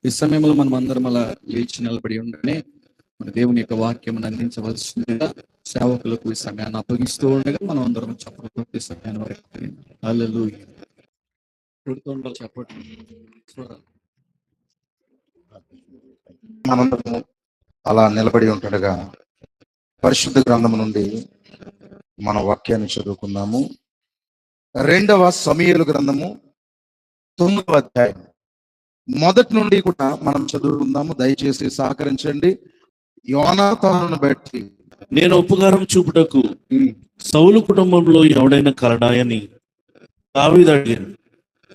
ఈ సమయంలో మనం అందరం అలా లేచి నిలబడి ఉండగానే మన దేవుని యొక్క వాక్యం అందించవలసిందిగా సేవకులకు ఈ సమయాన్ని అప్పగిస్తూ ఉండగా మనం అందరం చెప్పడం ఈ సమయాన్ని వరకు హల్లెలూయా. చెప్పండి. మనందరము అలా నిలబడి ఉంటుండగా పరిశుద్ధ గ్రంథం నుండి మన వాక్యాన్ని చదువుకుందాము. 2వ సమూయేలు గ్రంథము 9వ అధ్యాయం మొదటి నుండి కూడా మనం చదువుకుందాము. దయచేసి సహకరించండి. యోనాతానును బట్టి నేను ఉపకారం చూపుటకు సౌలు కుటుంబంలో ఎవడైనా కలడాయని దావీదు అడిగాను.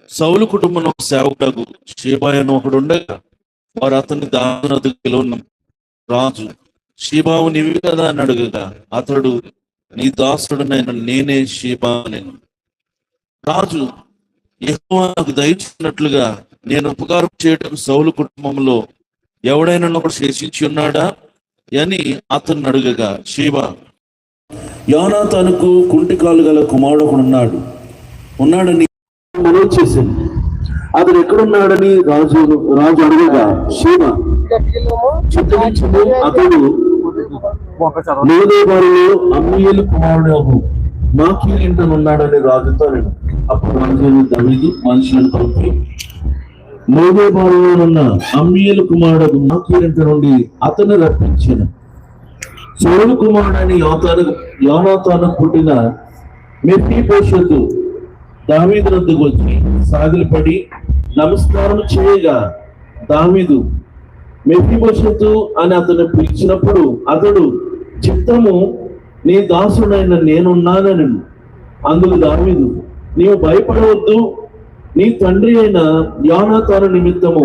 సౌలు కుటుంబంలో సేవకుడకు షీబాయి అని ఒకడు ఉండగా వారు అతన్ని దావీదునొద్దకు రాజు షీబావు నీవి కదా అని అడుగగా అతడు నీ దాసుడునైన నేనే షీబా నేను. రాజు యెహోవా నాకు దయచినట్లుగా నేను ఉపకారం చేయటం సౌలు కుటుంబంలో ఎవడైనా ఒకడు శేషించి ఉన్నాడా అని అతన్ని అడుగగా షీబా యోనాతానుకు కుంటికాలు గల కుమారుడు ఉన్నాడని మనవి చేసింది. అతడు ఎక్కడున్నాడని రాజు అడుగగా షీబా చిత్తగించుము అతడు లోదేబారులో అమ్మీయేలు కుమారుడు మాకీరు ఇంటను ఉన్నాడని రాజుతో నేను. అప్పుడు రాజు దావీదు మనుషులను పంపి లోదేబారులో ఉన్న అమ్మీయేలు కుమారుడు మాకీరు ఇంట నుండి అతను రప్పించాను. సౌలు కుమారుడని యోనాతాను పుట్టిన మెఫీబోషెతు దావీదు వద్దకు వచ్చి సాగిలపడి నమస్కారం చేయగా దావీదు మెఫీబోషెతు అని అతను పిలిచినప్పుడు అతడు చిత్తము నీ దాసుడైన నేనున్నానని. అందుకు దావీదు నీవు భయపడవద్దు, నీ తండ్రి అయిన యోనాతాను నిమిత్తము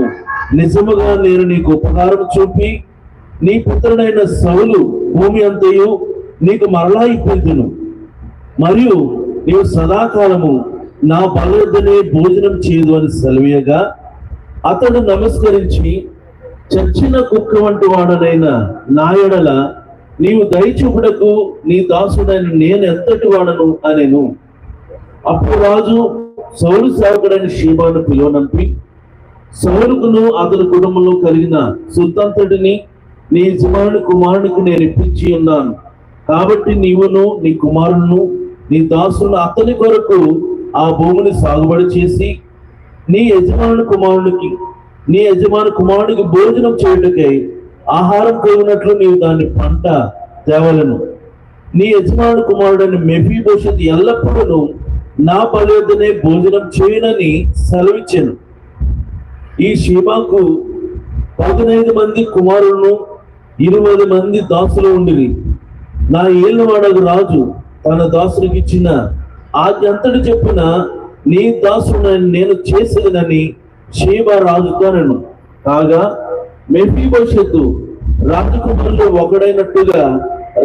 నిజముగా నేను నీకు ఉపకారం చూపి నీ పుత్రుడైన సౌలు భూమి అంతయు నీకు మరలా ఇప్పించును. మరియు నీవు సదాకాలము నా బలవద్దనే భోజనం చేయదు అని సెలవీయగా అతడు నమస్కరించి చచ్చిన కుక్క వంటి వాడనైన నా యెడల నీవు దయచూపుటకు నీ దాసుడైన నేను ఎంతటి వాడను అనెను. అప్పుడు రాజు సౌలు సేవకుడైన షీబాను పిలువనంపి సౌలుకును అతని కుటుంబంలో కలిగిన సొత్తంతటిని నీ యజమాని కుమారునికి నేను ఇప్పించి ఉన్నాను. కాబట్టి నీవును నీ కుమారును నీ దాసును అతని కొరకు ఆ భూమిని సాగుబడి చేసి నీ యజమాని కుమారుడికి భోజనం చేయుటకై ఆహారం కలిగినట్లు నీవు దాని పంట తేవలను. నీ యజమాని కుమారుడని మెఫీబోషెతు ఎల్లప్పుడూ నా బలి వద్దనే భోజనం చేయనని సెలవిచ్చాను. ఈ షీబాకు 15 మంది కుమారులను 20 మంది దాసులు ఉండిరి. నా ఏళ్ళవాడకు రాజు తన దాసునికి ఇచ్చిన ఆజ్ఞ అంతటి చెప్పున నీ దాసుడు నేను చేసేదనని షీబా రాజుతో నేను. కాగా మెఫీబోషెతు రాజకుమారులు ఒకడైనట్టుగా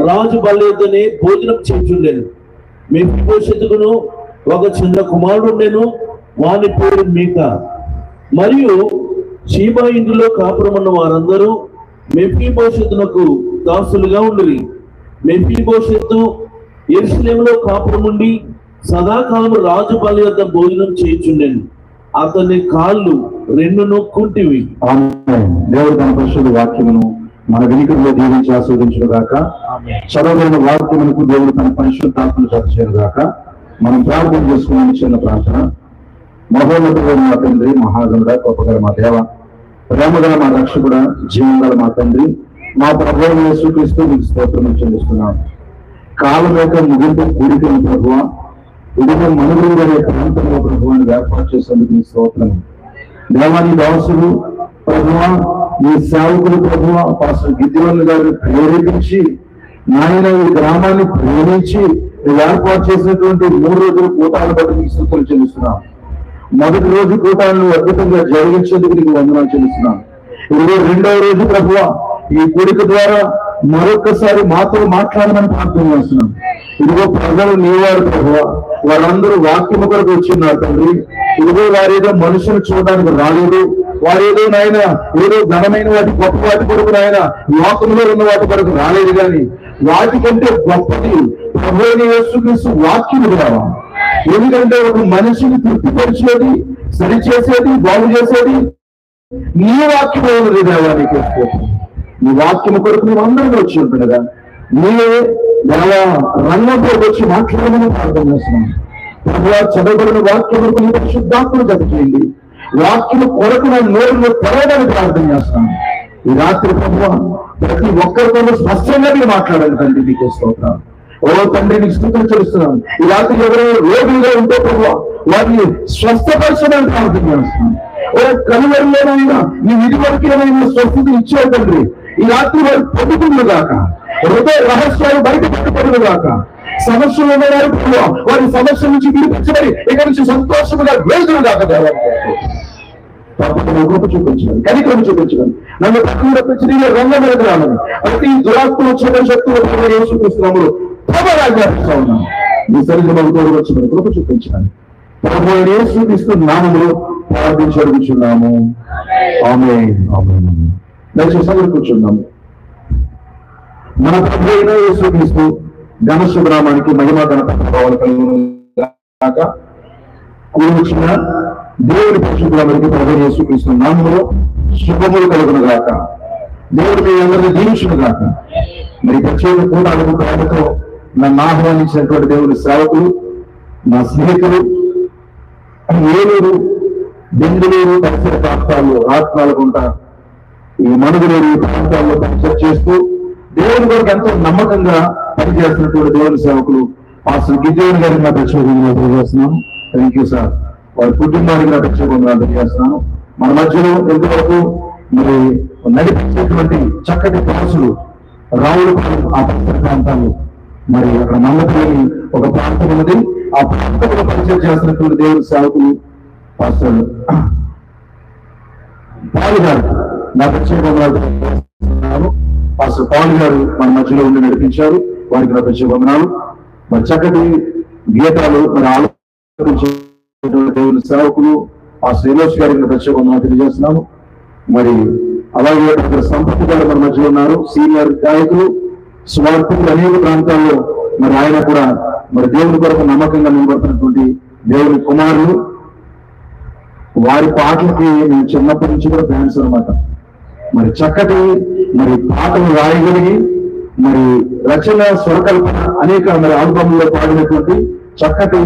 రాజు బల్లెద్దనే భోజనం చేయుచుండెను. మెఫీబోషెతుకును ఒక చిన్న కుమారుడు ఉండెను, వాని పేరు మీకా. మరియు షీబా ఇంటిలో కాపురమున్న వారందరూ మెఫీబోషెతునకు దాసులుగా ఉండిరి. మెఫీబోషెతు యెరూషలేములో కాపురముండి సదాకాలము రాజు బలి వద్ద భోజనం చేయుచుండెను. అతని కాళ్ళు రెండును కుంటివి. దేవుడు తన పరిశుద్ధ వాక్యమును మన వెనుకలో దీవించి ఆస్వాదించును గాక. చదవబడిన వాక్యమునకు దేవుడు తన పరిశుద్ధాత్మను చదివేను గాక. మనం ప్రార్థన చేసుకునే చిన్న ప్రార్థన. మహోన్నతుడైన మా తండ్రి, మహాగణుడ, గొప్పగల మా దేవ, ప్రేమగల మా రక్షకుడ, జీవగల మా తండ్రి, మా ప్రభువైన యేసుక్రీస్తు మీకు స్తోత్రం చెల్లిస్తున్నాం. కాలం యొక్క ముగింపు కూడికను ప్రభువా, ఇదిగో మనుగురు అనే ప్రాంతంలో ప్రభువాన్ని ఏర్పాటు చేసేందుకు మీ స్తోత్రం. దేవాని దాసులు ప్రభువా, మీ సేవకులు ప్రభువా పాస్టర్ గిద్యోను గారిని ప్రేరేపించి నాయన ఈ గ్రామాన్ని ప్రేమించి ఏర్పాటు చేసినటువంటి 3 రోజుల కూటాలను బట్టి మీకు స్తోత్రం చెల్లిస్తున్నాం. మొదటి రోజు కూటాలను అద్భుతంగా జరిగించేందుకు నీకు వందనాలు చెల్లిస్తున్నాం. ఇదిగో 2వ రోజు ప్రభువా ఈ కూడిక ద్వారా మరొకసారి మాతో మాట్లాడమని ప్రార్థన చేస్తున్నాం. ఇదిగో ప్రజలు నీవారు ప్రభువా, వాళ్ళందరూ వాక్యము కొరకు వచ్చిన్నారు తండ్రి. ఇదిగో వారేదో మనుషులు చూడడానికి రాలేదు, వారేదో నాయన ఏదో ఘనమైన వాటి గొప్ప వాటి కొరకు నాయన లోకంలో ఉన్న వాటి కొరకు రాలేదు, కానీ వాటికంటే గొప్పది ప్రభువైన యేసుక్రీస్తు వాక్యము ద్వారా. ఎందుకంటే ఒక మనిషిని తృప్తిపరిచేది, సరిచేసేది, బాగు చేసేది నీ వాక్యమే ఉన్నది దేవా, నీకు నీ వాక్యము కొరకు మేము అందరం వచ్చి ఉంటుండగా నీవే దేవా రంగంలోకి వచ్చి మాట్లాడమని ప్రార్థన చేస్తున్నాం. ప్రభువా చదవబడిన వాక్యం కొరకు నీ పరిశుద్ధాత్మను జత చేయండి. వాక్యం కొరకు నా నోరులో తెరవడానికి ప్రార్థన చేస్తున్నాను. ఈ రాత్రి ప్రభువా ప్రతి ఒక్కరితో స్పష్టంగా మీరు మాట్లాడాలి తండ్రి, నీకు స్తోత్రాలు. ఓ తండ్రి నీకు స్తుతులు చెల్లిస్తున్నాను. ఈ రాత్రి ఎవరైనా రోగులుగా ఉంటే ప్రభువా వారిని స్వస్థపరచడానికి ప్రార్థన చేస్తున్నాను. ఓ కనుమరులోనైనా నీ విధి వరకేమైనా స్వస్థత ఇచ్చావు తండ్రి. ఈ రాత్రి వారు పొందుతుంది కాక, హృదయ రహస్యాలు బయట పెట్టబడును గాక. సమస్యలు ఉన్నవారు ప్రభువా వారి సమస్య నుంచి విడిపించబడి ఇక నుంచి సంతోషముగా వేదులు కాక దేవాలయం గొప్ప చూపించాలి, కనికరం చూపించాలి. నన్ను పక్కన తప్పించి నేను రంగం మీద రాలని ప్రతి దురాత్మ వచ్చిన శక్తులు చూపిస్తున్నాము ప్రభావిస్తా ఉన్నాను. మీ శరీరం తోడు వచ్చిన కృప చూపించాలి. ప్రభు యేసుక్రీస్తు నామములో ప్రార్థించున్నాము. ఆమేన్ ఆమేన్. దయచేసి కూర్చున్నాము. మన ప్రభు అయిన యేసుక్రీస్తు ఘనశుభనామానికి మహిమ ఘనత ప్రభావాలు కలుగునుగాక. కూర్చున్న దేవుడి పరిశుభ్రానికి ప్రభు యేసుక్రీస్తు నామములో శుభములు కలుగునుగాక. దేవుడు మీ అందరినీ దీవించునుగాక. మరి ప్రత్యేక కూటాలకు ప్రేమతో నన్ను ఆహ్వానించినటువంటి దేవుని సేవకులు, నా స్నేహితులు, ఏలూరు, బెంగళూరు పరిసర ప్రాంతాల్లో, రాష్ట్రాలకుంట, ఈ మనుగులేరు ప్రాంతాల్లో పరిచయం చేస్తూ దేవుని కొరకు ఎంతో నమ్మకంగా పనిచేస్తున్నటువంటి దేవుని సేవకులు పాస్టర్ గిద్యోని గారికి నా ప్రత్యేకంగా తెలియజేస్తున్నాను. Thank you sir. వారి కుటుంబానికి నా ప్రత్యేకంగా తెలియజేస్తున్నాను. మన మధ్యలో ఎంతవరకు మరి నడిపించేటువంటి చక్కటి పాసులు రావులపాలెం ఆ పరిసర ప్రాంతాలు, మరి అక్కడ నమ్మకలేని ఒక ప్రాంతం ఉన్నది. ఆ ప్రాంతంలో పరిచయం చేస్తున్నటువంటి దేవుని సేవకులు పాస్టర్ పాలు గారు నా ప్రత్యేకంగా పాస్టర్ పాలు గారు మన మధ్యలో ఉండి నడిపించారు. వారికి నా ప్రత్యేక వందనాలు. మరి చక్కటి గీతాలు మరి ఆలోచించేటువంటి దేవుని సేవకులు పాస్టర్ ఎలోష్ గారికి ప్రత్యేక వందనాలు తెలియజేస్తున్నాము. మరి అలాగే డాక్టర్ సంపత్ గారు మన మధ్యలో ఉన్నారు. సీనియర్ గాయకులు, స్వార్థులు అనేక ప్రాంతాల్లో మరి ఆయన కూడా మరి దేవుని కొరకు నమ్మకంగా నిలబడుతున్నటువంటి దేవుని కుమారులు. వారి పాటలకి నేను చిన్నప్పటి నుంచి కూడా ఫ్యాన్స్ అనమాట. మరి చక్కటి మరి పాటలు రాయగలిగి మరి రచన స్వరకల్పన అనేక మరి ఆల్బమ్లో పాడినటువంటి చక్కటి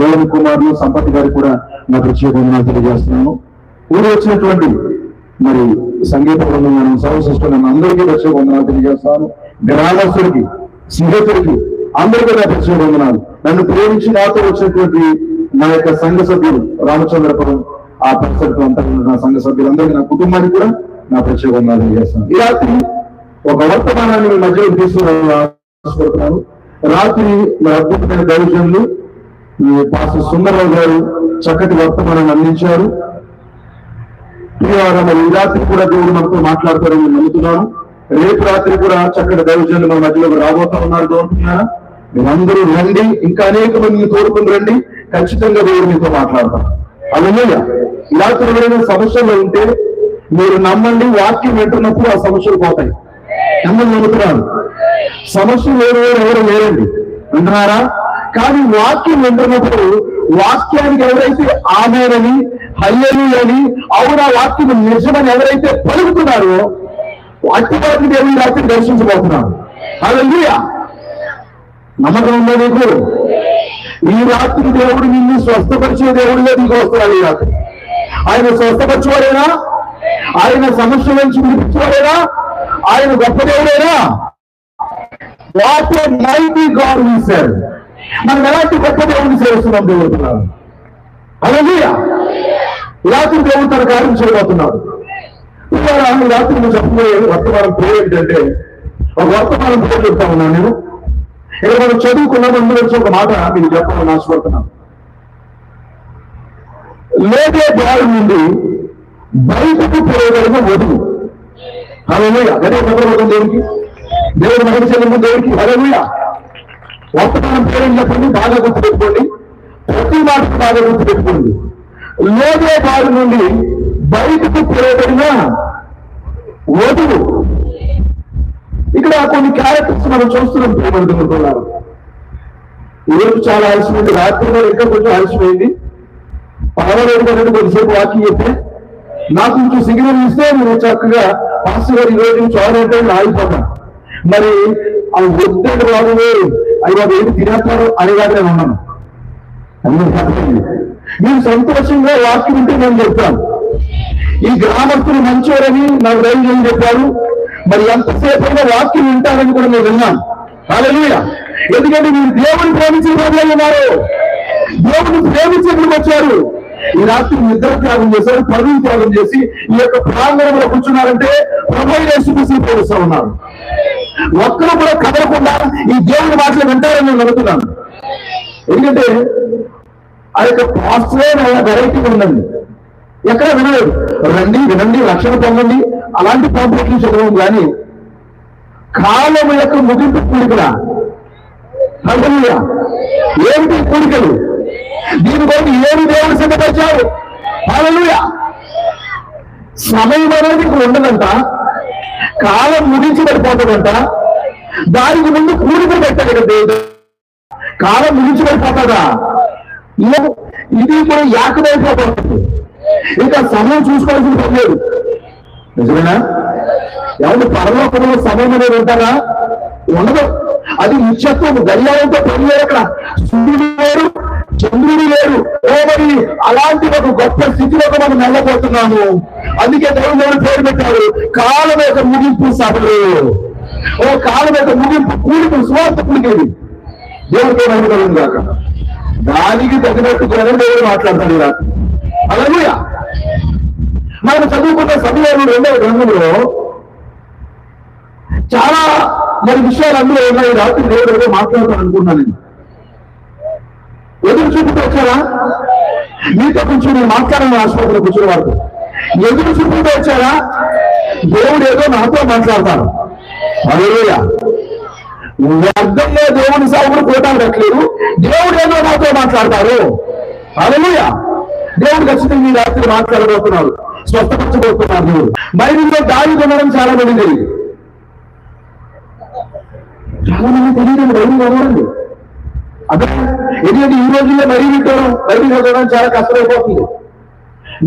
దేవుని కుమారులు సంపత్ గారు కూడా నా ప్రత్యేకంగా తెలియజేస్తున్నాను. ఊరు వచ్చినటువంటి మరి సంగీత బృందం, సర్వశ్రేష్ఠులు అందరికీ ప్రత్యేక వందనాలు తెలియజేస్తాను. గ్రామస్తుడికి, స్నేహితుడికి అందరికీ నా ప్రత్యేక వందనాలు. నన్ను ప్రేమించి నాతో వచ్చినటువంటి నా యొక్క సంఘ సభ్యులు రామచంద్రపురం ఆ పరిసర ప్రాంతాల్లో నా సంఘ సభ్యులందరికీ, నా కుటుంబానికి కూడా నా ప్రత్యేక వందనాలు తెలియజేస్తాను. ఈ రాత్రి ఒక వర్తమానాన్ని మీ మధ్యలో తీసుకున్నాను. రాత్రి మరి అద్భుతమైన దైవజనులు పాస్టర్ సుందరరావు గారు చక్కటి వర్తమానాన్ని అందించారు. మరి ఈ రాత్రి కూడా దేవుడు మనతో మాట్లాడతారని నమ్ముతున్నాను. రేపు రాత్రి కూడా చక్కటి దైవజనులు మన మధ్యలో రాబోతా ఉన్నారు అనుకుంటున్నారా? మీరందరూ రండి, ఇంకా అనేక మందిని తోడుకుని రండి. ఖచ్చితంగా దేవుడు మీతో మాట్లాడతారు. అలాగే ఈ రాత్రి ఏదైనా సమస్యలు ఉంటే మీరు నమ్మండి, వాక్యం వింటున్నప్పుడు ఆ సమస్యలు పోతాయి. నమ్మని నమ్ముతున్నాను. సమస్యలు ఎవరు లేరండి, వింటున్నారా? కానీ వాక్యం వింటున్నప్పుడు వాక్యానికి ఎవరైతే ఆమేనని, హల్లెలూయా అని, అవునా వాక్యం నిజమని ఎవరైతే పలుకుతున్నారో అట్టి వాటిని దేవుని రాత్రి దర్శించబోతున్నాడు. హల్లెలూయా. నమ్మకం ఉందా నీకు? ఈ రాత్రి దేవుడు నిన్ను స్వస్థపరిచే దేవుడిగా నీకు వస్తున్నాడు. ఈ రాత్రి ఆయన స్వస్థపరచువాడేనా? ఆయన సమస్య నుంచి విడిపించువాడేనా? ఆయన గొప్ప దేవుడేనా? What a mighty God we serve. మనం ఎలాంటి గొప్ప దేవుడిని సేవిస్తున్నాం దేవుడు. హల్లెలూయా. ఈ రాత్రి దేవుడు తన కార్యం చేయబోతున్నాడు. ఈ రాత్రి నువ్వు చెప్పబోయే వర్తమానం పేరు ఏంటంటే, ఒక వర్తమానం పేరు చెప్తా ఉన్నాను నేను. ఇక్కడ మనం చదువుకున్నాం, అందులో వచ్చి ఒక మాట మీకు చెప్పాలని ఆశపడుతున్నాను. లేదే బావి నుండి బయటకు పోయగలిగిన వధువు. హల్లెలూయా. అదే మొదలుపోతుంది దేవుడికి, దేవుడు మహిమ చెల్లింపు దేవుడికి. హల్లెలూయా. వర్తమానం పేరు చెప్పండి, బాగా గుర్తుపెట్టుకోండి. ప్రతి మాటకు బాగా గుర్తుపెట్టుకోండి. లేదే బావి నుండి బయటకు పోయబడిన వధువు. ఇక్కడ కొన్ని క్యారెక్టర్స్ మనం చూస్తున్నాం. ప్రేమనుకుంటున్నారు. ఈరోజు చాలా ఆలస్యమైంది, రాత్రి ఇంకా కొంచెం ఆలస్యమైంది. పర్వాలేదు కదండి, కొద్దిసేపు వాకింగ్ చెప్తే నాకు కొంచెం సిగ్నల్ ఇస్తే నేను చక్కగా పాస్టర్ గారు ఈ రోజు నుంచి ఆడంటే ఆగిపోతాను. మరి అవి వద్దంటే బాబు అవి బాబు ఏంటి తినేస్తారు అనేలాగా నేను ఉన్నాను. మీరు సంతోషంగా వాక్యం ఉంటే నేను చెప్తాను. ఈ గ్రామస్తులు మంచోరని నాకు రైలు చెప్పారు. మరి ఎంతసేపు వాక్యం వింటారని కూడా నేను విన్నాను. హల్లెలూయా. ఎందుకంటే మీరు దేవుని ప్రేమించిన వాళ్ళు ఉన్నారు. దేవుని ప్రేమించేందుకు వచ్చారు. ఈ రాత్రి నిద్ర త్యాగం చేశారు, పరువు త్యాగం చేసి ఈ యొక్క ప్రాంగణంలో కూర్చున్నారంటే ప్రభువైన యేసుక్రీస్తుని ప్రేమిస్తూ ఉన్నారు. ఒక్కరు కూడా కదలకుండా ఈ దేవుని మాటలు వింటారని నేను నమ్ముతున్నాను. ఎందుకంటే ఆ యొక్క పాస్టరే వెరైటీగా ఉందండి. ఎక్కడ వినలేదు. రండి వినండి రక్షణ పొందండి అలాంటి పాంప్లెట్లు చదవం కానీ కాలం యొక్క ముగింపు కూడికలా. హల్లెలూయా. ఏమిటి కూడికలు? దీని కొరకు ఏమి దేవుడు సిద్ధపరిచారు? హల్లెలూయా. సమయం అనేది ఇక్కడ ఉండదంట, కాలం ముగించబడిపోతుందంట. దానికి ముందు కూడికలు పెట్టాడు కదా దేవుడు. కాలం ముగించబడిపోతుందా? ఇది కూడా యాకమైపోతుంది. ఇంకా సమయం చూసుకోవాల్సిన పని లేదు. నిజమేనా? ఎవరు పరలోకంలో సమయం అనేది ఉంటారా? ఉండదు. అది నిత్యత్వం. గడియారంతో పని లేదు. అక్కడ సూర్యుడు లేరు, చంద్రుడు లేరు. మరి అలాంటి ఒక గొప్ప స్థితిలోకి మనం వెళ్ళబోతున్నాము. అందుకే దేవుడు పేరు పెట్టారు కాలం యొక్క ముగింపు సభలు. ఓ కాలం యొక్క ముగింపు కూడిపు స్వార్థ కూడికేది దేవుడితో నమ్మకం కాక దానికి తగినట్టుగా దేవుడు మాట్లాడతాడు ఇలా. హల్లెలూయా. మనం చదువుకున్న సమయంలో 2వ గ్రంథంలో చాలా మరి విషయాలు అందులో ఉన్నాయి. రాత్రి దేవుడు ఏదో మాట్లాడతాను అనుకున్నాను. నేను ఎదురు చూపుతూ వచ్చారా? మీతో కొంచెం నేను మాట్లాడాను. ఆసుపత్రిలో కూర్చున్న వారితో ఎదురు చూపుతూ వచ్చారా? దేవుడు ఏదో నాతో మాట్లాడతాను. హల్లెలూయా. వ్యర్థంగా దేవుని సాగులు కోటాలు కట్టలేదు. దేవుడు ఏదో నాతో మాట్లాడతారు. హల్లెలూయా. దేవుడు ఖచ్చితంగా ఈ రాత్రి మాట్లాడబోతున్నారు, స్వస్థపరచబోతున్నారు. దేవుడు బైబిల్లో దావీదు ఉండడం చాలా మంది తెలియదు. చాలా మంది తెలియదు బైబిల్ చదవండి. అదే ఎందుకంటే ఈ రోజుల్లో మరీ వింటారు. బైబిల్ చదవడం చాలా కష్టమైపోతుంది.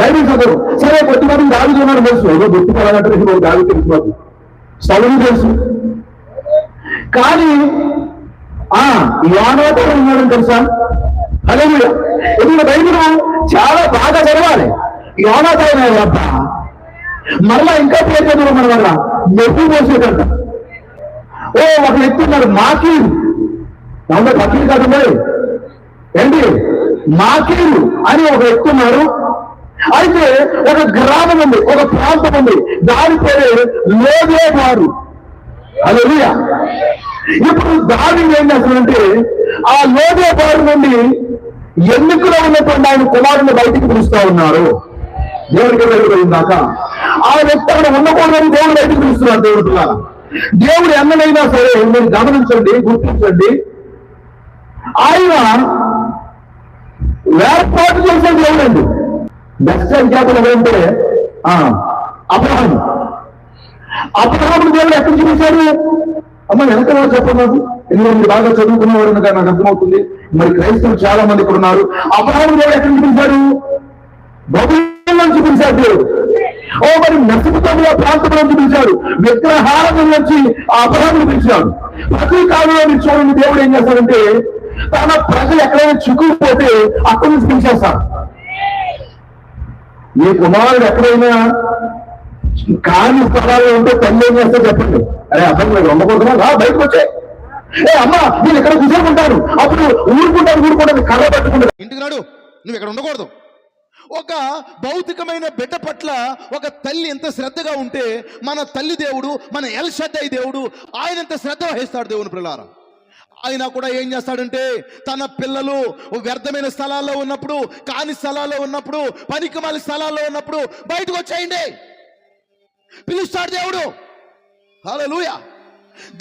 బైబిల్ చదవరు. సరే కొద్దిమంది దావీదు ఉన్నాడు తెలుసు. ఏదో గుర్తుపడాలంటే దావీదు తెలుసు, సౌలు తెలుసు. కానీ యోనాతాను ఉన్నాడని తెలుసా? హల్లెలూయా. ఎందుకంటే బైబిల్ చాలా బాగా చదవాలి. యోనాతాను అబ్బా మరలా ఇంకా పేరు చదువు మన వల్ల మెప్పు పోసేటంట. ఓ ఒక వ్యక్తి ఉన్నారు మాకీరు. నమ్మ బకీలు కాదు ఏంటి మాకీరు అని ఒక వ్యక్తి ఉన్నారు. అయితే ఒక గ్రామం ఉంది, ఒక ప్రాంతం ఉంది, దాని పేరు లోదేవారు. హల్లెలూయా. ఇప్పుడు దావీదు ఏం చేస్తాడంటే ఆ లోదేవారు నుండి ఎన్నికలో ఉన్నటువంటి ఆయన కుమారుని బయటికి పిలుస్తా ఉన్నారు. దేవుడికి వెళ్ళిపోయిందాక ఆ వ్యక్తి అక్కడ ఉండకూడదని దేవుడు బయటికి పిలుస్తున్నారు. దేవుడు దేవుడు ఎన్నైనా సరే మీరు గమనించండి, గుర్తించండి. ఆయన ఏర్పాటు చేసే దేవుడు అండి. బెస్ట్ ఎగ్జాంపుల్ ఏంటంటే అబ్రహాము. అబ్రహాము దేవుడు ఎక్కడ చూపించారు? అమ్మ వెనక చెప్పండి నాకు. ఎందుకంటే మీరు బాగా చదువుకున్నవారు నాకు అర్థమవుతుంది. మరి క్రైస్తవులు చాలా మంది ఇక్కడ ఉన్నారు. అబ్రహాము దేవుడు ఎక్కడ చూపించారు? బబులోను నుంచి పిలిచాడు దేవుడు. ఓ మరి మెసొపొతామియా ప్రాంతంలో పిలిచాడు. విగ్రహాల నుంచి ఆ అబ్రహామును పిలిచాడు. ప్రతి కాలంలో మీరు చూడండి దేవుడు ఏం చేస్తాడంటే తన ప్రజలు ఎక్కడైనా చిక్కుకుపోతే అక్కడి నుంచి పిలిచేస్తాడు. మీ కుమారుడు ఎక్కడైనా కాని స్థలాల్లో ఉంటే తల్లి ఏం చేస్తే చెప్పండి. అరే అబ్బాయి మీరు ఉండకూడదునా బయటకు వచ్చే అమ్మా నేను ఎక్కడ కూర్చోకుంటాను. అప్పుడు ఊరుకుంటాను కర్ర పట్టుకుంటాను. ఇంటికి నాడు నువ్వు ఇక్కడ ఉండకూడదు. ఒక భౌతికమైన బిడ్డ పట్ల ఒక తల్లి ఎంత శ్రద్ధగా ఉంటే మన తల్లి దేవుడు, మన ఎల్ షద్దై దేవుడు ఆయన ఎంత శ్రద్ధ వహిస్తాడు. దేవుని పిల్లలారా, ఆయన కూడా ఏం చేస్తాడంటే తన పిల్లలు వ్యర్థమైన స్థలాల్లో ఉన్నప్పుడు, కాని స్థలాల్లో ఉన్నప్పుడు, పనికిమాలి స్థలాల్లో ఉన్నప్పుడు బయటకు వచ్చేయండి పిలుస్తాడు దేవుడు. హల్లెలూయా.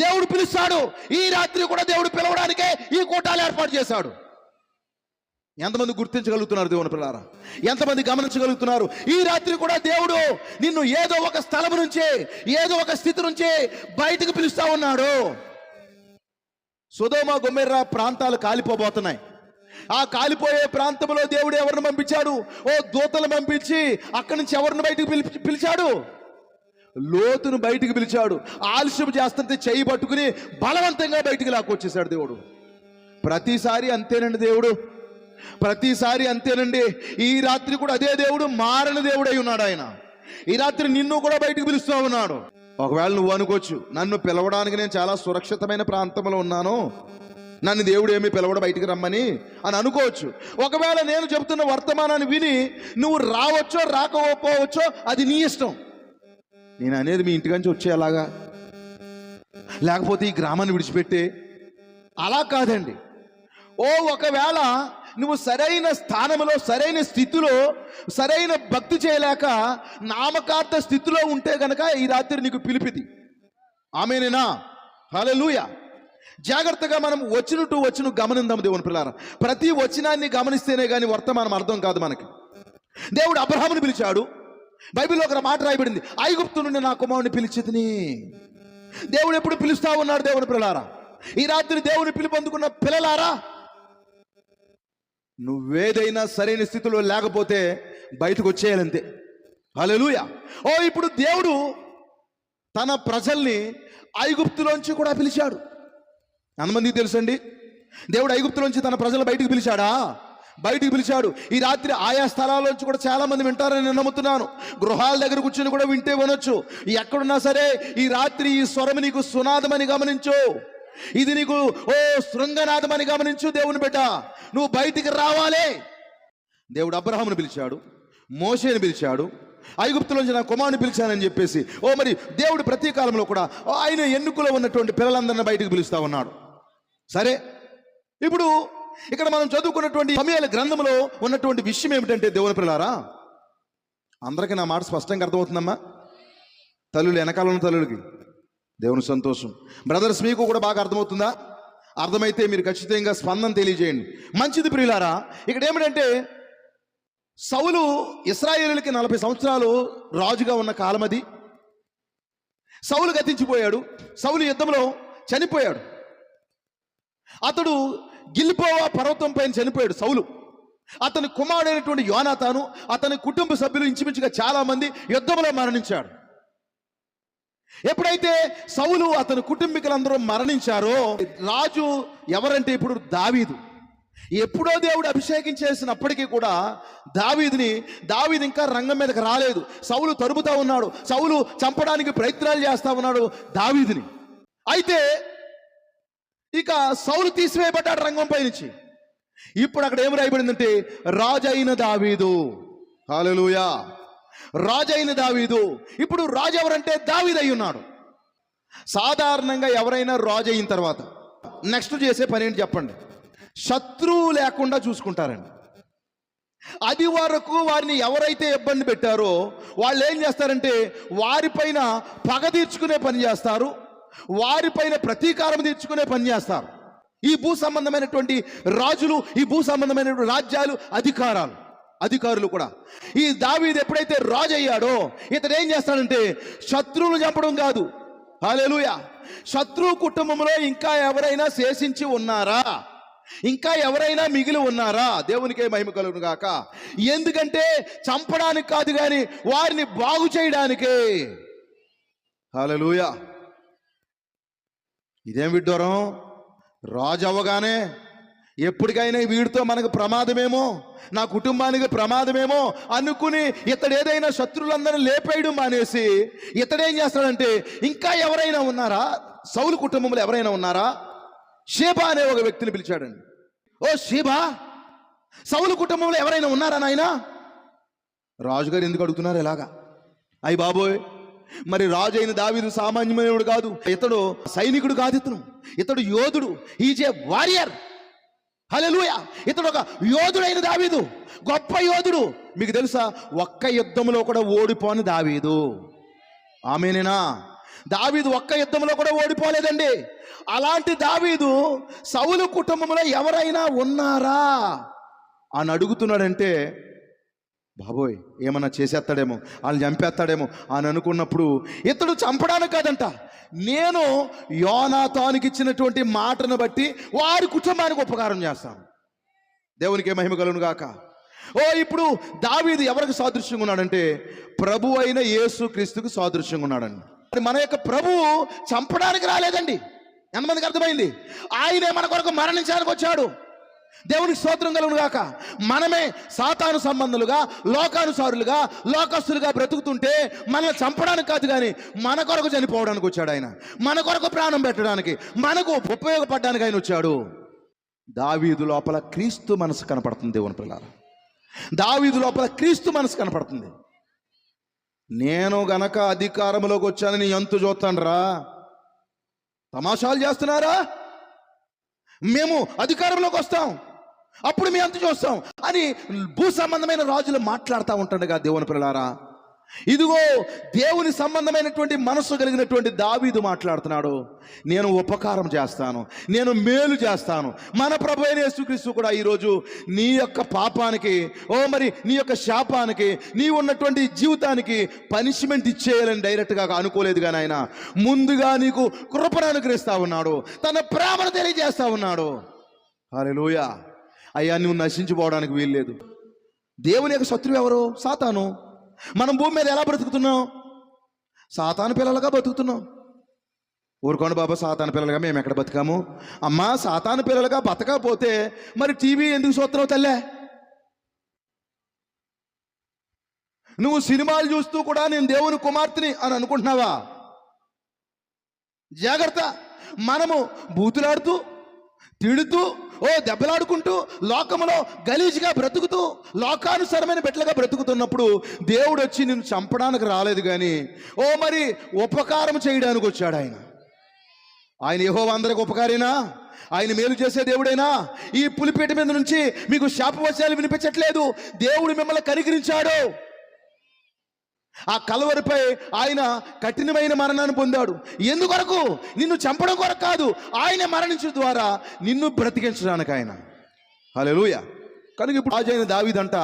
దేవుడు పిలుస్తాడు. ఈ రాత్రి కూడా దేవుడు పిలవడానికే ఈ కూటాలు ఏర్పాటు చేశాడు. ఎంతమంది గుర్తించగలుగుతున్నారు దేవుని పిల్లారా? ఎంతమంది గమనించగలుగుతున్నారు? ఈ రాత్రి కూడా దేవుడు నిన్ను ఏదో ఒక స్థలం నుంచే, ఏదో ఒక స్థితి నుంచే బయటకు పిలుస్తా ఉన్నాడు. సొదొమ గొమొర్రా ప్రాంతాలు కాలిపోబోతున్నాయి. ఆ కాలిపోయే ప్రాంతంలో దేవుడు ఎవరిని పంపించాడు? ఓ దూతలు పంపించి అక్కడి నుంచి ఎవరిని బయటకు పిలిచాడు? లోతును బయటికి పిలిచాడు. ఆలస్యం చేస్తుంటే చెయ్యి పట్టుకుని బలవంతంగా బయటికి లాక్కొచ్చేసాడు దేవుడు. ప్రతిసారి అంతేనండి దేవుడు, ప్రతిసారి అంతేనండి. ఈ రాత్రి కూడా అదే దేవుడు, మారని దేవుడు అయి ఉన్నాడు ఆయన. ఈ రాత్రి నిన్ను కూడా బయటికి పిలుస్తూ ఉన్నాడు. ఒకవేళ నువ్వు అనుకోవచ్చు, నన్ను పిలవడానికి నేను చాలా సురక్షితమైన ప్రాంతంలో ఉన్నాను, నన్ను దేవుడు ఏమీ పిలవడం బయటికి రమ్మని అని అనుకోవచ్చు. ఒకవేళ నేను చెబుతున్న వర్తమానాన్ని విని నువ్వు రావచ్చో రాకపోవచ్చో అది నీ ఇష్టం. నేను అనేది మీ ఇంటికంచి వచ్చేలాగా, లేకపోతే ఈ గ్రామాన్ని విడిచిపెట్టే అలా కాదండి. ఒకవేళ నువ్వు సరైన స్థానంలో, సరైన స్థితిలో, సరైన భక్తి చేయలేక నామకార్థ స్థితిలో ఉంటే గనక ఈ రాత్రి నీకు పిలిపిది. ఆమేనేనా? హల్లెలూయా. జాగ్రత్తగా మనం వచ్చిన గమనిందాం దేవుని పిల్లారా. ప్రతి వచనాన్ని గమనిస్తేనే కానీ వర్తమానం అర్థం కాదు మనకి. దేవుడు అబ్రహాముని పిలిచాడు. బైబిల్లో ఒక మాట రాయబడింది, ఐగుప్తు నుండి నా కుమారుని పిలిచితిని. దేవుడు ఎప్పుడు పిలుస్తా ఉన్నాడు దేవుని పిల్లారా. ఈ రాత్రి దేవుని పిలుపొందుకున్న పిల్లలారా, నువ్వేదైనా సరైన స్థితిలో లేకపోతే బయటకు వచ్చేయాలంతే. హల్లెలూయా. ఇప్పుడు దేవుడు తన ప్రజల్ని ఐగుప్తులోంచి కూడా పిలిచాడు. ఎంతమందికి తెలుసండి? దేవుడు ఐగుప్తులోంచి తన ప్రజలు బయటికి పిలిచాడా? బయటికి పిలిచాడు. ఈ రాత్రి ఆయా స్థలాల్లోంచి కూడా చాలా మంది వింటారని నేను నమ్ముతున్నాను. గృహాల దగ్గర కూర్చొని కూడా వింటే వినొచ్చు. ఎక్కడున్నా సరే ఈ రాత్రి ఈ స్వరం నీకు సునాదమని గమనించు, ఇది నీకు శృంగనాదమని గమనించు. దేవుని బిడ్డ, నువ్వు బయటికి రావాలి. దేవుడు అబ్రహామును పిలిచాడు, మోషేని పిలిచాడు, ఐగుప్తులోంచి నా కుమారుని పిలిచానని చెప్పేసి మరి దేవుడు ప్రతి కాలంలో కూడా ఆయన ఎన్నికలో ఉన్నటువంటి పిల్లలందరినీ బయటికి పిలుస్తా ఉన్నాడు. సరే, ఇప్పుడు ఇక్కడ మనం చదువుకున్నటువంటి సమూయేలు గ్రంథంలో ఉన్నటువంటి విషయం ఏమిటంటే దేవుని పిల్లారా, అందరికీ నా మాట స్పష్టంగా అర్థమవుతుందమ్మా? తల్లులు, వెనకాల ఉన్న తల్లులకి దేవుని సంతోషం. బ్రదర్స్, మీకు కూడా బాగా అర్థమవుతుందా? అర్థమైతే మీరు ఖచ్చితంగా స్పందన తెలియజేయండి. మంచిది ప్రియులారా. ఇక్కడ ఏమిటంటే, సౌలు ఇశ్రాయేలులకి 40 సంవత్సరాలు రాజుగా ఉన్న కాలం అది. సౌలు గతించిపోయాడు. సౌలు యుద్ధంలో చనిపోయాడు. అతడు గిల్బోవా పర్వతం పైన చనిపోయాడు సౌలు. అతని కుమారుడైనటువంటి యోనాతాను, అతని కుటుంబ సభ్యులు ఇంచుమించుగా చాలా మంది యుద్ధంలో మరణించాడు. ఎప్పుడైతే సౌలు అతని కుటుంబీకులందరూ మరణించారో, రాజు ఎవరంటే ఇప్పుడు దావీదు. ఎప్పుడో దేవుడు అభిషేకం చేసినప్పటికీ కూడా దావీదు ఇంకా రంగం మీదకి రాలేదు. సౌలు తరుముతా ఉన్నాడు, సౌలు చంపడానికి ప్రయత్నాలు చేస్తా ఉన్నాడు దావీదుని. అయితే ఇక సౌలు తీసివేయబడ్డాడు రంగంపై నుంచి. ఇప్పుడు అక్కడ ఏం రాయబడిందంటే, రాజైన దావీదు. హల్లెలూయా. రాజైన దావీదు. ఇప్పుడు రాజు ఎవరంటే దావీదు అయి ఉన్నాడు. సాధారణంగా ఎవరైనా రాజు అయిన తర్వాత నెక్స్ట్ చేసే పని ఏంటి చెప్పండి? శత్రువు లేకుండా చూసుకుంటారండి. అది వరకు వారిని ఎవరైతే ఇబ్బంది పెట్టారో వాళ్ళు ఏం చేస్తారంటే, వారిపైన పగ తీర్చుకునే పని చేస్తారు, వారిపైన ప్రతీకారం తీర్చుకునే పని చేస్తారు. ఈ భూ సంబంధమైనటువంటి రాజులు, ఈ భూ సంబంధమైనటువంటి రాజ్యాలు, అధికారులు కూడా. ఈ దావీదు ఎప్పుడైతే రాజు అయ్యాడో, ఇతడు ఏం చేస్తాడంటే శత్రువులు చంపడం కాదు. హల్లెలూయా. శత్రువు కుటుంబంలో ఇంకా ఎవరైనా శేషించి ఉన్నారా, ఇంకా ఎవరైనా మిగిలి ఉన్నారా? దేవునికే మహిమ కలుగును గాక. ఎందుకంటే చంపడానికి కాదు కానీ వారిని బాగు చేయడానికే. హల్లెలూయా. ఇదేం విడ్డూరం! రాజు అవ్వగానే ఎప్పటికైనా వీడితో మనకు ప్రమాదమేమో, నా కుటుంబానికి ప్రమాదమేమో అనుకుని ఇతడు ఏదైనా శత్రువులందరినీ లేపేయడం మానేసి ఇతడేం చేస్తాడంటే, ఇంకా ఎవరైనా ఉన్నారా, సౌలు కుటుంబంలో ఎవరైనా ఉన్నారా? షేబా అనే ఒక వ్యక్తిని పిలిచాడండి. ఓ షేబా, సౌలు కుటుంబంలో ఎవరైనా ఉన్నారా నాయనా? రాజుగారు ఎందుకు అడుగుతున్నారు ఇలాగా? అయ్యి బాబోయ్, మరి రాజు అయిన దావీదు సామాన్యమైనడు కాదు, ఇతడు సైనికుడు కాదు, ఇతడు యోధుడు. Is a warrior. హల్లెలూయా. ఇతడు ఒక యోధుడైన దావీదు, గొప్ప యోధుడు. మీకు తెలుసా, ఒక్క యుద్ధంలో కూడా ఓడిపోని దావీదు. ఆమేనేనా? దావీదు ఒక్క యుద్ధంలో కూడా ఓడిపోలేదండి. అలాంటి దావీదు సౌలు కుటుంబంలో ఎవరైనా ఉన్నారా అని అడుగుతున్నాడంటే, బాబోయ్ ఏమన్నా చేసేస్తాడేమో, వాళ్ళని చంపేస్తాడేమో అని అనుకున్నప్పుడు, ఇతడు చంపడానికి కాదంట, నేను యోనాతానుకి ఇచ్చినటువంటి మాటను బట్టి వారి కుటుంబానికి ఉపకారం చేస్తాను. దేవునికి మహిమ కలుగును గాక. ఇప్పుడు దావీదు ఎవరికి సాదృశ్యంగా ఉన్నాడంటే ప్రభు అయిన యేసు క్రీస్తుకు సాదృశ్యంగా ఉన్నాడండి. మన యొక్క ప్రభువు చంపడానికి రాలేదండి. ఎంతమందికి అర్థమైంది? ఆయనే మన కొరకు మరణించడానికి వచ్చాడు. దేవునికి స్తోత్రం కలుగును గాక. మనమే సాతాను సంబంధులుగా, లోకానుసారులుగా, లోకస్తులుగా బ్రతుకుతుంటే మనల్ని చంపడానికి కాదు, కానీ మన కొరకు చనిపోవడానికి వచ్చాడు ఆయన. మన కొరకు ప్రాణం పెట్టడానికి, మనకు ఉపయోగపడడానికి ఆయన వచ్చాడు. దావీదు లోపల క్రీస్తు మనసు కనపడుతుంది. దేవుని పిల్లలారా, దావీదు లోపల క్రీస్తు మనసు కనపడుతుంది. నేను గనక అధికారంలోకి వచ్చానని ఎంతు చూస్తానురా, తమాషాలు చేస్తున్నారా, మేము అధికారంలోకి వస్తాం అప్పుడు మీ అంత చూస్తాం అని భూ సంబంధమైన రాజులు మాట్లాడుతూ ఉంటాడుగా. దేవుని పిల్లలారా, ఇదిగో దేవుని సంబంధమైనటువంటి మనస్సు కలిగినటువంటి దావీదు మాట్లాడుతున్నాడు. నేను ఉపకారం చేస్తాను, నేను మేలు చేస్తాను. మన ప్రభు అయిన యేసుక్రీస్తు కూడా ఈరోజు నీ యొక్క పాపానికి, మరి నీ యొక్క శాపానికి, నీ ఉన్నటువంటి జీవితానికి పనిష్మెంట్ ఇచ్చేయాలని డైరెక్ట్గా అనుకోలేదు. కానీ ఆయన ముందుగా నీకు కృపను అనుగ్రహిస్తా ఉన్నాడు, తన ప్రేమను తెలియజేస్తా ఉన్నాడు. హల్లెలూయా. అయ్యా, నువ్వు నశించిపోవడానికి వీల్లేదు. దేవుని యొక్క శత్రువు ఎవరు? సాతాను. మనం భూమి మీద ఎలా బ్రతుకుతున్నాం? సాతాను పిల్లలుగా బతుకుతున్నాం. ఊరుకోండి బాబా, సాతాను పిల్లలుగా మేము ఎక్కడ బతికాము? అమ్మా, సాతాను పిల్లలుగా బతకపోతే మరి టీవీ ఎందుకు చూస్తున్నావు తల్లే? నువ్వు సినిమాలు చూస్తూ కూడా నేను దేవుని కుమార్తెని అని అనుకుంటున్నావా? జాగ్రత్త. మనము బూతులాడుతూ, తిడుతూ, దెబ్బలాడుకుంటూ, లోకములో గలీజ్గా బ్రతుకుతూ, లోకానుసారమైన బిడ్డలుగా బ్రతుకుతున్నప్పుడు దేవుడు వచ్చి నిన్ను చంపడానికి రాలేదు, కానీ మరి ఉపకారం చేయడానికి వచ్చాడు ఆయన. ఆయన యెహోవా అందరికి ఉపకారేనా? ఆయన మేలు చేసే దేవుడైనా? ఈ పులిపేట మీద నుంచి మీకు శాపవచనాలు వినిపించట్లేదు. దేవుడు మిమ్మల్ని కనికరించాడు. ఆ కలవరిపై ఆయన కఠినమైన మరణాన్ని పొందాడు. ఎందుకొరకు? నిన్ను చంపడం కొరకు కాదు, ఆయన మరణించడం ద్వారా నిన్ను బ్రతికించడానికి ఆయన. హల్లెలూయా. కనుక ఇప్పుడు రాజైన దావీదంట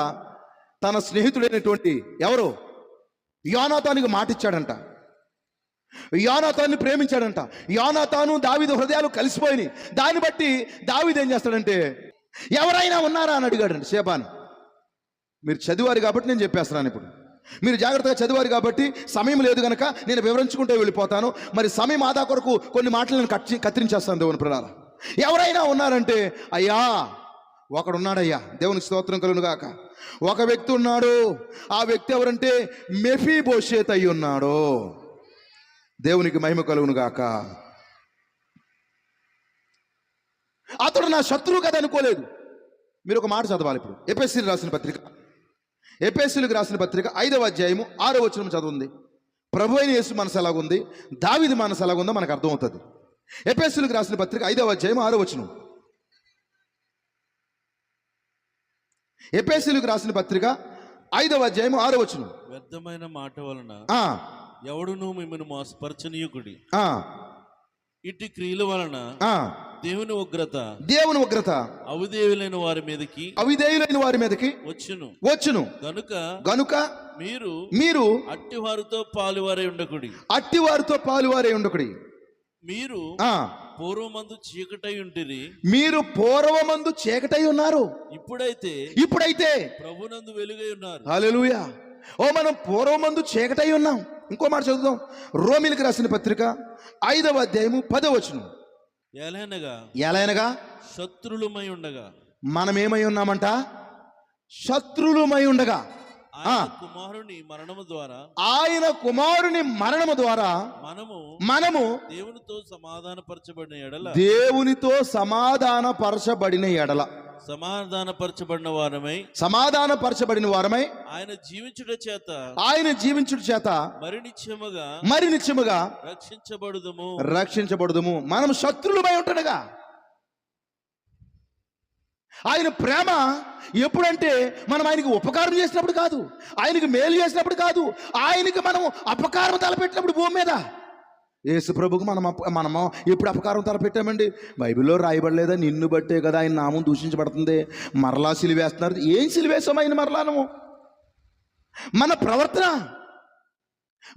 తన స్నేహితుడైనటువంటి ఎవరు? యోనాతానుకి మాట ఇచ్చాడంట. యోనాతాన్ని ప్రేమించాడంట. యోనాతాను దావీదు హృదయాలు కలిసిపోయినాయి. దాన్ని బట్టి దావీదు ఏం చేస్తాడంటే, ఎవరైనా ఉన్నారా అని అడిగాడండి సేబాను. మీరు చదివారు కాబట్టి నేను చెప్పేస్తున్నాను. ఇప్పుడు మీరు జాగ్రత్తగా చదివారు కాబట్టి సమయం లేదు కనుక నేను వివరించుకుంటూ వెళ్ళిపోతాను. మరి సమయం ఆదా కొరకు కొన్ని మాటలు నేను కత్తిరించేస్తాను. దేవుని పిల్లలారా, ఎవరైనా ఉన్నారంటే, అయ్యా ఒకడున్నాడయ్యా. దేవునికి స్తోత్రం కలుగును గాక. ఒక వ్యక్తి ఉన్నాడు. ఆ వ్యక్తి ఎవరంటే మెఫీబోషేత్ అయి ఉన్నాడు. దేవునికి మహిమ కలుగును గాక. అతడు నా శత్రువు కదా అనుకోలేదు. మీరు ఒక మాట చదవాలి ఇప్పుడు. ఎఫెసీయులకు రాసిన పత్రిక, ఎఫెసీయులకు రాసిన పత్రిక 5వ అధ్యాయము 6వ వచనం చదవండి. ప్రభు అయిన యేసు మనసు ఎలాగుంది, దావీదు మనసు ఎలాగుందో మనకు అర్థమవుతుంది. ఎఫెసీయులకు రాసిన పత్రిక 5వ అధ్యాయం 6వ వచనం. ఎఫెసీయులకు రాసిన పత్రిక 5వ అధ్యాయం 6వ వచనం. వ్యర్థమైన మాట వలన ఎవడును మిమ్మల్ని మోసపరచనీయుకుడి. ఇటు క్రియల వలన దేవుని ఉగ్రత అవిధేయులైన వారి మీదకి వచ్చును. గనుక మీరు అట్టివారితో పాలువారై ఉండకుడి. మీరు పూర్వమందు చీకటై ఉన్నారు. ఇప్పుడైతే ప్రభునందు వెలుగై ఉన్నారు. హల్లెలూయా. మనం పూర్వమందు చీకటై ఉన్నాం. ఇంకో మాట చదువుదాం. రోమీయులకు రాసిన పత్రిక 5వ అధ్యాయము 10వ వచనం. ఎలయనగా శత్రులమై ఉండగా మనం ఏమై ఉన్నామంట? శత్రులమై ఉండగా ఆయన కుమారుని మరణము ద్వారా మనము దేవునితో సమాధానపరచబడిన ఎడల సమాధానపరచబడిన వారమై ఆయన జీవించుట చేత మరి నిత్యముగా రక్షించబడుదుము. మనం శత్రులమై ఉంటుండగా ఆయన ప్రేమ ఎప్పుడంటే మనం ఆయనకి ఉపకారం చేసినప్పుడు కాదు, ఆయనకి మేలు చేసినప్పుడు కాదు, ఆయనకి మనం అపకారం తలపెట్టినప్పుడు భూమి మీద. యేసు ప్రభుకు మనము ఎప్పుడు అపకారం తలపెట్టామండి? బైబిల్లో రాయబడలేదా? నిన్ను బట్టే కదా ఆయన నామం దూషించబడుతుంది, మరలా సిలివేస్తున్నారు. ఏం సిలివేసాం ఆయన? మరలానము మన ప్రవర్తన,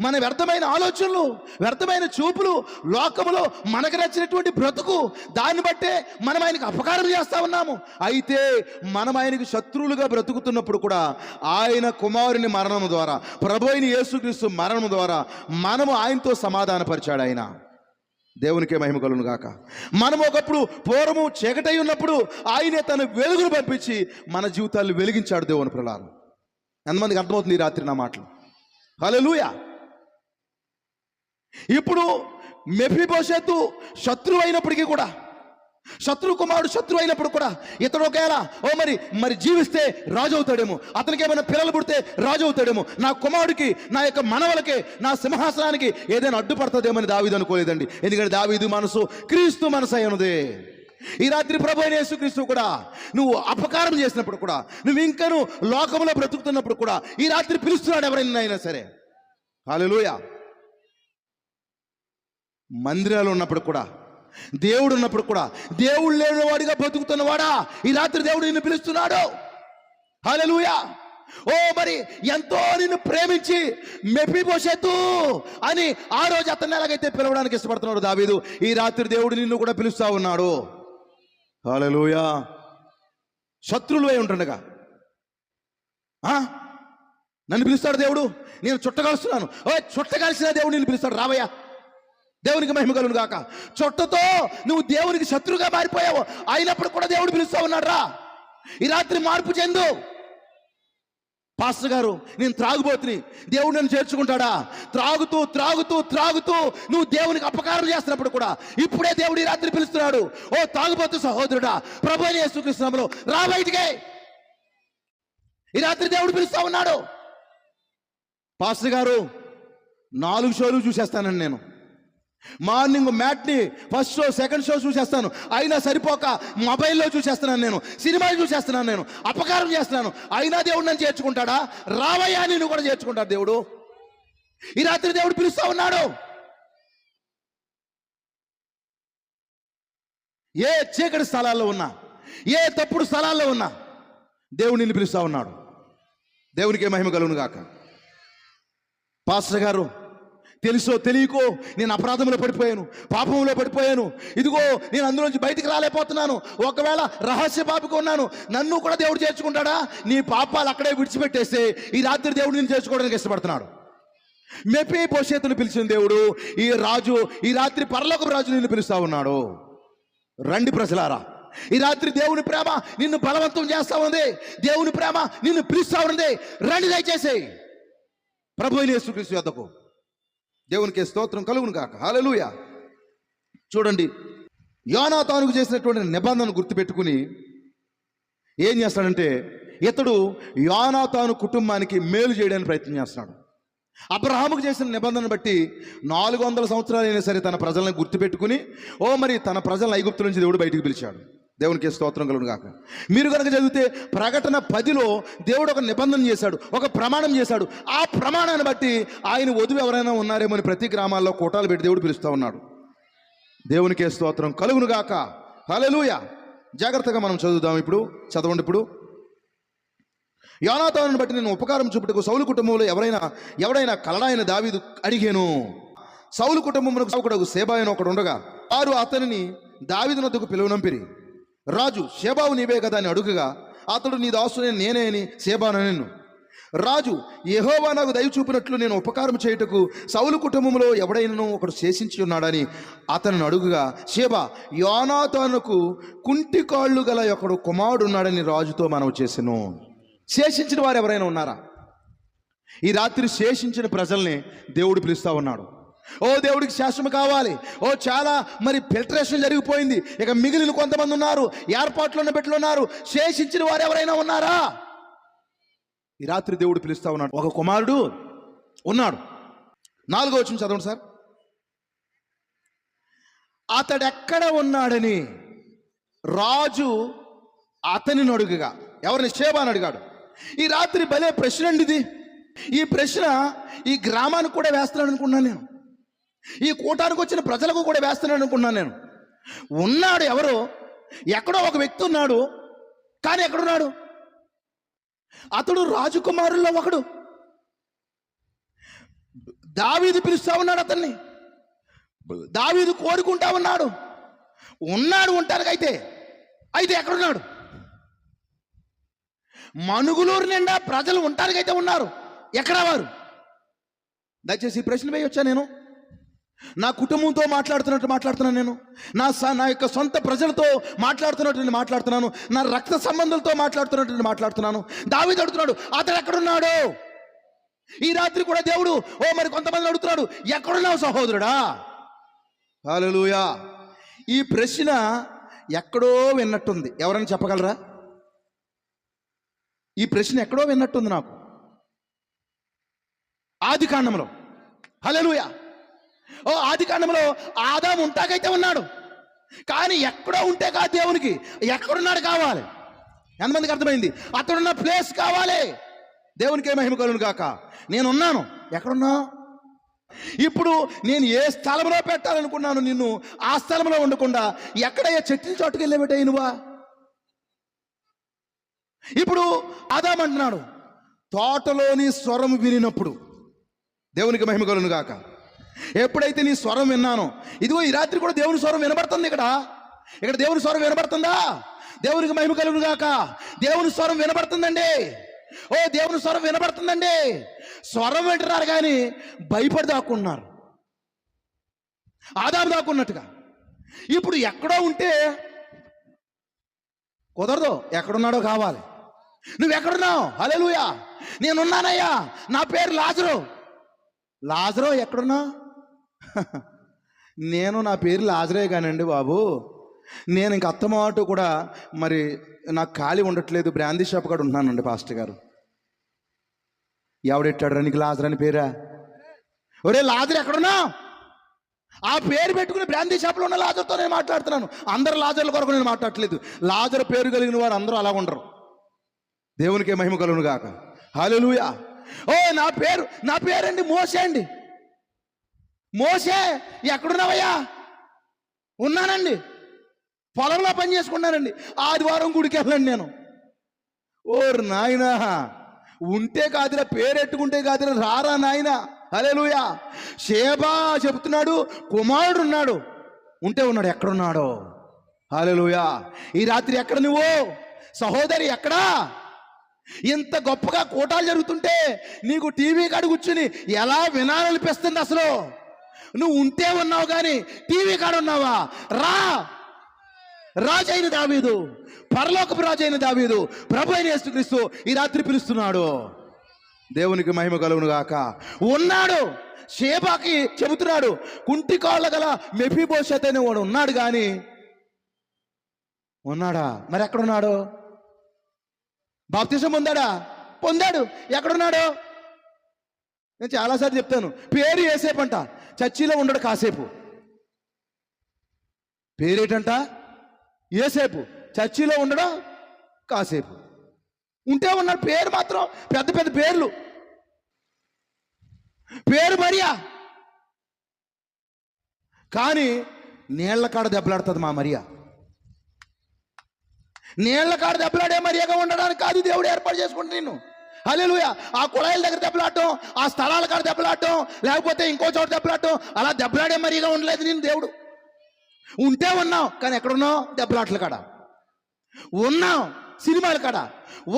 మన వ్యర్థమైన ఆలోచనలు, వ్యర్థమైన చూపులు, లోకములో మనకు నచ్చినటువంటి బ్రతుకు, దాన్ని బట్టే మనం ఆయనకు అపకారం చేస్తా ఉన్నాము. అయితే మనం ఆయనకు శత్రువులుగా బ్రతుకుతున్నప్పుడు కూడా ఆయన కుమారుని మరణం ద్వారా, ప్రభు అయిన యేసుక్రీస్తు మరణం ద్వారా మనము ఆయనతో సమాధానపరిచాడు ఆయన. దేవునికే మహిమ కలుగును గాక. మనం ఒకప్పుడు పూర్వము చీకటై ఉన్నప్పుడు ఆయనే తన వెలుగును పంపించి మన జీవితాలను వెలిగించాడు. దేవుని ప్రలారం ఎంతమందికి అర్థమవుతుంది ఈ రాత్రి నా మాటలు? హల్లెలూయా. ఇప్పుడు మెఫీబోషెతు శత్రువు అయినప్పటికీ కూడా, శత్రు కుమారుడు శత్రువు అయినప్పుడు కూడా ఇతడు ఒకవేళ మరి జీవిస్తే రాజు అవుతాడేమో, అతనికి ఏమైనా పిల్లలు పుడితే రాజు అవుతాడేమో, నా కుమారుడికి, నా యొక్క మనవలకి, నా సింహాసనానికి ఏదైనా అడ్డుపడుతుందేమని దావీదు అనుకోలేదండి. ఎందుకంటే దావీదు మనసు క్రీస్తు మనసు అయి ఉన్నది. ఈ రాత్రి ప్రభు అయిన యేసుక్రీస్తు కూడా నువ్వు అపకారం చేసినప్పుడు కూడా, నువ్వు ఇంకను లోకంలో బ్రతుకుతున్నప్పుడు కూడా ఈ రాత్రి పిలుస్తున్నాడు ఎవరైనా అయినా సరే. హల్లెలూయా. మందిరాలు ఉన్నప్పుడు కూడా, దేవుడు ఉన్నప్పుడు కూడా, దేవుడు లేనివాడిగా బ్రతుకుతున్నవాడా ఈ రాత్రి దేవుడు నిన్ను పిలుస్తున్నాడు. హల్లెలూయా. మరి ఎంతో నిన్ను ప్రేమించి మెఫీబోషెతు అని ఆ రోజు అతన్ని ఎలాగైతే పిలవడానికి ఇష్టపడుతున్నాడు దావీదు, ఈ రాత్రి దేవుడు నిన్ను కూడా పిలుస్తా ఉన్నాడు. హల్లెలూయా. శత్రువులు అయి ఉంటుండగా నన్ను పిలుస్తాడు దేవుడు, నేను చుట్టగలుస్తున్నాను. చుట్టగలిసిన దేవుడు నిన్ను పిలుస్తాడు, రావయ్యా. దేవునికి మహిమ కలుగును గాక. చుట్టతో నువ్వు దేవునికి శత్రువుగా మారిపోయావు, అయినప్పుడు కూడా దేవుడు పిలుస్తూ ఉన్నాడు, రా ఈ రాత్రి మార్పు చెందు. పాస్టర్ గారు నేను త్రాగుబోతుని, దేవుడు నన్ను చేర్చుకుంటాడా? త్రాగుతూ త్రాగుతూ త్రాగుతూ నువ్వు దేవునికి అపకారం చేస్తున్నప్పుడు కూడా ఇప్పుడే దేవుడు ఈ రాత్రి పిలుస్తున్నాడు. తాగుబోతు సహోదరుడా, ప్రభువైన యేసుక్రీస్తు నామములో రా బయటికి. ఈ రాత్రి దేవుడు పిలుస్తా ఉన్నాడు. పాస్టర్ గారు 4 షోలు చూసేస్తానండి నేను, morning matinee, first show, second show చూసేస్తాను, అయినా సరిపోక మొబైల్లో చూసేస్తున్నాను, నేను సినిమాలు చూసేస్తున్నాను, నేను అపకారం చేస్తున్నాను, అయినా దేవుడు నన్ను చేర్చుకుంటాడా? రావయ్యా, నిన్ను కూడా చేర్చుకుంటాడు దేవుడు. ఈ రాత్రి దేవుడు పిలుస్తా ఉన్నాడు. ఏ చీకటి స్థలాల్లో ఉన్నా, ఏ తప్పుడు స్థలాల్లో ఉన్నా దేవుడు నిన్ను పిలుస్తా ఉన్నాడు. దేవునికి మహిమ కలుగును గాక. పాస్టర్ గారు తెలుసో తెలియకో నేను అపరాధంలో పడిపోయాను, పాపంలో పడిపోయాను, ఇదిగో నేను అందులోంచి బయటికి రాలేకపోతున్నాను, ఒకవేళ రహస్య పాపిగా ఉన్నాను, నన్ను కూడా దేవుడు చేర్చుకుంటాడా? నీ పాపాలు అక్కడే విడిచిపెట్టేస్తే ఈ రాత్రి దేవుడు నిన్ను చేర్చుకోవడానికి ఇష్టపడుతున్నాడు. మెఫీబోషెతును పిలిచిన దేవుడు ఈ రాత్రి పరలోకపు రాజు నిన్ను పిలుస్తా ఉన్నాడు. రండి ప్రజలారా, ఈ రాత్రి దేవుని ప్రేమ నిన్ను బలవంతం చేస్తా ఉంది, దేవుని ప్రేమ నిన్ను పిలుస్తా ఉంది. రండి దయచేసి ప్రభు అయిన యేసుక్రీస్తు యొద్దకు. దేవునికి స్తోత్రం కలుగును గాక. హల్లెలూయా. చూడండి, యోనాతానుకు చేసినటువంటి నిబంధనను గుర్తుపెట్టుకుని ఏం చేస్తాడంటే, ఇతడు యోనాతాను కుటుంబానికి మేలు చేయడానికి ప్రయత్నం చేస్తున్నాడు. అబ్రహాముకు చేసిన నిబంధనను బట్టి 400 సంవత్సరాలు అయినా సరే తన ప్రజలను గుర్తుపెట్టుకుని మరి తన ప్రజలను ఐగుప్తు నుంచి దేవుడు బయటికి పిలిచాడు. దేవునికి స్తోత్రం కలుగును గాక. మీరు కనుక చదివితే ప్రకటన 10లో దేవుడు ఒక నిబంధన చేశాడు, ఒక ప్రమాణం చేశాడు. ఆ ప్రమాణాన్ని బట్టి ఆయన వధువు ఎవరైనా ఉన్నారేమో అని ప్రతి గ్రామాల్లో కోటాలు పెట్టి దేవుడు పిలుస్తూ ఉన్నాడు. దేవునికి స్తోత్రం కలుగును గాక. హల్లెలూయా. జాగ్రత్తగా మనం చదువుదాం. చదవండి. ఇప్పుడు యోనాతానును బట్టి నేను ఉపకారం చూపుటకు సౌలు కుటుంబంలో ఎవడైనా కలడాయన దావీదు అడిగాను. సౌలు కుటుంబమునకు సేవకుడగు షేబా అని ఒకడు ఉండగా వారు అతనిని దావీదు నొద్దకు పిలువనంపిరి. రాజు, షేబావు నీవే కదా అని అడుగగా అతడు, నీ దాసునే నేనే అని షేబానెను. రాజు, యెహోవా నాకు దయ చూపినట్లు నేను ఉపకారం చేయుటకు సౌలు కుటుంబంలో ఎవడైనా ఒకడు శేషించి ఉన్నాడని అతను అడుగుగా షేబా, యోనాతానుకు కుంటి కాళ్ళు గల ఒకడు కుమారుడు ఉన్నాడని రాజుతో మనవి చేసెను. శేషించిన వారు ఎవరైనా ఉన్నారా? ఈ రాత్రి శేషించిన ప్రజల్ని దేవుడు పిలుస్తా ఉన్నాడు. దేవుడికి శాశ్వతం కావాలి. చాలా ఫిల్టరేషన్ జరిగిపోయింది, ఇక మిగిలిన కొంతమంది ఉన్నారు, ఏర్పాట్లు ఉన్న బిడ్డలు ఉన్నారు. శేషించిన వారు ఎవరైనా ఉన్నారా? ఈ రాత్రి దేవుడు పిలుస్తా ఉన్నాడు. ఒక కుమారుడు ఉన్నాడు. 4వ వచనం చదవండి సార్. అతడెక్కడ ఉన్నాడని రాజు అతనిని అడుగుగా, ఎవరిని? షేబాని అడిగాడు. ఈ రాత్రి భలే ప్రశ్న అండి ఇది. ఈ ప్రశ్న ఈ గ్రామానికి కూడా వేస్తున్నాను అనుకున్నాను నేను, ఈ కూటానికి వచ్చిన ప్రజలకు కూడా వేస్తున్నాను అనుకున్నాను నేను. ఉన్నాడు ఎవరో, ఎక్కడో ఒక వ్యక్తి ఉన్నాడు, కానీ ఎక్కడున్నాడు? అతడు రాజకుమారుల్లో ఒకడు. దావీదు పిలుస్తా ఉన్నాడు అతన్ని, దావీదు కోరుకుంటా ఉన్నాడు. ఉన్నాడు ఉంటానికి అయితే ఎక్కడున్నాడు? మనుగులూరు నిండా ప్రజలు ఉంటానికైతే ఉన్నారు, ఎక్కడ వారు? దయచేసి ఈ ప్రశ్న వేయొచ్చా? నేను నా కుటుంబంతో మాట్లాడుతున్నాను, నేను నా యొక్క సొంత ప్రజలతో మాట్లాడుతున్నట్టు నేను మాట్లాడుతున్నాను, నా రక్త సంబంధాలతో మాట్లాడుతున్నట్టు నేను మాట్లాడుతున్నాను. దావీదు అడుగుతున్నాడు, అతడు ఎక్కడున్నాడు? ఈ రాత్రి కూడా దేవుడు మరి కొంతమంది అడుగుతున్నాడు, ఎక్కడున్నావు సహోదరుడా? హల్లెలూయా. ఈ ప్రశ్న ఎక్కడో విన్నట్టుంది. ఎవరైనా చెప్పగలరా? ఈ ప్రశ్న ఎక్కడో విన్నట్టుంది నాకు. ఆది కాండంలో, హల్లెలూయా, ఆది కాండంలో ఆదాము ఉంటాకైతే ఉన్నాడు, కానీ ఎక్కడో ఉంటే కాదు దేవునికి, ఎక్కడున్నాడు కావాలి. ఎంతమందికి అర్థమైంది? అతడున్న ప్లేస్ కావాలి. దేవునికి మహిమ కలుగును గాక. నేనున్నాను, ఎక్కడున్నా? ఇప్పుడు నేను ఏ స్థలంలో పెట్టాలనుకున్నాను నిన్ను, ఆ స్థలంలో ఉండకుండా ఎక్కడయ్యా చెట్టు చోటుకు వెళ్ళేబెట్టాయి నువ్వా? ఇప్పుడు ఆదాము అంటున్నాడు, తోటలోని స్వరం వినినప్పుడు, దేవునికి మహిమ కలుగును గాక, ఎప్పుడైతే నీ స్వరం విన్నానో, ఇదిగో ఈ రాత్రి కూడా దేవుని స్వరం వినబడుతుంది. ఇక్కడ దేవుని స్వరం వినబడుతుందా? దేవునికి మహిమ కలుగును గాక. దేవుని స్వరం వినబడుతుందండి. దేవుని స్వరం వినబడుతుందండి. స్వరం వింటున్నారు కానీ భయపడి దాక్కున్నారు, ఆదాము దాక్కున్నట్టుగా. ఇప్పుడు ఎక్కడో ఉంటే కుదరదు, ఎక్కడున్నాడో కావాలి. నువ్వెక్కడున్నావు? హల్లెలూయా. నేనున్నానయ్యా, నా పేరు లాజరు. ఎక్కడున్నా? నా పేరు లాజరే కానండి బాబు, నేను ఇంక అత్తమాటు కూడా మరి నాకు ఖాళీ ఉండట్లేదు, బ్రాందీ షాప్ కాడ ఉంటున్నానండి పాస్టర్ గారు. ఎవడెట్టాడు నీకు లాజర్ అని పేరా? ఒరే లాజర్ ఎక్కడున్నా? ఆ పేరు పెట్టుకుని బ్రాందీ షాప్లో ఉన్న లాజర్తో నేను మాట్లాడుతున్నాను. అందరు లాజర్ల కొరకు నేను మాట్లాడట్లేదు. లాజర్ పేరు కలిగిన వారు అందరూ అలా ఉండరు. దేవునికే మహిమ కలుగును గాక. హల్లెలూయా. నా పేరండి మోసే అండి. మోసే, ఎక్కడున్నావయ్యా? ఉన్నానండి, పొలంలో పని చేసుకున్నానండి, ఆదివారం గుడికి వెళ్ళండి నేను. ఓర్ నాయనా, ఉంటే కాదురా, పేరెట్టుకుంటే కాదురా, రారా నాయన. హల్లెలూయా. షేబా చెబుతున్నాడు, కుమారుడు ఉన్నాడు, ఉంటే ఉన్నాడు, ఎక్కడున్నాడో? హల్లెలూయా. ఈ రాత్రి ఎక్కడ నువ్వు సహోదరి? ఎక్కడా? ఇంత గొప్పగా కూటాలు జరుగుతుంటే నీకు టీవీ కాడ కూర్చుని ఎలా వినాలనిపిస్తుంది? అసలు నువ్వు ఉంటే ఉన్నావు కానీ టీవీ కాడ ఉన్నావా? రాజైన దావీదు, పరలోకపు రాజైన దావీదు, ప్రభు అయిన యేసుక్రీస్తు ఈ రాత్రి పిలుస్తున్నాడు. దేవునికి మహిమ కలుగును గాక. ఉన్నాడు, షేబాకి చెబుతున్నాడు, కుంటి కాళ్ళ గల మెఫీబోషెత్ అనే వాడు ఉన్నాడు కానీ ఉన్నాడా? మరి ఎక్కడున్నాడు? బాప్తిసం పొందాడు, ఎక్కడున్నాడు? నేను చాలాసార్లు చెప్తాను, పేరు యేసేపు అంట, చర్చిలో ఉండడు కాసేపు. పేరేటంట యేసేపు, చర్చిలో ఉండడం కాసేపు. ఉంటే ఉన్నాడు, పేరు మాత్రం పెద్ద పెద్ద పేర్లు. పేరు మరియా, కానీ నీళ్ల కాడ దెబ్బలాడుతుంది మా మరియా. నీళ్ల కాడ దెబ్బలాడే మరియాగా ఉండడానికి కాదు దేవుడు ఏర్పాటు చేసుకుంటే నిన్ను. హల్లెలూయా. ఆ కుళాయిల దగ్గర దెబ్బలాడటం, ఆ స్థలాల కాడ దెబ్బలాడటం, లేకపోతే ఇంకో చోట దెబ్బలాడటం, అలా దెబ్బలాడే మరియాగా ఉండలేదు నేను దేవుడు. ఉంటే ఉన్నావు, కానీ ఎక్కడున్నావు? దెబ్బలాటల కాడ ఉన్నావు, సినిమాల కాడ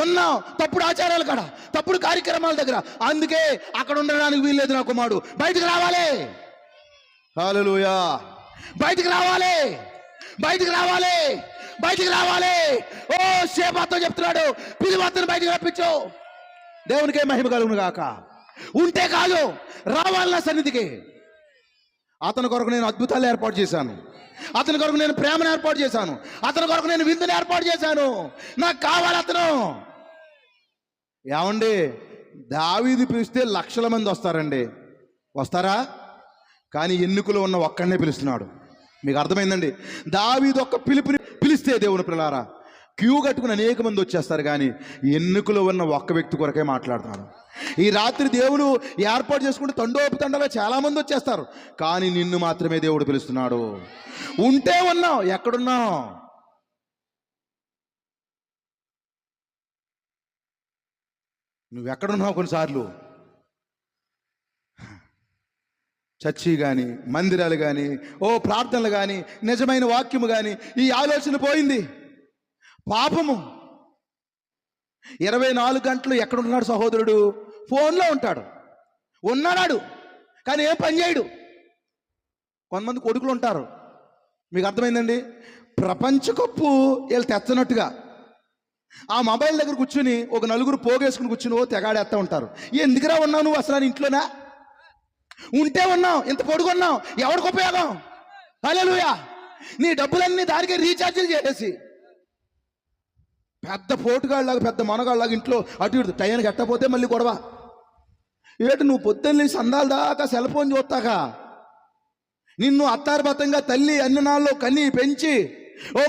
ఉన్నావు, తప్పుడు ఆచారాల కాడ, తప్పుడు కార్యక్రమాల దగ్గర. అందుకే అక్కడ ఉండడానికి వీల్లేదు. నా కుమారుడు బయటకు రావాలి. హల్లెలూయా. బయటకు రావాలి. షేబాతో చెప్తున్నాడు, పిలువతను బయటకు రప్పించు. దేవునికే మహిమ కలుగును గాక. ఉంటే కాదు, రావాలి నా సన్నిధికి. అతని కొరకు నేను అద్భుతాలు ఏర్పాటు చేశాను, అతని కొరకు నేను ప్రేమను ఏర్పాటు చేశాను, అతని కొరకు నేను విందును ఏర్పాటు చేశాను. నాకు కావాలి అతను. ఏమండి, దావీదు పిలిస్తే లక్షల మంది వస్తారండి, వస్తారా? కానీ ఎన్నికలో ఉన్న ఒక్కడనే పిలుస్తున్నాడు. మీకు అర్థమైందండి? దావీదు ఒక్క పిలిస్తే దేవుని పిల్లారా క్యూ కట్టుకుని అనేక మంది వచ్చేస్తారు, కానీ ఎన్నికలో ఉన్న ఒక్క వ్యక్తి కొరకే మాట్లాడుతున్నాడు. ఈ రాత్రి దేవుడు ఏర్పాటు చేసుకుంటే తండోపుతండగా చాలా మంది వచ్చేస్తారు, కానీ నిన్ను మాత్రమే దేవుడు పిలుస్తున్నాడు. ఉంటే ఉన్నావు, ఎక్కడున్నావు? నువ్వెక్కడున్నావు? కొన్నిసార్లు చర్చి కానీ, మందిరాలు కానీ, ప్రార్థనలు కానీ, నిజమైన వాక్యము కానీ, ఈ ఆలోచన పోయింది. పాపము. 24 గంటలు ఎక్కడున్నాడు సహోదరుడు? ఫోన్లో ఉంటాడు. ఉన్నాడు కానీ ఏం పని చేయడు. కొంతమంది కొడుకులు ఉంటారు, మీకు అర్థమైందండి, ప్రపంచ కప్పు వీళ్ళు తెచ్చనట్టుగా ఆ మొబైల్ దగ్గర కూర్చుని ఒక నలుగురు పోగేసుకుని కూర్చుని తెగాడేస్తూ ఉంటారు. ఎందుకురా ఉన్నావు నువ్వు అసలు ఇంట్లోనా? ఉంటే ఉన్నావు, ఇంత పొడుగున్నావు, ఎవరికి ఉపయోగం? హల్లెలూయా. నీ డబ్బులన్నీ దానికి రీఛార్జీలు చేసేసి పెద్ద పోటుగాళ్ళలాగా, పెద్ద మనగాళ్ళలాగా ఇంట్లో అటు ఇటు టైంకి ఎట్టపోతే మళ్ళీ గొడవ. ఏటు నువ్వు పొద్దున్న సందాల దాకా సెల్ ఫోన్ చూస్తాక నిన్ను అత్తారబద్ధంగా తల్లి అన్ని నాళ్ళు కన్ని పెంచి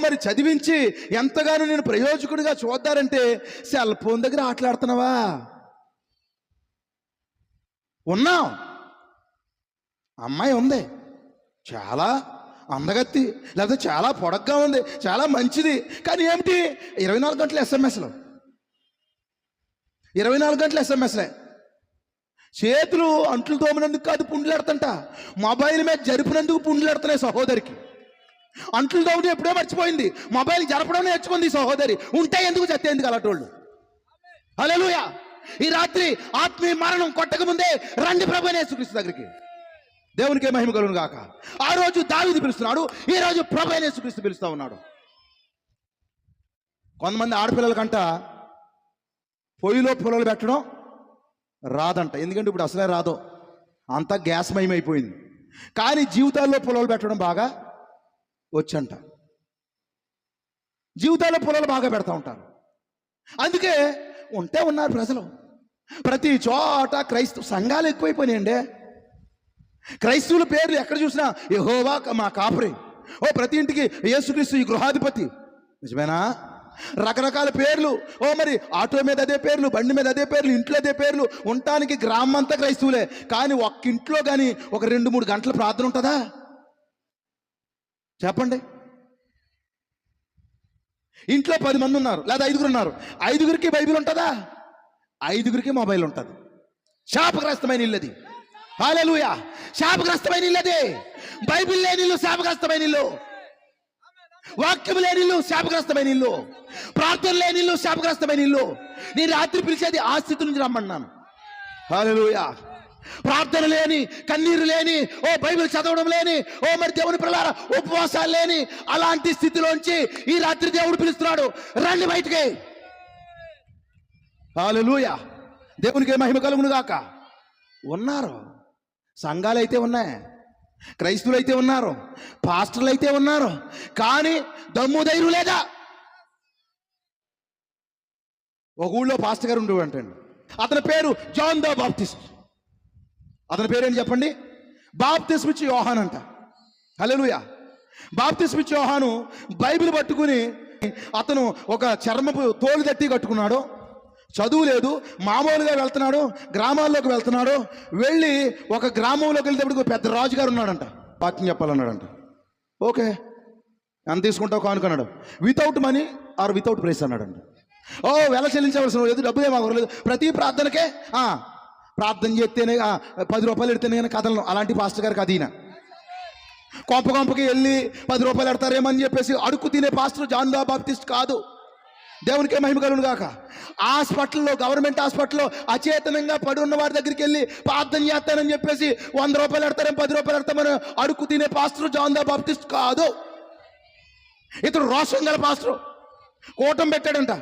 మరి చదివించి ఎంతగానో నేను ప్రయోజకుడిగా చూద్దారంటే సెల్ ఫోన్ దగ్గర ఆటలాడుతున్నావా? ఉన్నావు. అమ్మాయి ఉంది, చాలా అందగత్తి, లేకపోతే చాలా పొడగ్గా ఉంది, చాలా మంచిది, కానీ ఏమిటి 24 గంటలు ఎస్ఎంఎస్లు, 24 గంటలు ఎస్ఎంఎస్లే. చేతులు అంట్లు తోమినందుకు కాదు పుండ్లాడుతుంట, మొబైల్ మీద జరిపినందుకు పుండ్లాడుతున్నాయి సహోదరికి. అంట్లు తోమడం ఎప్పుడో మర్చిపోయింది, మొబైల్ జరపడం నేర్చుకుంది సహోదరి. ఉంటే ఎందుకు చచ్చేందుకు అలాంటోళ్ళు? హల్లెలూయా. ఈ రాత్రి ఆత్మీయ మరణం కొట్టక ముందే రండి ప్రభువైన యేసుక్రీస్తు దగ్గరికి. దేవునికే మహిమ కలుగును గాక. ఆ రోజు దావీదు పిలుస్తున్నాడు, ఈ రోజు ప్రభువైన యేసుక్రీస్తు పిలుస్తా ఉన్నాడు. కొంతమంది ఆడపిల్లలకంట పొయ్యిలో పొలలు పెట్టడం రాదంట, ఎందుకంటే ఇప్పుడు అసలే రాదు, అంతా గ్యాస్ మయమైపోయింది. కానీ జీవితాల్లో పొలాలు పెట్టడం బాగా వచ్చంట. జీవితాల్లో పొలాలు బాగా పెడతా ఉంటారు. అందుకే ఉంటే ఉన్నారు ప్రజలు. ప్రతి చోట క్రైస్తవ సంఘాలు ఎక్కువైపోయినాయండి. క్రైస్తవుల పేర్లు ఎక్కడ చూసినా యెహోవా మా కాపరి, ప్రతి ఇంటికి యేసుక్రీస్తు ఈ గృహాధిపతి. నిజమేనా? రకరకాల పేర్లు, మరి ఆటో మీద అదే పేర్లు, బండి మీద అదే పేర్లు, ఇంట్లో అదే పేర్లు. ఉండటానికి గ్రామం అంతా క్రైస్తవులే, కానీ ఒక్క ఇంట్లో కానీ ఒక 2-3 గంటల ప్రార్థన ఉంటుందా చెప్పండి? ఇంట్లో 10 మంది ఉన్నారు, లేదా 5 ఉన్నారు, 5గురికి బైబిల్ ఉంటుందా? 5గురికి మొబైల్ ఉంటుంది. శాపగ్రస్తమైన ఇల్లది. హల్లెలూయా. శాపగ్రస్తమైన ఇల్లది. బైబిల్ లేని ఇల్లు శాపగ్రస్తమైన ఇల్లు, వాక్యం లేని ఇల్లు శాపగ్రస్తమైన ఇల్లు, ప్రార్థన లేని ఇల్లు శాపగ్రస్తమైన ఇల్లు. నేను రాత్రి పిలిచేది ఆ స్థితి నుంచి రమ్మన్నాను. హల్లెలూయా. ప్రార్థన లేని, కన్నీరు లేని, బైబిల్ చదవడం లేని, మరి దేవుని పిల్లలారా ఉపవాసాలు లేని అలాంటి స్థితిలోంచి ఈ రాత్రి దేవుడు పిలుస్తున్నాడు, రండి బయటికి. హల్లెలూయా. దేవునికి మహిమ కలుగును గాక. ఉన్నారు, సంఘాలు అయితే ఉన్నాయి, క్రైస్తవులు అయితే ఉన్నారు, పాస్టర్లు అయితే ఉన్నారు, కానీ దమ్ము ధైర్యం లేదా? ఒక ఊళ్ళో పాస్టర్ గారు ఉండేవాడంటండి, అతని పేరు జాన్ ద బాప్టిస్ట్. అతని పేరేంటి చెప్పండి? బాప్తిస్మిచ్చి యోహాన్ అంట. హల్లెలూయా. బాప్తిస్మిచ్చి యోహాను బైబిల్ పట్టుకుని అతను ఒక చర్మపు తోలు తట్టి కట్టుకున్నాడు, చదువు లేదు, మామూలుగా వెళ్తున్నాడు, గ్రామాల్లోకి వెళ్తున్నాడు. వెళ్ళి ఒక గ్రామంలోకి వెళ్ళేటప్పుడు పెద్ద రాజుగారు ఉన్నాడంట, వాక్యం చెప్పాలన్నాడంట. ఓకే, ఎంత తీసుకుంటావు కానుకన్నాడు. Without money or without price అన్నాడంట. వెల చెల్లించవలసిన లేదు, డబ్బులు ఏం అవ్వలేదు, ప్రతి ప్రార్థనకే ప్రార్థన చేస్తేనే 10 రూపాయలు ఎడితేనే కానీ కథలను. అలాంటి పాస్టర్ గారికి అది కొంపకి వెళ్ళి 10 రూపాయలు ఎడతారేమని చెప్పేసి అడుక్కు తినే పాస్టర్ జాన్ ద బాప్టిస్ట్ కాదు. దేవునికే మహిమ కలుగును గాక. హాస్పిటల్లో, గవర్నమెంట్ హాస్పిటల్లో అచేతనంగా పడి ఉన్న వారి దగ్గరికి వెళ్ళి ప్రార్థన చేస్తానని చెప్పేసి 100 రూపాయలు ఎడతారేమో 10 రూపాయలు ఎడతామని అడుక్కు తినే పాస్టర్ జాన్ ద బాప్టిస్ట్ కాదు. ఇతడు రోషం గల పాస్టర్. కూటం పెట్టాడంట,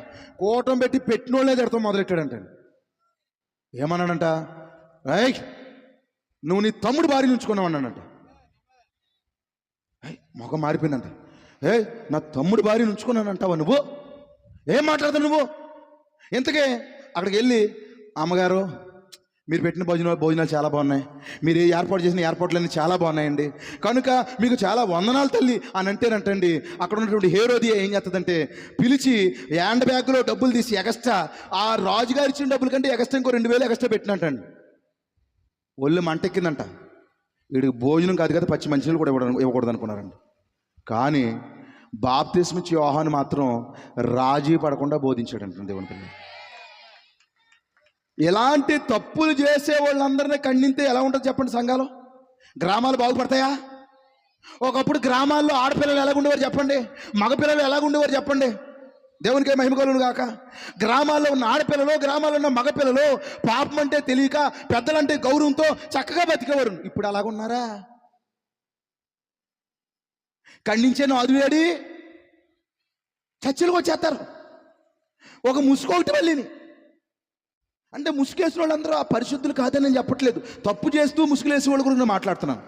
కూటం పెట్టి పెట్టినోళ్ళే తిడతాం మొదలెట్టాడంట. ఏమన్నాడంట? నువ్వు నీ తమ్ముడు భార్యను ఉంచుకున్నావు అన్నాడంట. మొఖం మారిపోయిందంట. నా తమ్ముడు భార్యను ఉంచుకున్నానంటావా నువ్వు? ఏం మాట్లాడతావు నువ్వు? ఇంతకే అక్కడికి వెళ్ళి, అమ్మగారు మీరు పెట్టిన భోజనాలు చాలా బాగున్నాయి, మీరు ఏర్పాటు చేసిన ఏర్పాట్లన్నీ చాలా బాగున్నాయండి, కనుక మీకు చాలా వందనాలు తల్లి అని అంటేనంటండి. అక్కడ ఉన్నటువంటి హేరోదియా ఏం చేస్తుందంటే పిలిచి హ్యాండ్ బ్యాగ్లో డబ్బులు తీసి ఎగస్ట్రా, ఆ రాజుగారు ఇచ్చిన డబ్బుల కంటే ఎగస్ట్రా ఇంకో 2000 ఎగస్ట్రా పెట్టినట్టండి. ఒళ్ళు మంటెక్కిందంట. వీడికి భోజనం కాదు కదా, పచ్చి మంచినీళ్ళు కూడా ఇవ్వకూడదు అనుకున్నారండి. కానీ బాప్తిస్మిచ్చి యోహాను మాత్రం రాజీ పడకుండా బోధించాడంట దేవుని పిల్లలు. ఎలాంటి తప్పులు చేసే వాళ్ళందరినీ ఖండితే ఎలా ఉంటుంది చెప్పండి సంఘాలు? గ్రామాలు బాగుపడతాయా? ఒకప్పుడు గ్రామాల్లో ఆడపిల్లలు ఎలాగుండేవారు చెప్పండి, మగపిల్లలు ఎలాగుండేవారు చెప్పండి. దేవునికే మహిమ కలుగును గాక. గ్రామాల్లో ఉన్న ఆడపిల్లలు, గ్రామాల్లో ఉన్న మగపిల్లలు పాపం అంటే తెలియక, పెద్దలంటే గౌరవంతో చక్కగా బతికేవారు. ఇప్పుడు అలాగున్నారా? ఖండించే నాదువేడి చర్చలకు వచ్చేస్తారు. ఒక ముసుగు ఒకటి వెళ్ళిని అంటే ముసుగేసిన వాళ్ళందరూ ఆ పరిశుద్ధులు కాదని నేను చెప్పట్లేదు. తప్పు చేస్తూ ముసుగులేసే వాళ్ళ గురించి నేను మాట్లాడుతున్నాను.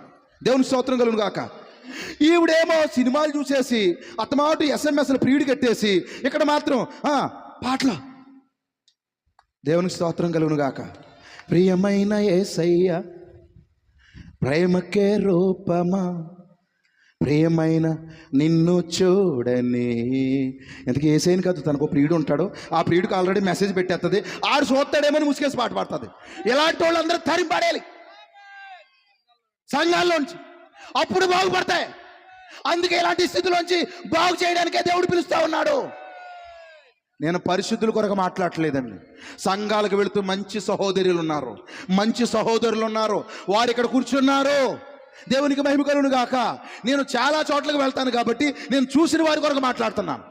దేవుని స్తోత్రం కలుగును గాక. ఈవిడేమో సినిమాలు చూసేసి అతమాటు ఎస్ఎంఎస్లు ప్రియుడు కట్టేసి ఇక్కడ మాత్రం పాటలు. దేవునికి స్తోత్రం కలుగును గాక. ప్రియమైన యేసయ్య ప్రేమకే రూపమా, ప్రియమైన నిన్ను చూడని. ఎందుకు యేసయ్యని కాదు, తనకు ప్రియుడు ఉంటాడు. ఆ ప్రియుడికి ఆల్రెడీ మెసేజ్ పెట్టేస్తుంది. ఆడు చూస్తాడేమని ముసుకేసి పాట పాడుతుంది. ఇలాంటి వాళ్ళందరూ తరింపడేయాలి సంఘాల్లోంచి, అప్పుడు బాగుపడతాయి. అందుకే ఇలాంటి స్థితిలోంచి బాగు చేయడానికే దేవుడు పిలుస్తా ఉన్నాడు. నేను పరిశుద్ధుల కొరకు మాట్లాడలేదండి. సంఘాలకు వెళుతూ మంచి సహోదరులు ఉన్నారు, మంచి సహోదరులు ఉన్నారు, వారు ఇక్కడ కూర్చున్నారు. దేవునికి మహిమ కలుగును గాక. నేను చాలా చోట్లకు వెళ్తాను కాబట్టి నేను చూసిన వారి కొరకు మాట్లాడుతున్నాను.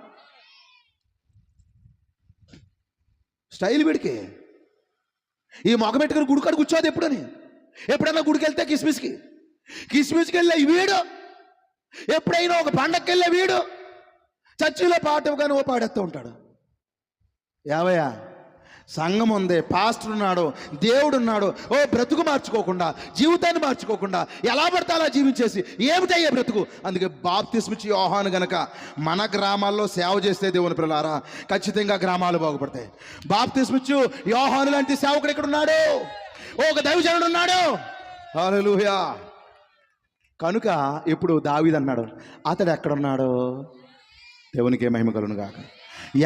స్టైల్ వీడికి ఈ మొగ పెట్టుకుని గుడికాడు కూర్చోదు ఎప్పుడని. ఎప్పుడైనా గుడికి వెళ్తే కిస్మిస్కి వెళ్ళే వీడు, ఎప్పుడైనా ఒక పండగకి వెళ్ళే వీడు చర్చిలో పాట కానీ ఓ పాడేస్తూ ఉంటాడు. యావయ్యా, సంఘం ఉంది, పాస్టర్ ఉన్నాడు, దేవుడు ఉన్నాడు. ఓ బ్రతుకు మార్చుకోకుండా, జీవితాన్ని మార్చుకోకుండా ఎలా పడితే అలా జీవించేసి ఏమిటయ్యే బ్రతుకు. అందుకే బాప్తిస్మిచ్చి యోహాను గనక మన గ్రామాల్లో సేవ చేస్తే దేవుని పిల్లలారా ఖచ్చితంగా గ్రామాలు బాగుపడతాయి. బాప్తిస్మిచ్చు యోహాను లాంటి సేవకుడు ఇక్కడ ఉన్నాడు, ఒక దైవజనుడు ఉన్నాడు. హల్లెలూయా. కనుక ఇప్పుడు దావీదు అన్నాడు, అతడు ఎక్కడున్నాడు? దేవునికి మహిమ కలుగును గాక.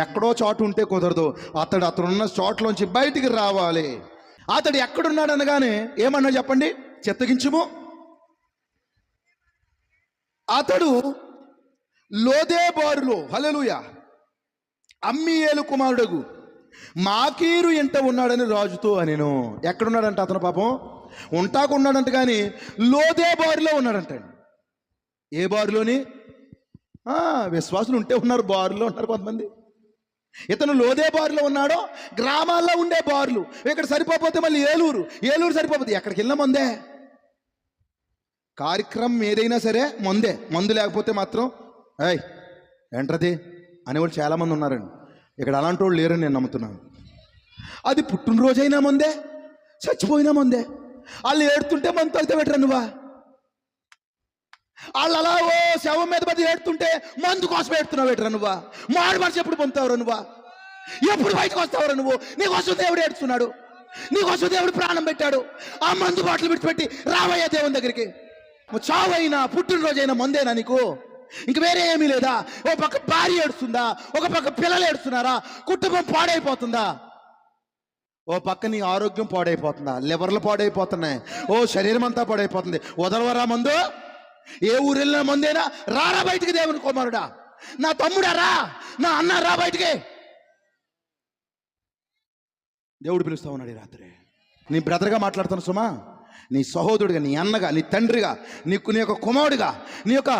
ఎక్కడో చోటు ఉంటే కుదరదు, అతడున్న చోట్లోంచి బయటికి రావాలి. అతడు ఎక్కడున్నాడు అనగానే ఏమన్నా చెప్పండి, చిత్తగించుము. అతడు లోదేబారులో, హల్లెలూయా, అమ్మీయేలు కుమారుడగు మాకీరు ఇంట ఉన్నాడని రాజుతో అనెను. ఎక్కడున్నాడంట అతను? పాపం ఉంటాకున్నాడంట, కానీ లోదే బారులో ఉన్నాడంట. ఏ బారులోని? విశ్వాసులు ఉంటే ఉన్నారు, బారులో ఉన్నారు కొంతమంది. ఇతను లోదే బారులో ఉన్నాడో, గ్రామాల్లో ఉండే బారులు. ఇక్కడ సరిపోతే మళ్ళీ ఏలూరు సరిపోతే ఎక్కడికి వెళ్ళినా మందే. కార్యక్రమం ఏదైనా సరే మందు లేకపోతే మాత్రం ఏంట్రది అనేవాళ్ళు చాలామంది ఉన్నారండి. ఇక్కడ అలాంటి వాళ్ళు లేరని నేను నమ్ముతున్నాను. అది పుట్టినరోజైనా మందే, చచ్చిపోయినా మందే. వాళ్ళు ఏడుతుంటే మందు తాగితే పెట్టరా నువ్వా? వాళ్ళు అలా ఓ శవం మీద పది ఏడుతుంటే మందు కోసం ఏడుతున్నావు పెట్టరా నువ్వా? మాడు మనిషి ఎప్పుడు పొందుతావురా నువ్వా? ఎప్పుడు బయటకు వస్తావురా నువ్వు? నీకోసం దేవుడు ఏడుస్తున్నాడు, నీకోసం దేవుడు ప్రాణం పెట్టాడు. ఆ మందు బాటలు విడిచిపెట్టి రావయ్యా దేవుని దగ్గరికి. చావైనా పుట్టినరోజైనా మందేనా నీకు? ఇంక వేరే ఏమీ లేదా? ఓ పక్క భార్య ఏడుస్తుందా, ఒక పక్క పిల్లలు ఏడుస్తున్నారా, కుటుంబం పాడైపోతుందా, ఓ పక్క నీ ఆరోగ్యం పాడైపోతుందా, లివర్లు పాడైపోతున్నాయి, ఓ శరీరం అంతా పాడైపోతుంది. వదలవరా మందు? ఏ ఊరు వెళ్ళినా మందేనా? రారా బయటికి దేవుని కుమారుడా, నా తమ్ముడా రా, నా అన్న రా బయటికి. దేవుడు పిలుస్తా ఉన్నాడు ఈ రాత్రి. నీ బ్రదర్గా మాట్లాడుతాను సుమా, నీ సహోదరుడిగా, నీ అన్నగా, నీ తండ్రిగా, నీ యొక్క కుమారుడిగా, నీ యొక్క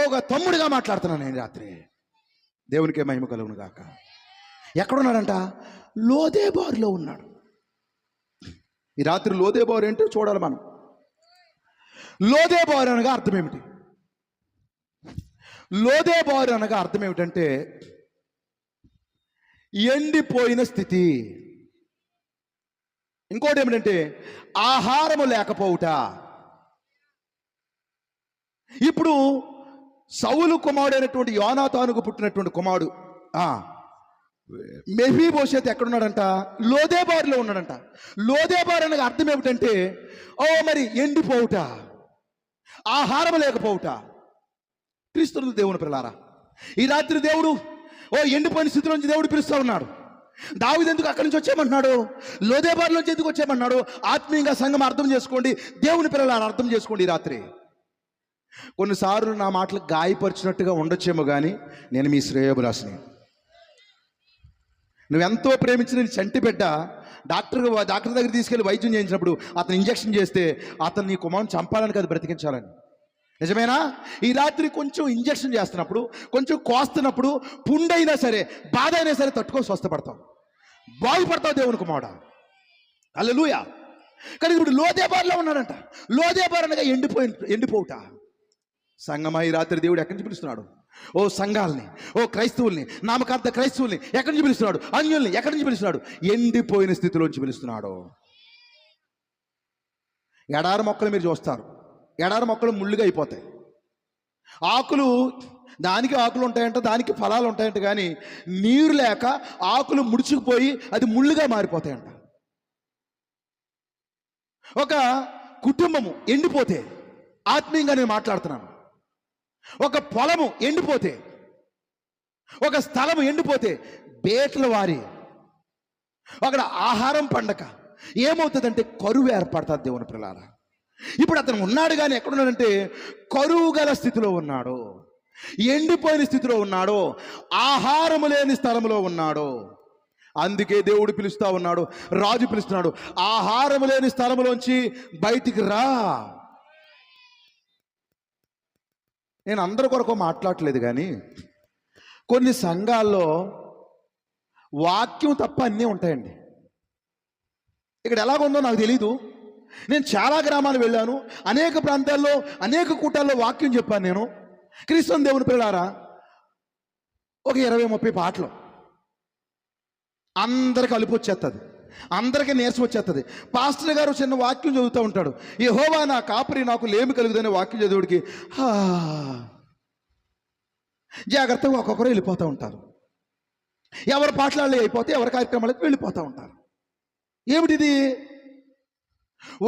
ఒక తమ్ముడిగా మాట్లాడుతున్నాను నేను రాత్రి. దేవునికే మహిమ కలుగును గాక. ఎక్కడున్నాడంట? లోదేబారులో ఉన్నాడు. ఈ రాత్రి లోదేబారు ఏంటో చూడాలి మనం. లోదేబారు అనగా అర్థం ఏమిటి? లోదేబారు అనగా అర్థం ఏమిటంటే ఎండిపోయిన స్థితి. ఇంకోటి ఏమిటంటే ఆహారము లేకపోవుట. ఇప్పుడు సౌలు కుమారుడైనటువంటి యోనాతానుకు పుట్టినటువంటి కుమారుడు మెఫీబోషెత్ ఎక్కడున్నాడంట? లోదేబారులో ఉన్నాడంట. లోదేబారు అనగా అర్థం ఏమిటంటే మరి ఎండిపోవుట, ఆహారం లేకపోవుట. క్రీస్తులు దేవుని పిల్లారా, ఈ రాత్రి దేవుడు ఎండిపోయిన స్థితిలో నుంచి దేవుడు పిలుస్తూ ఉన్నాడు. దావీదు ఎందుకు అక్కడి నుంచి వచ్చేయమంటున్నాడు? లోదేబారు నుంచి ఎందుకు వచ్చేయమన్నాడు? ఆత్మీయంగా సంఘం అర్థం చేసుకోండి, దేవుని పిల్లలు అర్థం చేసుకోండి. ఈ రాత్రి కొన్నిసార్లు నా మాటలు గాయపరిచినట్టుగా ఉండొచ్చేమో, కానీ నేను మీ శ్రేయోభిలాషిని. నువ్వెంతో ప్రేమించిన నీ చంటి బిడ్డ డాక్టర్ దగ్గర తీసుకెళ్ళి వైద్యం చేయించినప్పుడు అతను ఇంజెక్షన్ చేస్తే అతను నీ కుమారుని చంపాలని కాదు, బ్రతికించాలని. నిజమేనా? ఈ రాత్రి కొంచెం ఇంజెక్షన్ చేస్తున్నప్పుడు, కొంచెం కోస్తున్నప్పుడు, పుండైనా సరే, బాధ అయినా సరే తట్టుకొని స్వస్థపడతాం, బాగుపడతావు దేవుని కుమారుడా. హల్లెలూయా. కానీ ఇప్పుడు లోదేబార్లో ఉన్నాడంట. లోదేబార్ అనగా ఎండిపోవుట. సంగమా, ఈ రాత్రి దేవుడు ఎక్కడి నుంచి పిలుస్తున్నాడు? ఓ సంఘాలని, ఓ క్రైస్తవుల్ని, నామకార్థ క్రైస్తవుల్ని ఎక్కడి నుంచి పిలుస్తున్నాడు? అన్యుల్ని ఎక్కడి నుంచి పిలుస్తున్నాడు? ఎండిపోయిన స్థితిలోంచి పిలుస్తున్నాడు. ఎడారి మొక్కలు మీరు చూస్తారు, ఎడారి మొక్కలు ముళ్ళుగా అయిపోతాయి. ఆకులు, దానికి ఆకులు ఉంటాయంట, దానికి ఫలాలు ఉంటాయంట, కానీ నీరు లేక ఆకులు ముడుచుకుపోయి అది ముళ్ళుగా మారిపోతాయంట. ఒక కుటుంబము ఎండిపోతే, ఆత్మీయంగా నేను మాట్లాడుతున్నాను, ఒక పొలము ఎండిపోతే, ఒక స్థలము ఎండిపోతే, బేట్ల వారి అక్కడ ఆహారం పండక ఏమవుతుందంటే కరువు ఏర్పడుతుంది దేవుని పిల్లారా. ఇప్పుడు అతను ఉన్నాడు, కానీ ఎక్కడున్నాడంటే కరువు గల స్థితిలో ఉన్నాడు, ఎండిపోయిన స్థితిలో ఉన్నాడు, ఆహారము లేని స్థలంలో ఉన్నాడు. అందుకే దేవుడు పిలుస్తా ఉన్నాడు, రాజు పిలుస్తున్నాడు, ఆహారము లేని స్థలంలోంచి బయటికి రా. నేను అందరి కొరకు మాట్లాడట్లేదు, కానీ కొన్ని సంఘాల్లో వాక్యం తప్ప అన్నీ ఉంటాయండి. ఇక్కడ ఎలాగుందో నాకు తెలీదు. నేను చాలా గ్రామాలు వెళ్ళాను, అనేక ప్రాంతాల్లో, అనేక కూటాల్లో వాక్యం చెప్పాను నేను. క్రీస్తు దేవుని పిల్లారా, ఒక 20-30 పాటలు అందరికి అలుపు వచ్చేస్తుంది, అందరికీ నీరసం వచ్చేస్తుంది. పాస్టర్ గారు చిన్న వాక్యం చదువుతూ ఉంటాడు, యెహోవా నా కాపరి నాకు లేమి కలుగుదనే వాక్యం చదువుడికి జాగ్రత్తగా ఒక్కొక్కరు వెళ్ళిపోతూ ఉంటారు. ఎవరి పాటలు అయిపోతే ఎవరి కార్యక్రమాలకు వెళ్ళిపోతూ ఉంటారు. ఏమిటిది?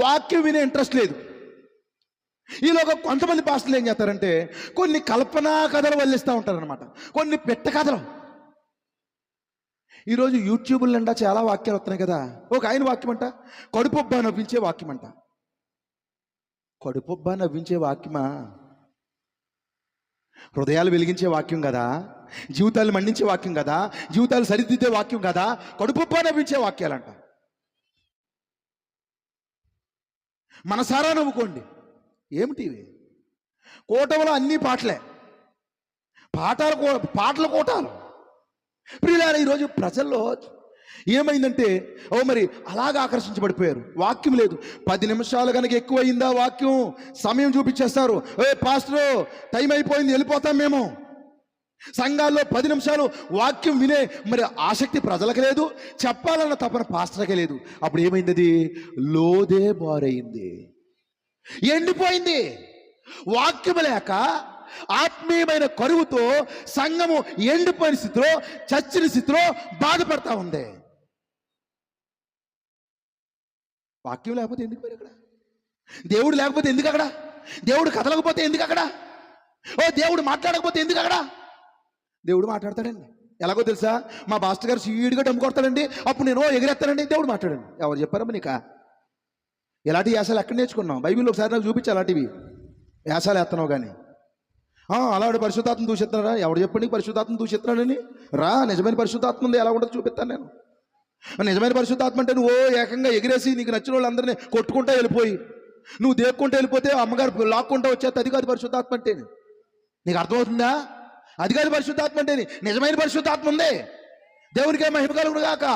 వాక్యం వినే ఇంట్రెస్ట్ లేదు. ఈలోగా కొంతమంది పాస్టర్లు ఏం చేస్తారంటే కొన్ని కల్పనా కథలు వల్లిస్తూ ఉంటారనమాట, కొన్ని పెట్ట కథలు. ఈరోజు యూట్యూబ్ల నిండా చాలా వాక్యాలు వస్తున్నాయి కదా. ఒక ఆయన వాక్యం అంట, కడుపుబ్బా నవ్వించే వాక్యం అంట. కడుపుబ్బా నవ్వించే వాక్యమా? హృదయాలు వెలిగించే వాక్యం కదా, జీవితాలు మండించే వాక్యం కదా, జీవితాలు సరిదిద్దే వాక్యం కదా. కడుపుబ్బా నవ్వించే వాక్యాలంట. మనసారా నవ్వుకోండి. ఏమిటివి? కూటములో అన్ని పాటలే, పాటల కూటాలు. ప్రియులారా, ఈరోజు ప్రజల్లో ఏమైందంటే మరి అలాగా ఆకర్షించబడిపోయారు. వాక్యం లేదు. 10 నిమిషాలు కనుక ఎక్కువైందా వాక్యం, సమయం చూపించేస్తారు. పాస్టరు టైం అయిపోయింది, వెళ్ళిపోతాం మేము. సంఘాల్లో 10 నిమిషాలు వాక్యం వినే మరి ఆసక్తి ప్రజలకు లేదు, చెప్పాలన్న తపన పాస్టర్కే లేదు. అప్పుడు ఏమైంది? అది లోదే బారైంది, ఎండిపోయింది. వాక్యం లేక ఆత్మీయమైన కరువుతో సంఘము ఎండిపోయిన స్థితిలో, చచ్చిన స్థితిలో బాధపడతా ఉంది. వాక్యం లేకపోతే ఎందుకు పోయి అక్కడ? దేవుడు లేకపోతే ఎందుకు అక్కడ? దేవుడు కదలకపోతే ఎందుకు అక్కడ? దేవుడు మాట్లాడకపోతే ఎందుకు అక్కడ? దేవుడు మాట్లాడతాడండి. ఎలాగో తెలుసా? మా పాస్టర్ గారు సీడ్గా డమ్ము కొడతాడండి, అప్పుడు నేను ఎగిరేస్తానండి. దేవుడు మాట్లాడండి. ఎవరు చెప్పారమ్మా నీకా? ఎలాంటి యాసాలు ఎక్కడ నేర్చుకున్నావు? బైబిల్లో ఒకసారి నాకు చూపించి అలాంటివి యాసాలు వేస్తున్నావు. కానీ అలాంటి పరిశుద్ధాత్మ దూషిస్తున్నారా? ఎవడు చెప్పండి పరిశుద్ధాత్మ దూషిస్తున్నాడని? రా, నిజమైన పరిశుద్ధాత్మ ఉంది, ఎలా ఉంటుందో చూపిస్తాను నేను. నిజమైన పరిశుద్ధాత్మ అంటే నువ్వు ఏకంగా ఎగిరేసి నీకు నచ్చిన వాళ్ళందరినీ కొట్టుకుంటా వెళ్ళిపోయి, నువ్వు దేక్కుంటూ వెళ్ళిపోతే అమ్మగారు లాక్కుంటా వచ్చేది, అది కాదు పరిశుద్ధాత్మ అంటే. నీకు అర్థమవుతుందా? అది కాదు పరిశుద్ధాత్మ అంటే. నిజమైన పరిశుద్ధాత్మ ఉంది, దేవునికే మహిమ కలుగును గాక.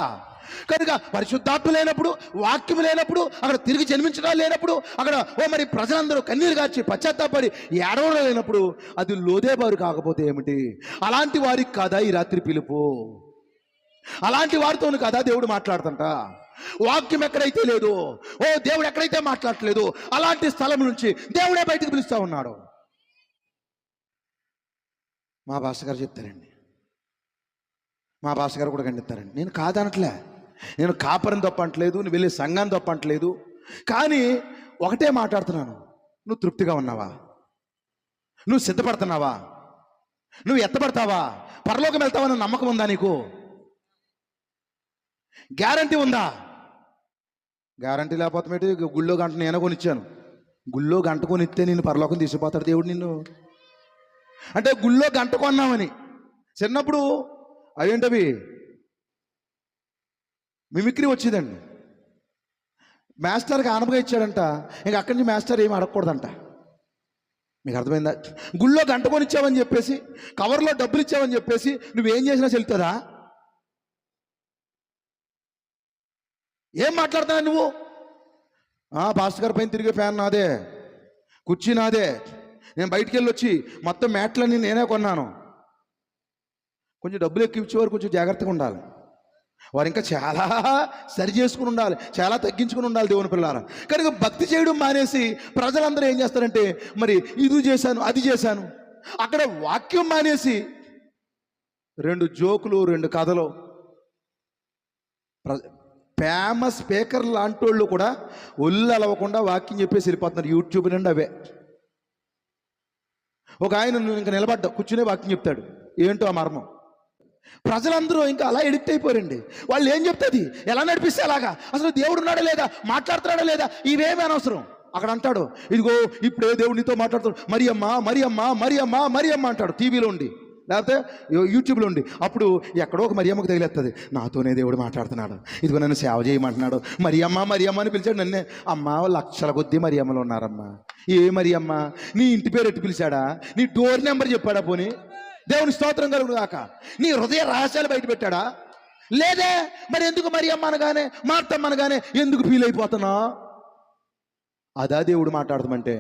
కనుక పరిశుద్ధాత్మ లేనప్పుడు, వాక్యం లేనప్పుడు, అక్కడ తిరిగి జన్మించడం లేనప్పుడు, అక్కడ మరి ప్రజలందరూ కన్నీరు గార్చి పశ్చాత్తాపడి ఏడవడం లేనప్పుడు, అది లోదేబారు కాకపోతే ఏమిటి? అలాంటి వారికి కదా ఈ రాత్రి పిలుపు. అలాంటి వారితోను కదా దేవుడు మాట్లాడుతుంట. వాక్యం ఎక్కడైతే లేదు, దేవుడు ఎక్కడైతే మాట్లాడట్లేదు, అలాంటి స్థలం నుంచి దేవుడే బయటకు పిలుస్తా ఉన్నాడు. మా భాష గారు చెప్తారండి, మా భాష గారు కూడా ఖండిస్తారండి. నేను కాదనట్లే, నేను కాపరిని తప్ప అంటలేదు, నువ్వు వెళ్ళే సంఘాన్ని తప్ప అంటలేదు. కానీ ఒకటే మాట్లాడుతున్నాను, నువ్వు తృప్తిగా ఉన్నావా? నువ్వు సిద్ధపడుతున్నావా? నువ్వు ఎత్తపడతావా? పరలోకం వెళ్తావన్న నమ్మకం ఉందా నీకు? గ్యారంటీ ఉందా? గ్యారంటీ లేకపోతే గుళ్ళో గంట నేను కొనిచ్చాను, గుళ్ళో గంట కొనిస్తే నేను పరలోకం తీసుకుపోతాడు దేవుడు నిన్ను. అంటే గుళ్ళో గంట కొన్నామని. చిన్నప్పుడు అవేంటవి మిమిక్రీ వచ్చేదండి. మాస్టర్కి ఆనపగా ఇచ్చాడంట. ఇంక అక్కడి నుంచి మాస్టర్ ఏమి అడగకూడదంట. మీకు అర్థమైందా? గుళ్ళో గంట కొనిచ్చావని చెప్పేసి, కవర్లో డబ్బులు ఇచ్చావని చెప్పేసి నువ్వేం చేసినా చెల్లుతుందా? ఏం మాట్లాడుతున్నా నువ్వు? పాస్టర్ గారి పైన తిరిగే ఫ్యాన్ నాదే, కుర్చీ నాదే, నేను బయటికి వెళ్ళి వచ్చి మొత్తం మ్యాట్లన్నీ నేనే కొన్నాను. కొంచెం డబ్బులు ఎక్కువ ఇచ్చేవారు కొంచెం జాగ్రత్తగా ఉండాలి. వారు ఇంకా చాలా సరి చేసుకుని ఉండాలి, చాలా తగ్గించుకుని ఉండాలి దేవుని పిల్లారా. కనుక భక్తి చేయడం మానేసి ప్రజలందరూ ఏం చేస్తారంటే, మరి ఇది చేశాను అది చేశాను, అక్కడ వాక్యం మానేసి 2 జోకులు 2 కథలు. ఫేమస్ స్పీకర్ లాంటి వాళ్ళు కూడా ఒళ్ళు అలవకుండా వాక్యం చెప్పేసి వెళ్ళిపోతున్నారు. యూట్యూబ్ నుండి అవే. ఒక ఆయన ఇంకా నిలబడ్డా కూర్చునే వాక్యం చెప్తాడు. ఏంటో ఆ మర్మం. ప్రజలందరూ ఇంకా అలా ఎడిక్ట్ అయిపోరండి. వాళ్ళు ఏం చెప్తుంది, ఎలా నడిపిస్తే అలాగా, అసలు దేవుడు ఉన్నాడా లేదా, మాట్లాడుతున్నాడా లేదా, ఇవేమీ అనవసరం. అక్కడ అంటాడు, ఇదిగో ఇప్పుడే దేవుడు నీతో మాట్లాడుతాడు, మరి అమ్మ మరి అమ్మ మరి అమ్మ మరి అమ్మ అంటాడు టీవీలో ఉండి, లేకపోతే యూట్యూబ్లో ఉండి. అప్పుడు ఎక్కడో ఒక మరియమ్మకు తగిలేస్తుంది, నాతోనే దేవుడు మాట్లాడుతున్నాడు, ఇదిగో నన్ను సేవ చేయమంటున్నాడు, మరి అమ్మ అని పిలిచాడు నన్నే. అమ్మ లక్షల కొద్దీ మరి అమ్మలు ఉన్నారమ్మా. ఏ మరి అమ్మ, నీ ఇంటి పేరు ఎట్టు పిలిచాడా, నీ డోర్ నెంబర్ చెప్పాడా, పోనీ దేవుని స్తోత్రం కలుగును గాక, నీ హృదయ రహస్యాలు బయట పెట్టాడా, లేదే. మరి ఎందుకు మరి అమ్మ అనగానే మార్తమ్మ అనగానే ఎందుకు ఫీల్ అయిపోతున్నా? అదా దేవుడు మాట్లాడతామంటే.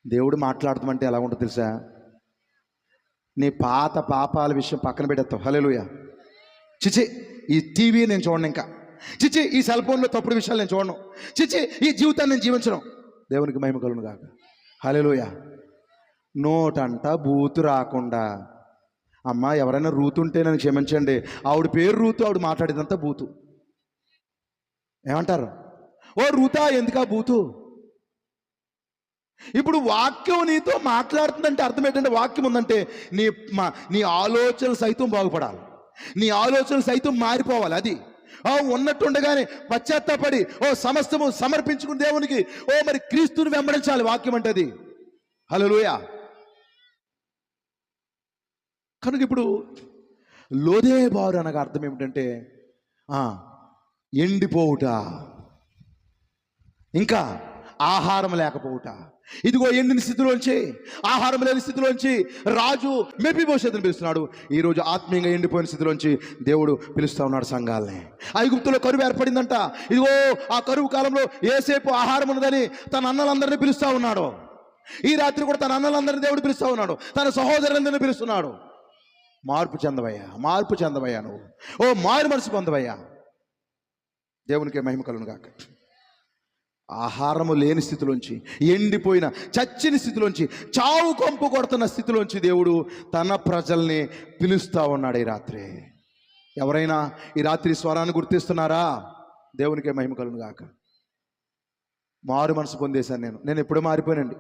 దేవుడు మాట్లాడతామంటే ఎలా ఉంటుంది తెలుసా? నీ పాత పాపాల విషయం పక్కన పెట్టేస్తావు. హల్లెలూయా. చిచి ఈ టీవీ నేను చూడను, ఇంకా చిచి ఈ సెల్ ఫోన్లో తప్పుడు విషయాలు నేను చూడను, చిచి ఈ జీవితాన్ని నేను జీవించను. దేవునికి మహిమ కలుగును గాక. హల్లెలూయా. నోటంట బూతు రాకుండా. అమ్మ ఎవరైనా రూతుంటే నన్ను క్షమించండి, ఆవిడ పేరు రూతు, ఆవిడ మాట్లాడేదంతా బూతు. ఏమంటారు? ఓ రూతా ఎందుకా బూతు? ఇప్పుడు వాక్యం నీతో మాట్లాడుతుందంటే అర్థం ఏంటంటే, వాక్యం ఉందంటే నీ ఆలోచనలు సైతం బాగుపడాలి, నీ ఆలోచనలు సైతం మారిపోవాలి. అది ఉన్నట్టుండగానే పశ్చాత్తాపడి సమస్తము సమర్పించుకుని దేవునికి మరి క్రీస్తుని వెంబడించాలి. వాక్యం అంటే అది. హల్లెలూయా. కనుక ఇప్పుడు లోదేబారు అనగా అర్థం ఏమిటంటే ఎండిపోవుట, ఇంకా ఆహారం లేకపోవుట. ఇదిగో ఎండిన స్థితిలోంచి, ఆహారం లేని స్థితిలోంచి రాజు మెఫీబోషెతుని పిలుస్తున్నాడు. ఈరోజు ఆత్మీయంగా ఎండిపోయిన స్థితిలోంచి దేవుడు పిలుస్తూ ఉన్నాడు సంఘాలని. ఐగుప్తులో కరువు ఏర్పడిందంట. ఇదిగో ఆ కరువు కాలంలో ఏసేపు ఆహారం ఉన్నదని తన అన్నలందరినీ పిలుస్తూ ఉన్నాడు. ఈ రాత్రి కూడా తన అన్నలందరినీ దేవుడు పిలుస్తూ ఉన్నాడు, తన సహోదరులందరినీ పిలుస్తున్నాడు. మార్పు చెందవయ్యా, మార్పు చెందవయ్యా, నువ్వు మారు మనసు పొందవయ్యా. దేవునికి మహిమ కలుగును గాక. ఆహారము లేని స్థితిలోంచి, ఎండిపోయిన చచ్చిన స్థితిలోంచి, చావు కొంపు కొడుతున్న స్థితిలోంచి దేవుడు తన ప్రజల్ని పిలుస్తూ ఉన్నాడు ఈ రాత్రి. ఎవరైనా ఈ రాత్రి స్వరాన్ని గుర్తిస్తున్నారా? దేవునికే మహిమ కలుగును గాక. మారు మనసు పొందేశాను నేను ఎప్పుడూ మారిపోయానండి.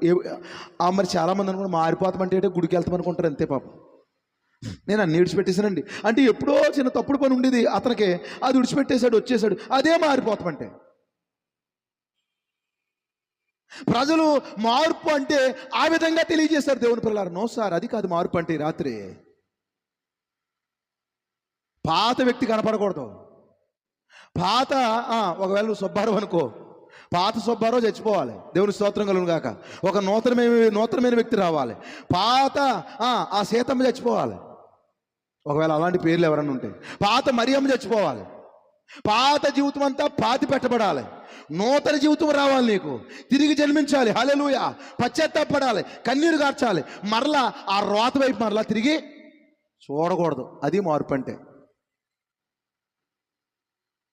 మరి చాలామంది అనుకున్నా మారిపోతామంటే గుడికి వెళ్తామనుకుంటారు, అంతే పాపం. నేను అన్ని విడిచిపెట్టేశానండి అంటే, ఎప్పుడో చిన్న తప్పుడు పని ఉండేది అతనికి, అది విడిచిపెట్టేశాడు, వచ్చేసాడు, అదే మారిపోతామంటే. ప్రజలు మార్పు అంటే ఆ విధంగా తెలియజేశారు దేవుని పిల్లలు. నో సార్, అది కాదు మార్పు అంటే. రాత్రి పాత వ్యక్తి కనపడకూడదు. పాత ఒకవేళ నువ్వు సుబ్బారావు అనుకో, పాత సుబ్బారావు చచ్చిపోవాలి. దేవుని స్తోత్రం కలుగును గాక. ఒక నూతనమైన వ్యక్తి రావాలి. పాత ఆ సీతమ్మ చచ్చిపోవాలి, ఒకవేళ అలాంటి పేర్లు ఎవరన్నా ఉంటే. పాత మరియమ్మ చచ్చిపోవాలి. పాత జీవితం అంతా పాతి పెట్టబడాలి. నూతన జీవితం రావాలి, నీకు తిరిగి జన్మించాలి. హల్లెలూయా. పశ్చాత్తాపడాలి, కన్నీరు కార్చాలి, మరలా ఆ రోత వైపు మరలా తిరిగి చూడకూడదు. అది మార్పు అంటే.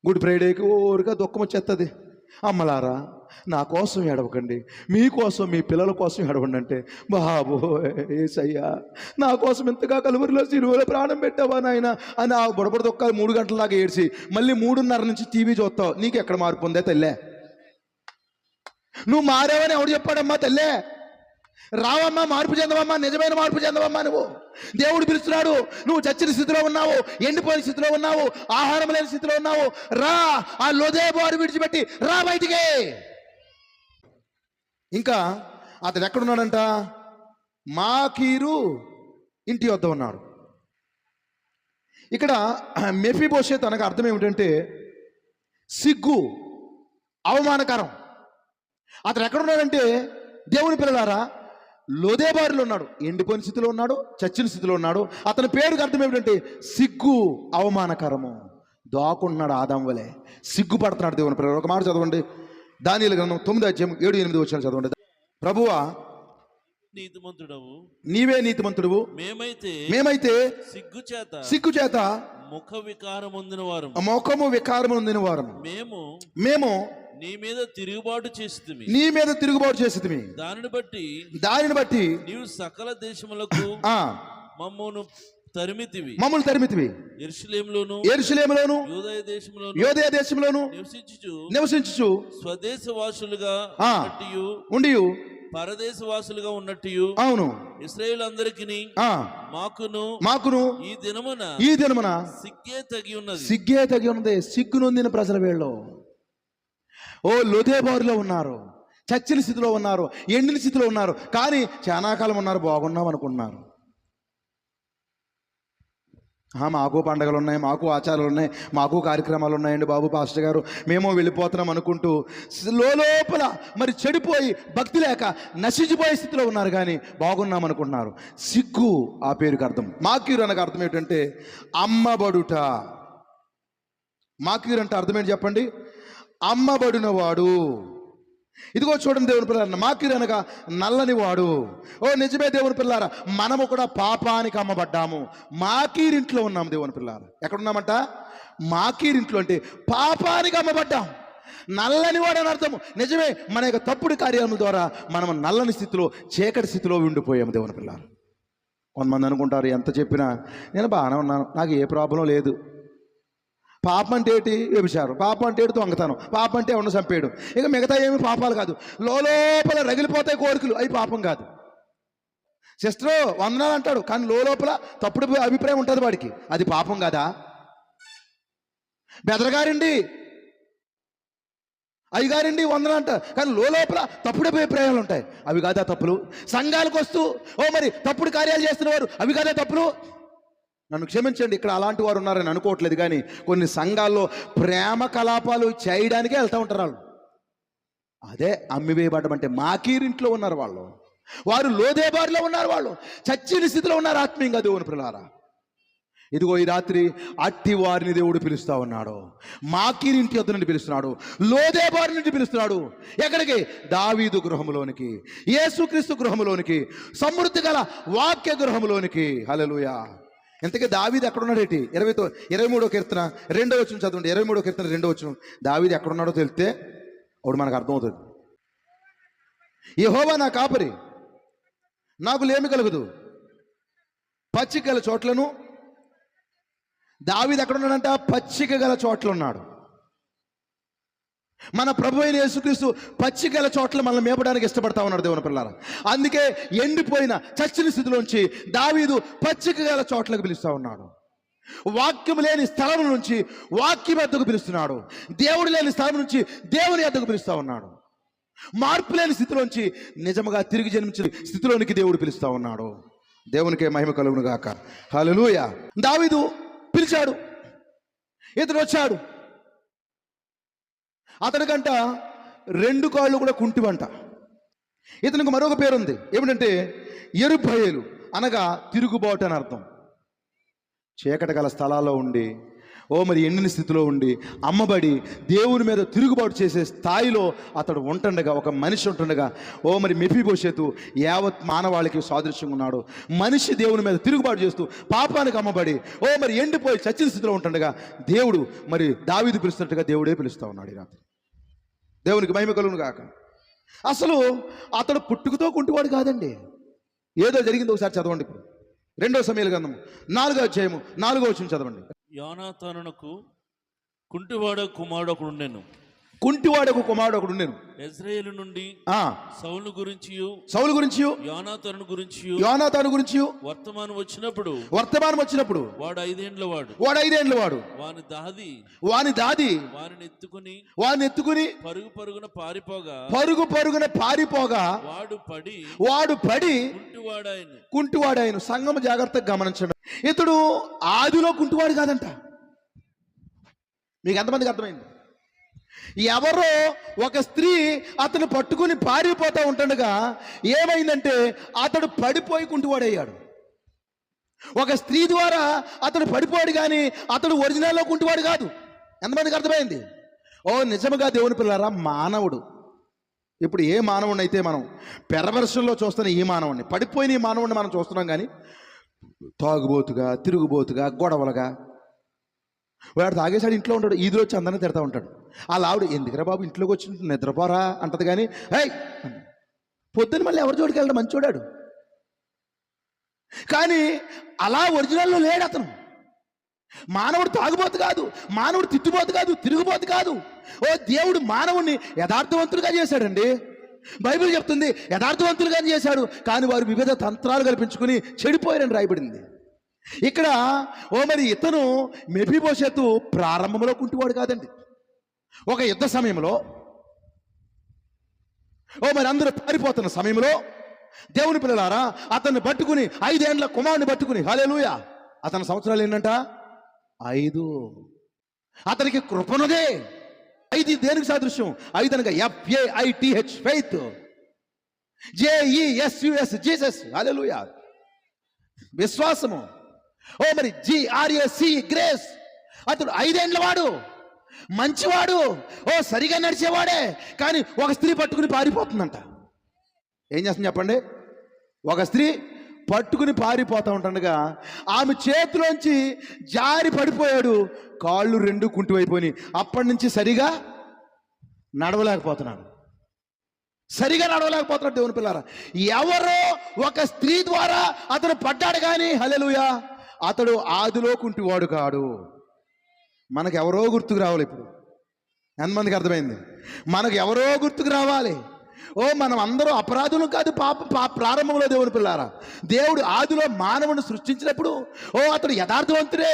గుడ్ ఫ్రైడేకి ఊరిగా దుఃఖం వచ్చేస్తుంది. అమ్మలారా, నా కోసం ఏడవకండి, మీకోసం మీ పిల్లల కోసం ఏడవండి అంటే, బాబో యేసయ్యా నా కోసం ఇంతగా కలువరిలో సిలువలో ప్రాణం పెట్టావా నాయన అని ఆ బుడబుడ దొక్కలు 3 గంటలలాగా ఏడ్చి మళ్ళీ 3:30 నుంచి టీవీ చూస్తావు. నీకు ఎక్కడ మార్పు ఉందే తల్లే? నువ్వు మారావని ఎవడు చెప్పాడమ్మా తల్లే? రావమ్మా, మార్పు చెందవమ్మా, నిజమైన మార్పు చెందవమ్మా. నువ్వు దేవుడు పిలుస్తున్నాడు. నువ్వు చచ్చిన స్థితిలో ఉన్నావు, ఎండిపోయిన స్థితిలో ఉన్నావు, ఆహారం లేని స్థితిలో ఉన్నావు. రా, ఆ లోదేబారు విడిచిపెట్టి రా బయటికి. ఇంకా అతడు ఎక్కడున్నాడంట? మాకీరు ఇంటి వద్ద ఉన్నాడు. ఇక్కడ మెఫీబోషెత్ అనగా అర్థం ఏమిటంటే సిగ్గు, అవమానకరం. అతను ఎక్కడున్నాడంటే దేవుని పిల్లలారా లోదేబారులో ఉన్నాడు, ఎండిపోయిన స్థితిలో ఉన్నాడు, చచ్చిన స్థితిలో ఉన్నాడు. అతని పేరుకి అర్థం ఏమిటంటే సిగ్గు, అవమానకరము. దాక్కున్నాడు ఆదాం వలె, సిగ్గుపడుతున్నాడు దేవుని పిల్లలు. ఒక మాట చదవండి, దానియేలు గ్రంథం 9:7-8 వచనాలు చదవండి. ప్రభువా నీతిమంతుడవు, నీవే నీతిమంతుడువు, మేమైతే సిగ్గు చేత ముఖ వికారం పొందిన వారు, ముఖము వికారం పొందిన వారు, మేము నీ మీద తిరుగుబాటు చేసితిమి. దానిని బట్టి నీవు సకల దేశములకు మమ్మల్ని తరిమితివి. యెరూషలేములోను యూదయ దేశములోను నివసించుచు స్వదేశవాసులుగా ఉండియు పరదేశవాసులుగా ఉన్నట్టు అవును ఇశ్రాయేలు అందరికీ మాకును ఈ దినమున సిగ్గే తగి ఉన్నది. సిగ్గు నొందిన ప్రజల వేళ్ళు ఓ లోదేబారులో ఉన్నారు, చచ్చిన స్థితిలో ఉన్నారు, ఎండిన స్థితిలో ఉన్నారు, కానీ చాలా కాలం ఉన్నారు, బాగున్నాం అనుకున్నారు. మాకు పండగలు ఉన్నాయి, మాకు ఆచారాలు ఉన్నాయి, మాకు కార్యక్రమాలు ఉన్నాయండి బాబు పాస్టర్ గారు, మేము వెళ్ళిపోతున్నాం అనుకుంటూ లోపల మరి చెడిపోయి భక్తి లేక నశించిపోయే స్థితిలో ఉన్నారు, కానీ బాగున్నాం అనుకుంటున్నారు. సిగ్గు ఆ పేరుకి అర్థం. మాకీరు అనగా అర్థం ఏంటంటే అమ్మబడుట. మాకీరు అంటే అర్థం ఏంటి చెప్పండి? అమ్మబడిన వాడు. ఇదిగో చూడండి దేవుని పిల్లారా, మాకీరు అనగా నల్లని వాడు. ఓ నిజమే దేవుని పిల్లారా, మనము కూడా పాపానికి అమ్మబడ్డాము, మాకీరింట్లో ఉన్నాము. దేవుని పిల్లారా ఎక్కడున్నామంట? మాకీరింట్లో, అంటే పాపానికి అమ్మబడ్డాం. నల్లని వాడు అని అర్థము. నిజమే, మన యొక్క తప్పుడు కార్యాల ద్వారా మనం నల్లని స్థితిలో, చీకటి స్థితిలో ఉండిపోయాము. దేవుని పిల్లారా కొంతమంది అనుకుంటారు, ఎంత చెప్పినా నేను బాగానే ఉన్నాను, నాకు ఏ ప్రాబ్లం లేదు. పాపం అంటే ఏంటి? వ్యభిచారం. పాపం అంటే ఏంటి? దొంగతనం. పాపం అంటే ఉన్న చంపేయడం. ఇక మిగతా ఏమి పాపాలు కాదు, లోపల రగిలిపోతాయి కోరికలు, అవి పాపం కాదు. సిస్టరు వందనాలు అంటాడు, కానీ లోపల తప్పుడు అభిప్రాయం ఉంటుంది వాడికి, అది పాపం కాదా? బెదరగారండి, అయ్యగారండి వందనాలు అంటారు, కానీ లోపల తప్పుడు అభిప్రాయాలు ఉంటాయి, అవి కాదా తప్పులు? సంఘాలకు వస్తూ మరి తప్పుడు కార్యాలు చేస్తున్నవారు, అవి కాదా తప్పులు? నన్ను క్షమించండి, ఇక్కడ అలాంటి వారు ఉన్నారని అనుకోవట్లేదు, కానీ కొన్ని సంఘాల్లో ప్రేమ కలాపాలు చేయడానికే వెళ్తూ ఉంటారు వాళ్ళు. అదే అమ్మివేయబడ్డం అంటే. మాకీరింట్లో ఉన్నారు వాళ్ళు, వారు లోదేబారులో ఉన్నారు, వాళ్ళు చచ్చిన స్థితిలో ఉన్నారు ఆత్మీయంగా. దేవుని పిల్లారా ఇదిగో ఈ రాత్రి అట్టి వారిని దేవుడు పిలుస్తా ఉన్నాడు. మాకీరింటి వద్ద నుండి పిలుస్తున్నాడు, లోదేబారు నుండి పిలుస్తున్నాడు. ఎక్కడికి? దావీదు గృహములోనికి, యేసుక్రీస్తు గృహములోనికి, సమృద్ధి గల వాక్య గృహములోనికి. హల్లెలూయా. ఇంతకీ దావీదు ఎక్కడున్నాడేటి? 23వ కీర్తన 2వ వచనం చదవండి. 23వ కీర్తన 2వ వచనం. దావీదు ఎక్కడున్నాడో తెలిస్తే అప్పుడు మనకు అర్థమవుతుంది. యెహోవా నా కాపరి, నాకు లేమి కలుగదు, పచ్చిక గల చోట్లను. దావీదు ఎక్కడున్నాడంట? పచ్చిక గల చోట్ల ఉన్నాడు. మన ప్రభు అయిన యేసుక్రీస్తు పచ్చిక గల చోట్ల మనల్ని మేపడానికి ఇష్టపడతా ఉన్నాడు దేవుని పిల్లారా. అందుకే ఎండిపోయిన చచ్చిన స్థితిలోంచి దావీదు పచ్చిక గల చోట్లకు పిలుస్తూ ఉన్నాడు. వాక్యం లేని స్థలం నుంచి వాక్యం ఎద్దకు పిలుస్తున్నాడు, దేవుడు లేని స్థలం నుంచి దేవుని ఎద్దకు పిలుస్తూ ఉన్నాడు. మార్పు లేని స్థితిలోంచి నిజముగా తిరిగి జన్మించిన స్థితిలోనికి దేవుడు పిలుస్తూ ఉన్నాడు. దేవునికే మహిమ కలుగును గాక. హల్లెలూయా. దావీదు పిలిచాడు, ఇతడు వచ్చాడు. అతనికంట 2 కాళ్ళు కూడా కుంటివంట. ఇతనికి మరొక పేరుంది, ఏమిటంటే యెరుబ్బయలు అనగా తిరుగుబాటు అని అర్థం. చీకటి గల స్థలాల్లో ఉండి మరి ఎండిన స్థితిలో ఉండి అమ్మబడి దేవుని మీద తిరుగుబాటు చేసే స్థాయిలో అతడు ఉంటుండగా, ఒక మనిషి ఉంటుండగా మరి మెఫీబోషెతు యావత్ మానవాళికి సాదృశ్యంగా ఉన్నాడు. మనిషి దేవుని మీద తిరుగుబాటు చేస్తూ పాపానికి అమ్మబడి మరి ఎండిపోయి చచ్చిన స్థితిలో ఉంటుండగా దేవుడు మరి దావీదు పిలుస్తున్నట్టుగా దేవుడే పిలుస్తూ ఉన్నాడు ఈ రాత్రి. దేవునికి మహిమ కలుగును గాక. అసలు అతడు పుట్టుకతో కుంటివాడు కాదండి, ఏదో జరిగింది. ఒకసారి చదవండి ఇప్పుడు 2వ సమూయేలు గ్రంథం 4వ అధ్యాయము 4వ వచనం చదవండి. యోనాతానునకు కుంటివాడకు కుమారుడు ఒకడు ఉండెను. కుంటివాడకు కుమారుడు ఒకడు ఉండెను. ఇశ్రాయేలు నుండి సౌలు గురించి యోనాతాను గురించి వర్తమానం వచ్చినప్పుడు వాడు 5 ఏండ్ల వాడు వాని దాది వారిని ఎత్తుకుని పరుగు పరుగున పారిపోగా వాడు పడి కుంటివాడాయను. సంఘం జాగ్రత్తగా గమనించండి, ఇతడు ఆదిలో కుంటివాడు కాదంట. మీకు ఎంతమందికి అర్థమైంది? ఎవరో ఒక స్త్రీ అతను పట్టుకుని పారిపోతూ ఉంటుండగా ఏమైందంటే అతడు పడిపోయి కుంటివాడయ్యాడు. ఒక స్త్రీ ద్వారా అతడు పడిపోయాడు, కానీ అతడు ఒరిజినల్లో కుంటివాడు కాదు. ఎంతమందికి అర్థమైంది? ఓ నిజముగా దేవుని పిల్లారా, మానవుడు ఇప్పుడు ఏ మానవుడిని అయితే మనం పెర్వర్షన్లో చూస్తున్న ఈ మానవుడిని, పడిపోయిన ఈ మానవుడిని మనం చూస్తున్నాం, కానీ తాగుబోతుగా, తిరుగుబోతుగా, గొడవలుగా, వాడు తాగేసాడు ఇంట్లో ఉంటాడు, ఈదులో వచ్చి అందరినీ తిడతా ఉంటాడు. అలా ఆవిడ ఎందుకురా బాబు ఇంట్లోకి వచ్చి నిద్రపోరా అంటది, కానీ హై పొద్దున్న మళ్ళీ ఎవరి చోటుకి వెళ్ళడం మంచోడాడు. కానీ అలా ఒరిజినల్లో లేడు అతను. మానవుడు తాగుబోతు కాదు, మానవుడు తిట్టుబోతు కాదు, తిరుగుబోతు కాదు. ఓ దేవుడు మానవుడిని యథార్థవంతులుగా చేశాడండి. బైబిల్ చెప్తుంది యథార్థవంతులుగా చేశాడు, కానీ వారు వివిధ తంత్రాలు కల్పించుకుని చెడిపోయారని రాయబడింది. ఇక్కడ మరి ఇతను మెఫీబోషెతు ప్రారంభంలో కుంటివాడు కాదండి. ఒక యుద్ధ సమయంలో మరి అందరూ పారిపోతున్న సమయంలో దేవుని పిల్లలారా అతన్ని పట్టుకుని 5 ఏండ్ల కుమారుని పట్టుకుని, హల్లెలూయా, అతని సంవత్సరాలు ఏంటంట 5. అతనికి కృపనుదే. 5 దేనికి సాదృశ్యం? 5 అనగా FAITH ఫెయిత్, JESUS జీసస్, హల్లెలూయా, విశ్వాసము. మరి GRAC గ్రేస్. అతడు 5 ఏండ్ల వాడు, మంచివాడు, సరిగా నడిచేవాడే, కానీ ఒక స్త్రీ పట్టుకుని పారిపోతుందంట. ఏం చేస్తుంది చెప్పండి? ఒక స్త్రీ పట్టుకుని పారిపోతూ ఉంటుండగా ఆమె చేతిలోంచి జారి పడిపోయాడు. కాళ్ళు 2 కుంటివైపోయి అప్పటి నుంచి సరిగా నడవలేకపోతున్నాడు. దేవుని పిల్లారా, ఎవరో ఒక స్త్రీ ద్వారా అతను పడ్డాడు, కానీ హల్లెలూయా అతడు ఆదిలో కుంటివాడు కాడు. మనకు ఎవరో గుర్తుకు రావాలి. ఇప్పుడు ఎంతమందికి అర్థమైంది? మనకు ఎవరో గుర్తుకు రావాలి. మనం అందరూ అపరాధులు కాదు. ప్రారంభంలో దేవుని పిల్లారా, దేవుడు ఆదిలో మానవుని సృష్టించినప్పుడు అతడు యథార్థవంతుడే,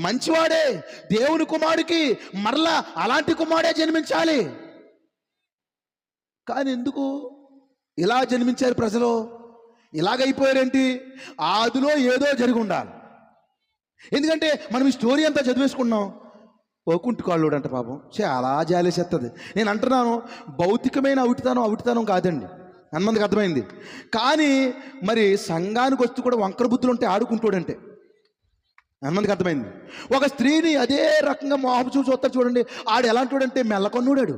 మంచివాడే, దేవుని కుమారుడికి మరలా అలాంటి కుమారుడే జన్మించాలి. కానీ ఎందుకు ఇలా జన్మించారు ప్రజలు? ఇలాగైపోయారేంటి? ఆదిలో ఏదో జరిగి ఉండాలి. ఎందుకంటే మనం ఈ స్టోరీ అంతా చదివేసుకున్నాం. కుంటికాళ్ళోడు అంట పాపం, చాలా జాలేసేస్తుంది. నేను అంటున్నాను, భౌతికమైన అవిటితనం కాదండి. ఎంతమందికి అర్థమైంది? కానీ మరి సంఘానికి వస్తూ కూడా వంకర బుద్ధులు ఉంటే ఆడుకుంటాడంటే. ఎంతమందికి అర్థమైంది? ఒక స్త్రీని అదే రకంగా మోహపు చూస్తారు చూడండి. ఆడు ఎలాంటోడంటే మెల్లకొన్నుడాడు,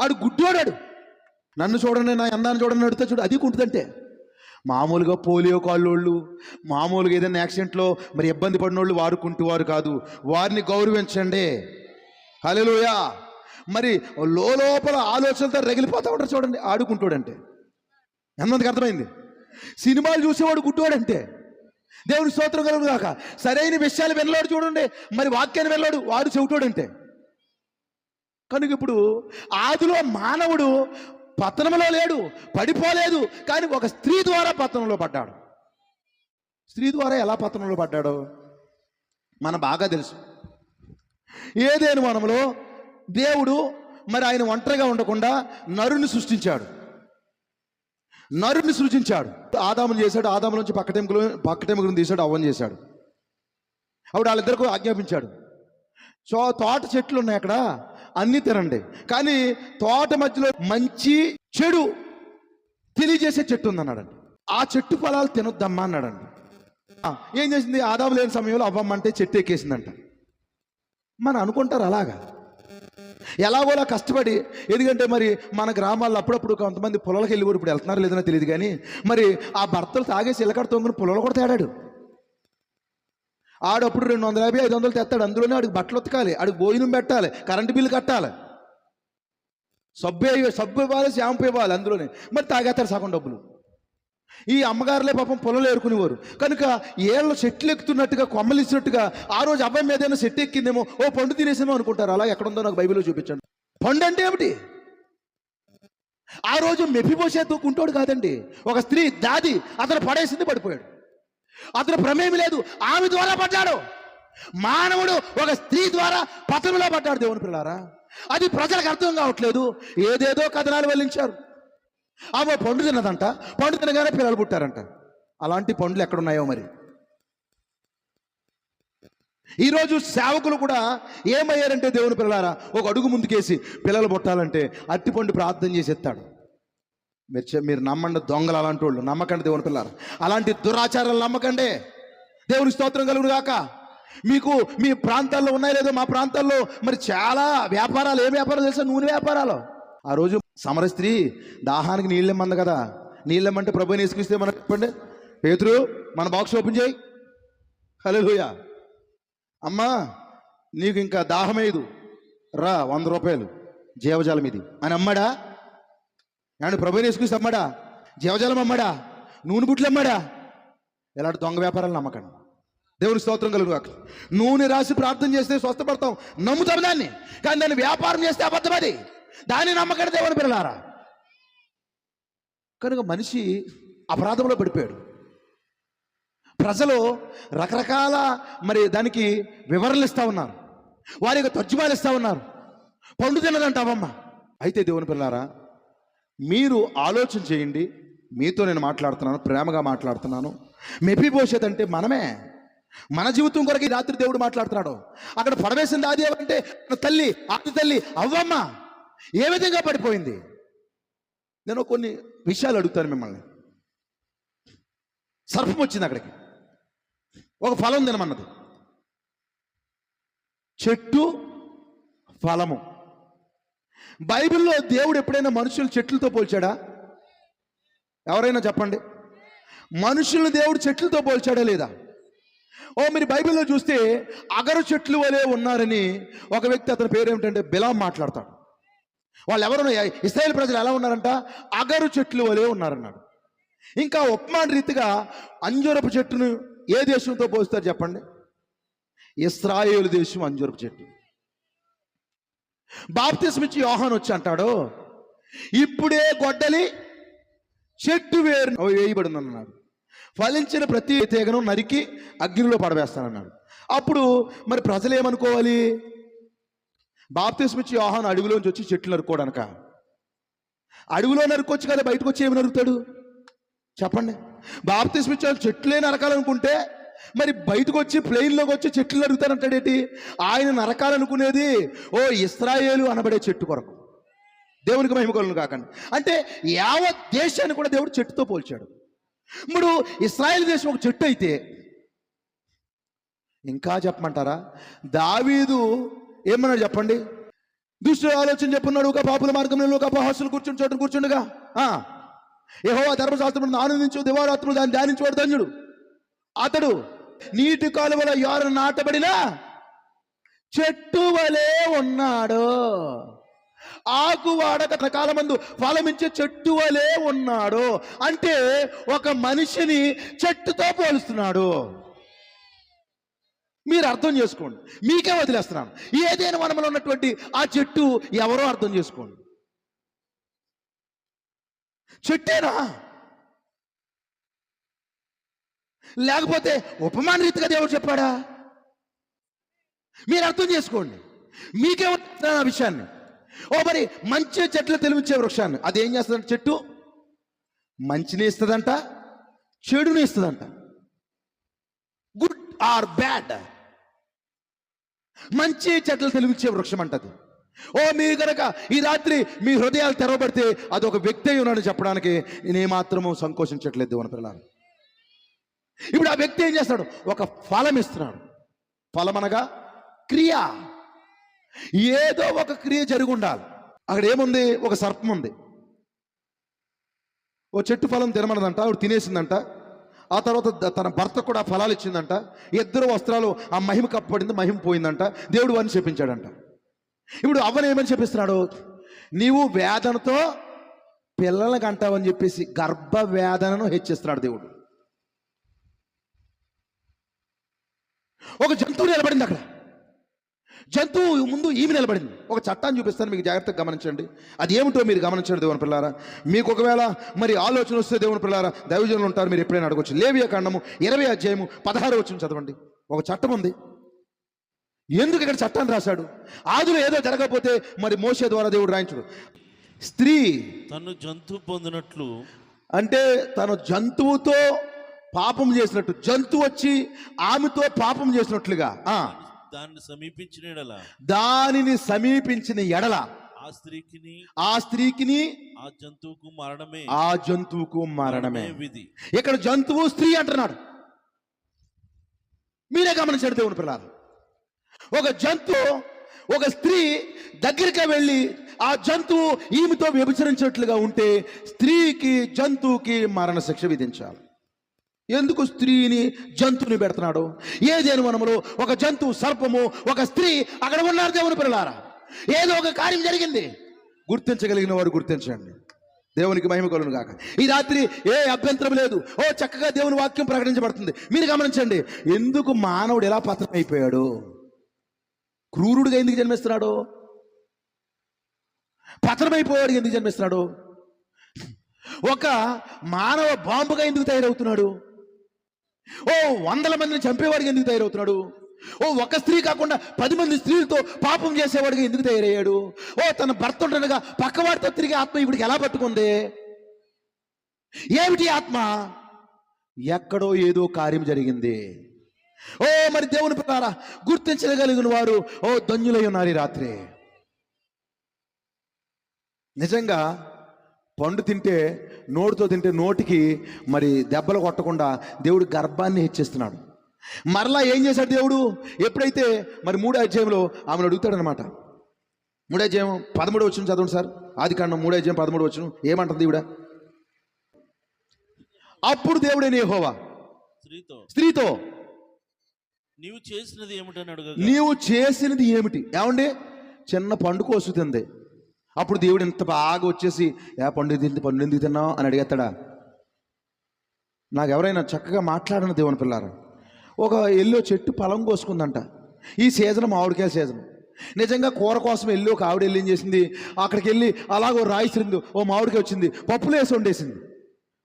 ఆడు గుడ్డోడాడు. నన్ను చూడండి, నా అందాన్ని చూడండి అడుగుతా చూడు, అది కుంటుందంటే. మామూలుగా పోలియో కాళ్ళోళ్ళు, మామూలుగా ఏదైనా యాక్సిడెంట్లో మరి ఇబ్బంది పడినోళ్ళు వారు కుంటివారు కాదు. వారిని గౌరవించండి. హల్లెలూయా. మరి లోపల ఆలోచనలతో రగిలిపోతా ఉంటారు చూడండి, ఆడుకుంటాడంటే. ఎంతమందికి అర్థమైంది? సినిమాలు చూసేవాడు గుడ్డోడంటే. దేవుని స్తోత్రం కలుగును గాక. సరైన విషయాలు వినలోడు చూడండి, మరి వాక్యాన్ని వినలోడు వాడు చెవిటోడంటే. కనుక ఇప్పుడు ఆదిలో మానవుడు పతనంలో లేడు, పడిపోలేదు, కానీ ఒక స్త్రీ ద్వారా పతనంలో పడ్డాడు. స్త్రీ ద్వారా ఎలా పతనంలో పడ్డాడో మనకు బాగా తెలుసు. ఏదేను వనంలో దేవుడు మరి ఆయన ఒంటరిగా ఉండకుండా నరుని సృష్టించాడు. ఆదామును చేశాడు. ఆదాము నుంచి పక్కటెముకలను తీశాడు, అవ్వని చేశాడు. అప్పుడు వాళ్ళిద్దరికీ ఆజ్ఞాపించాడు, తోట చెట్లు ఉన్నాయి అక్కడ, అన్నీ తినండి, కానీ తోట మధ్యలో మంచి చెడు తెలియజేసే చెట్టు ఉందన్నాడండి. ఆ చెట్టు ఫలాలు తినొద్దమ్మా అన్నాడండి. ఏం చేసింది? ఆదాము లేని సమయంలో అవ్వమ్మంటే చెట్టు ఎక్కేసిందంట. మనం అనుకుంటారు అలాగా, ఎలాగోలా కష్టపడి. ఎందుకంటే మరి మన గ్రామాల్లో అప్పుడప్పుడు కొంతమంది పొలాలకు వెళ్ళి ఇప్పుడు వెళ్తున్నారో లేదో తెలియదు, కానీ మరి ఆ భర్తలు తాగేసి ఇళ్ళకడ తొంగుని పొలాలు కూడా తేడాడు. ఆడప్పుడు 250, 500 తెస్తాడు. అందులోనే ఆడికి బట్టలు ఉతకాలి, ఆడికి భోజనం పెట్టాలి, కరెంటు బిల్లు కట్టాలి, సబ్బు ఇవ్వాలి, షాంపూ ఇవ్వాలి అందులోనే. మరి తాగేస్తాడు సగం డబ్బులు. ఈ అమ్మగారులే పాపం పొలాలు ఏరుకునేవారు కనుక ఏళ్ళు చెట్లు ఎక్కుతున్నట్టుగా, కొమ్మలు ఇచ్చినట్టుగా ఆ రోజు అబ్బాయి మీద ఏదైనా చెట్టు ఎక్కిందేమో, పండు తినేసేమో అనుకుంటారు. అలా ఎక్కడుందో నాకు బైబిల్లో చూపించండి. పండు అంటే ఏమిటి? ఆ రోజు మెఫీబోషెతు కుంటోడు కాదండి, ఒక స్త్రీ దాది అతను పడేసింది, పడిపోయాడు. అతను ప్రమేయం లేదు, ఆమె ద్వారా పడ్డాడు. మానవుడు ఒక స్త్రీ ద్వారా పతనంలో పడ్డాడు. దేవుని పిల్లారా, అది ప్రజలకు అర్థం కావట్లేదు. ఏదేదో కథనాలు వెల్లించారు. ఆమె పండు తిన్నదంట, పండు తినగానే పిల్లలు పుట్టారంట. అలాంటి పండ్లు ఎక్కడున్నాయో మరి. ఈరోజు సేవకులు కూడా ఏమయ్యారంటే దేవుని పిల్లలారా, ఒక అడుగు ముందుకేసి పిల్లలు పుట్టాలంటే అట్టిపండు ప్రార్థన చేసి ఎత్తాడు. మీరు నమ్మండి, దొంగలు అలాంటి వాళ్ళు నమ్మకండి దేవుని పిల్లలారా. అలాంటి దురాచారాలు నమ్మకండి. దేవుని స్తోత్రం కలుగును గాక. మీకు మీ ప్రాంతాల్లో ఉన్నాయో లేదో, మా ప్రాంతాల్లో మరి చాలా వ్యాపారాలు. ఏ వ్యాపారాలు తెలుసా? నూనె వ్యాపారాలు. ఆ రోజు సమర స్త్రీ దాహానికి నీళ్ళెమ్మంది కదా. నీళ్ళెమ్మంటే ప్రభుని యేసుక్రీస్తు మనకు చెప్పండి, పేతురు మన బాక్స్ ఓపెన్ చేయి, హల్లెలూయా, అమ్మా నీకు ఇంకా దాహమేదు రా, 100 రూపాయలు జీవజలం ఇది అని అమ్మాడా? ఏమంటే ప్రభుని యేసుక్రీస్తు అమ్మాడా? జీవజలం అమ్మాడా? నూనె బుట్లు అమ్మాడా? ఇలాంటి దొంగ వ్యాపారాలు నమ్మకండి. దేవుని స్తోత్రం కలుగును గాక. నూనె రాసి ప్రార్థన చేస్తే స్వస్థపడతాం, నమ్ముతాం దాన్ని. కానీ దాన్ని వ్యాపారం చేస్తే అబద్ధం. అది దాన్ని నమ్మకండి దేవుని పిల్లలారా. కనుక మనిషి అపరాధంలో పడిపోయాడు. ప్రజలు రకరకాల మరి దానికి వివరణలు ఇస్తూ ఉన్నారు, వారికి తర్జుమాలు ఇస్తూ ఉన్నారు. పండు తిన్నదంటావమ్మ. అయితే దేవుని పిల్లారా, మీరు ఆలోచన చేయండి. మీతో నేను మాట్లాడుతున్నాను, ప్రేమగా మాట్లాడుతున్నాను. మెఫీబోషెత్ అంటే మనమే. మన జీవితం కొరకు ఈ రాత్రి దేవుడు మాట్లాడుతున్నాడు. అక్కడ పడవేసింది ఆది అంటే తల్లి, ఆది తల్లి అవ్వమ్మ ఏ విధంగా పడిపోయింది. నేను కొన్ని విషయాలు అడుగుతాను మిమ్మల్ని. సర్పం వచ్చింది అక్కడికి, ఒక ఫలం తినమన్నది. చెట్టు ఫలము. బైబిల్లో దేవుడు ఎప్పుడైనా మనుషులు చెట్లతో పోల్చాడా? ఎవరైనా చెప్పండి. మనుషులను దేవుడు చెట్లతో పోల్చాడా లేదా? మీరు బైబిల్లో చూస్తే అగరు చెట్లు వలె ఉన్నారని ఒక వ్యక్తి, అతని పేరు ఏమిటంటే బిలాం, మాట్లాడతాడు. వాళ్ళు ఎవరు, ఇశ్రాయేలు ప్రజలు ఎలా ఉన్నారంట? అగరు చెట్లు వలె ఉన్నారన్నాడు. ఇంకా ఉపమాన రీతిగా అంజూరపు చెట్టును ఏ దేశంతో పోలుస్తారు చెప్పండి? ఇశ్రాయేలు దేశం అంజూరపు చెట్టు. బాప్తిస్మం ఇచ్చి యోహాను వచ్చి అంటాడు, ఇప్పుడే గొడ్డలి చెట్టు వేరు వేయబడింది అన్నాడు. ఫలించిన ప్రతి తీగను నరికి అగ్నిలో పడవేస్తానన్నాడు. అప్పుడు మరి ప్రజలు ఏమనుకోవాలి? బాప్తిస్మం ఇచ్చి యోహాను అడవిలోంచి వచ్చి చెట్లు నరుక్కోవడానిక? అడవిలో నరుక్కొచ్చు కదా, బయటకు వచ్చి ఏమి నరుకుతాడు చెప్పండి? బాప్తిస్మం ఇచ్చే చెట్లే నరకాలనుకుంటే మరి బయటకు వచ్చి ప్లెయిన్లోకి వచ్చి చెట్లు నరుకుతానంటాడేంటి? ఆయన నరకాలనుకునేది ఇశ్రాయేలు అనబడే చెట్టు కొరకు. దేవునికి మహిమ కలుగును కాకండి. అంటే యావత్ దేశాన్ని కూడా దేవుడు చెట్టుతో పోల్చాడు. ఇప్పుడు ఇశ్రాయేల్ దేశం ఒక చెట్టు అయితే, ఇంకా చెప్పమంటారా? దావీదు ఏమన్నాడు చెప్పండి? దుష్టుల ఆలోచన చెప్పున్నాడు, ఒక పాపుల మార్గంలో ఒక అపహాసులు కూర్చుని చోటు కూర్చుండగా యెహోవా ధర్మశాస్త్రమును ఆనందించు, దివారాత్రులు దాన్ని ధ్యానించువాడు ధన్యుడు. అతడు నీటి కాలువల యారు నాటబడిన చెట్టు వలె ఉన్నాడు. ఆకు వాడక కాలమందు ఫలమించే చెట్టు వలె ఉన్నాడు. అంటే ఒక మనిషిని చెట్టుతో పోలుస్తున్నాడు. మీరు అర్థం చేసుకోండి, మీకే వదిలేస్తున్నాను. ఏదైనా వనంలో ఉన్నటువంటి ఆ చెట్టు ఎవరో అర్థం చేసుకోండి. చెట్టేనా? లేకపోతే ఉపమాన రీతిగా దేవుడు చెప్పాడా? మీరు అర్థం చేసుకోండి, మీకే వదిలేస్తున్నాను ఆ విషయాన్ని. మరి మంచి చెట్లు తెలివించే వృక్షాన్ని అది ఏం చేస్తుందంట? చెట్టు మంచిని ఇస్తుందంట, చెడుని ఇస్తుందంట. Good or bad. మంచి చెట్లు తెలివించే వృక్షం అంటది. మీరు కనుక ఈ రాత్రి మీ హృదయాలు తెరవబడితే అది ఒక వ్యక్తి అయి ఉన్నాడని చెప్పడానికి నేనేమాత్రము సంకోచించట్లేదు దేవుని పిల్లలు. ఇప్పుడు ఆ వ్యక్తి ఏం చేస్తాడు? ఒక ఫలం ఇస్తున్నాడు. ఫలం అనగా క్రియ. ఏదో ఒక క్రియ జరిగి ఉండాలి. అక్కడ ఏముంది? ఒక సర్పం ఉంది. ఓ చెట్టు ఫలం తినమన్నదంట, ఆవిడ తినేసిందంట. ఆ తర్వాత తన భర్త కూడా ఫలాలు ఇచ్చిందంట. ఇద్దరు వస్త్రాలు ఆ మహిమ కప్పబడింది, మహిమ పోయిందంట. దేవుడు వారిని చెప్పించాడంట. ఇప్పుడు అవ్వని ఏమని చెప్పిస్తున్నాడు? నీవు వేదనతో పిల్లల్ని కంటావని చెప్పేసి గర్భ వేదనను హెచ్చిస్తున్నాడు దేవుడు. ఒక జంతువు నిలబడింది అక్కడ. జంతువు ముందు ఈమె నిలబడింది. ఒక చట్టాన్ని చూపిస్తాను, మీకు జాగ్రత్తగా గమనించండి. అది ఏమిటో మీరు గమనించండి దేవుని పిల్లారా. మీకు ఒకవేళ మరి ఆలోచన వస్తే దేవుని పిల్లారా, దైవజనులు ఉంటారు, మీరు ఎప్పుడైనా అడగవచ్చు. లేవియా కాండము 20వ అధ్యాయము 16వ వచనం చదవండి. ఒక చట్టం ఉంది. ఎందుకు ఇక్కడ చట్టాన్ని రాశాడు? ఆదిలో ఏదో జరగకపోతే మరి మోషే ద్వారా దేవుడు రాయించడు. స్త్రీ తను జంతువు పొందినట్లు, అంటే తను జంతువుతో పాపం చేసినట్టు, జంతువు వచ్చి ఆమెతో పాపం చేసినట్లుగా దాన్ని సమీపించిన యెడల దానిని సమీపించిన ఎడల ఆ స్త్రీకిని ఆ స్త్రీకిని ఆ జంతువుకు మరణమే ఆ జంతువుకు మరణమే విధి. ఇక్కడ జంతువు స్త్రీ అంటున్నాడు. మీరే గమనించండి దేవుని పిల్లలు, ఒక జంతువు ఒక స్త్రీ దగ్గరికి వెళ్ళి ఆ జంతువు ఈమెతో వ్యభిచరించినట్లుగా ఉంటే స్త్రీకి జంతువుకి మరణ శిక్ష విధించాలి. ఎందుకు స్త్రీని జంతువుని పెడుతున్నాడు? ఏదేను వనములో ఒక జంతువు సర్పము, ఒక స్త్రీ అక్కడ ఉన్నారు దేవుని పిల్లలారా. ఏదో ఒక కార్యం జరిగింది. గుర్తించగలిగిన వారు గుర్తించండి. దేవునికి మహిమ కలుగును గాక. ఈ రాత్రి ఏ అభ్యంతరం లేదు. ఓ చక్కగా దేవుని వాక్యం ప్రకటించబడుతుంది. మీరు గమనించండి, ఎందుకు మానవుడు ఎలా పతనం అయిపోయాడు? క్రూరుడిగా ఎందుకు జన్మిస్తున్నాడు? పతనమైపోయాడు ఎందుకు జన్మిస్తున్నాడు? ఒక మానవ బాంబుగా ఎందుకు తయారవుతున్నాడు? ఓ 100 మందిని చంపేవాడికి ఎందుకు తయారవుతున్నాడు? ఓ ఒక స్త్రీ కాకుండా 10 మంది స్త్రీలతో పాపం చేసేవాడిగా ఎందుకు తయారయ్యాడు? ఓ తన భర్త ఉంటుండగా పక్కవాడితో తిరిగే ఆత్మ ఇవిడికి ఎలా పట్టుకుంది? ఏమిటి ఆత్మ? ఎక్కడో ఏదో కార్యం జరిగింది. ఓ మరి దేవుని పిల్లారా, గుర్తించగలిగిన వారు ఓ ధన్యులై ఉన్నారు ఈ రాత్రి. నిజంగా పండు తింటే, నోటితో తింటే నోటికి మరి దెబ్బలు కొట్టకుండా దేవుడు గర్భాన్ని హెచ్చిస్తున్నాడు. మరలా ఏం చేశాడు దేవుడు? ఎప్పుడైతే మరి 3వ అధ్యాయంలో ఆమెను అడుగుతాడనమాట. 3వ అధ్యాయం 13వ వచనం చదవండి సార్. ఆదికాండం 3వ అధ్యాయం 13వ వచనం ఏమంటుంది ఈవిడ? అప్పుడు దేవుడైన యెహోవా స్త్రీతో నీవు చేసినది ఏమిటని అడగగా, నీవు చేసినది ఏమిటి? ఏమండి, చిన్న పండు కోసుతుంది. అప్పుడు దేవుడు ఇంత బాగా వచ్చేసి పండు ఎందుకు తిన్నావు అని అడిగేస్తాడా? నాకు ఎవరైనా చక్కగా మాట్లాడిన దేవుని పిల్లారా, ఒక ఎల్లో చెట్టు పొలం కోసుకుందంట. ఈ సీజన్ మామిడికాయ సీజన్. నిజంగా కూర కోసం వెళ్ళి ఒక ఆవిడ వెళ్ళి ఏం చేసింది, అక్కడికి వెళ్ళి అలాగో రాయిసింది, ఓ మామిడికాయ వచ్చింది, పప్పులు వేసి వండేసింది.